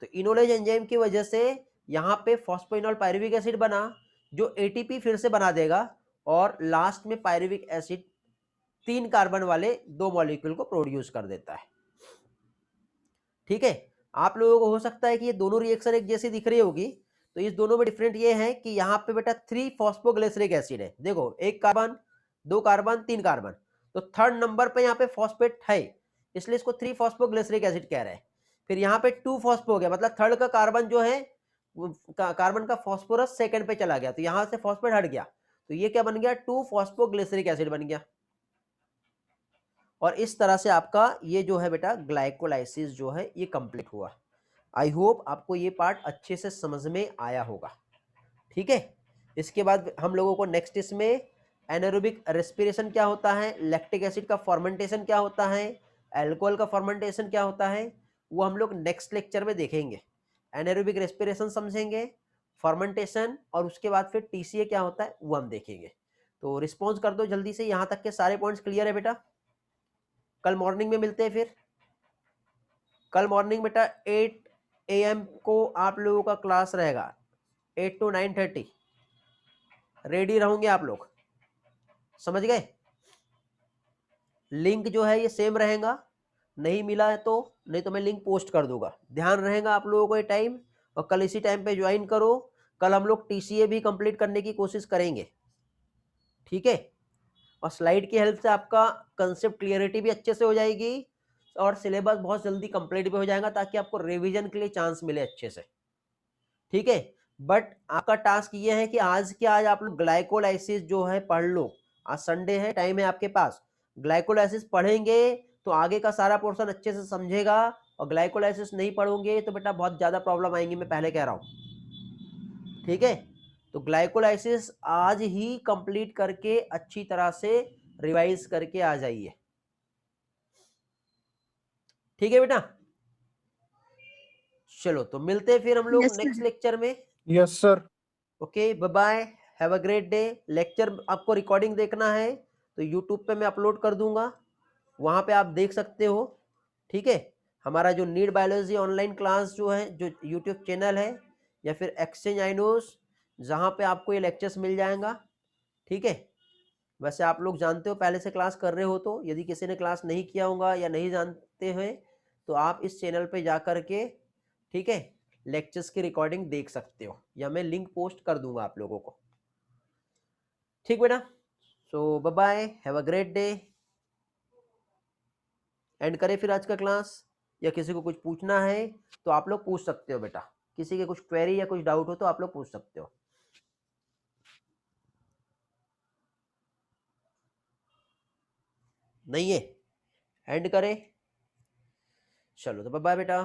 [SPEAKER 1] तो इनोलेज एंजाइम की वजह से यहाँ पे फॉस्फोइनोल पायरुविक एसिड बना जो ATP फिर से बना देगा और लास्ट में पायरुविक एसिड 3 कार्बन वाले 2 मॉलिक्यूल को प्रोड्यूस कर देता है। ठीक है, आप लोगों को हो सकता है कि ये दोनों रिएक्शन एक जैसी दिख रही होगी, तो इस दोनों में डिफरेंट ये है कि यहाँ पे बेटा 3 फॉस्फोग्लिसरिक एसिड है। देखो 1 कार्बन 2 कार्बन 3 कार्बन, तो थर्ड नंबर पे यहाँ पे फॉस्फेट है इसलिए इसको 3 फॉस्फोग्लिसरिक एसिड कह रहे हैं। फिर यहाँ पे 2 फॉस्फो हो गया, मतलब थर्ड का कार्बन जो है कार्बन का फॉस्फोरस सेकंड पे चला गया, तो यहाँ से फॉस्फेट हट गया, तो ये क्या बन गया, 2 फॉस्फोग्लिसरिक एसिड बन गया। और इस तरह से आपका ये जो है बेटा ग्लाइकोलाइसिस जो है ये कंप्लीट हुआ। आई होप आपको ये पार्ट अच्छे से समझ में आया होगा। ठीक है, इसके बाद हम लोगों को नेक्स्ट इसमें एनारोबिक रेस्पिरेशन क्या होता है, लैक्टिक एसिड का फर्मेंटेशन क्या होता है, अल्कोहल का फर्मेंटेशन क्या होता है, वो हम लोग नेक्स्ट लेक्चर में देखेंगे। एनारोबिक रेस्पिरेशन समझेंगे, फर्मेंटेशन, और उसके बाद फिर TCA क्या होता है वो हम देखेंगे। तो रिस्पॉन्स कर दो जल्दी से, यहाँ तक के सारे पॉइंट्स क्लियर है बेटा। कल मॉर्निंग में मिलते हैं। फिर कल मॉर्निंग बेटा 8 AM को आप लोगों का क्लास रहेगा, 8 to 9:30 रेडी रहोगे आप लोग, समझ गए। लिंक जो है ये सेम रहेगा, नहीं मिला है तो नहीं तो मैं लिंक पोस्ट कर दूंगा। ध्यान रहेगा आप लोगों को ये टाइम, और कल इसी टाइम पे ज्वाइन करो। कल हम लोग TCA भी कंप्लीट करने की कोशिश करेंगे, ठीक है। और स्लाइड की हेल्प से आपका कंसेप्ट क्लियरिटी भी अच्छे से हो जाएगी और सिलेबस बहुत जल्दी कंप्लीट भी हो जाएगा ताकि आपको रिवीजन के लिए चांस मिले अच्छे से, ठीक है। बट आपका टास्क ये है कि आज के आज आप लोग ग्लाइकोलाइसिस जो है पढ़ लो। आज संडे है, टाइम है आपके पास, ग्लाइकोलाइसिस पढ़ेंगे तो आगे का सारा पोर्शन अच्छे से समझेगा। और ग्लाइकोलाइसिस नहीं पढ़ोगे तो बेटा बहुत ज्यादा प्रॉब्लम आएंगी, मैं पहले कह रहा हूं, ठीक है। तो ग्लाइकोलाइसिस आज ही कंप्लीट करके अच्छी तरह से रिवाइज करके आ जाइए, ठीक है बेटा। चलो तो मिलते हैं फिर हम लोग
[SPEAKER 3] Yes,
[SPEAKER 1] नेक्स्ट
[SPEAKER 3] sir.
[SPEAKER 1] लेक्चर में।
[SPEAKER 2] Yes sir.
[SPEAKER 1] Okay bye bye, have a great day. Lecture आपको रिकॉर्डिंग देखना है तो यूट्यूब पे मैं अपलोड कर दूंगा, वहां पे आप देख सकते हो, ठीक है। हमारा जो नीट बायोलॉजी ऑनलाइन क्लास जो है, जो यूट्यूब चैनल है, या फिर एक्सचेंज आइनोस, जहाँ पे आपको ये लेक्चर्स मिल जाएगा, ठीक है। वैसे आप लोग जानते हो पहले से क्लास कर रहे हो, तो यदि किसी ने क्लास नहीं किया होगा या नहीं जानते हैं तो आप इस चैनल पे जा कर के, ठीक है, लेक्चर्स की रिकॉर्डिंग देख सकते हो, या मैं लिंक पोस्ट कर दूंगा आप लोगों को, ठीक बेटा। So bye bye, have a great day. End करें फिर आज का क्लास, या किसी को कुछ पूछना है तो आप लोग पूछ सकते हो बेटा, किसी के कुछ क्वेरी या कुछ डाउट हो तो आप लोग पूछ सकते हो, नहीं है। एंड करें, चलो तो बाय बाय बेटा।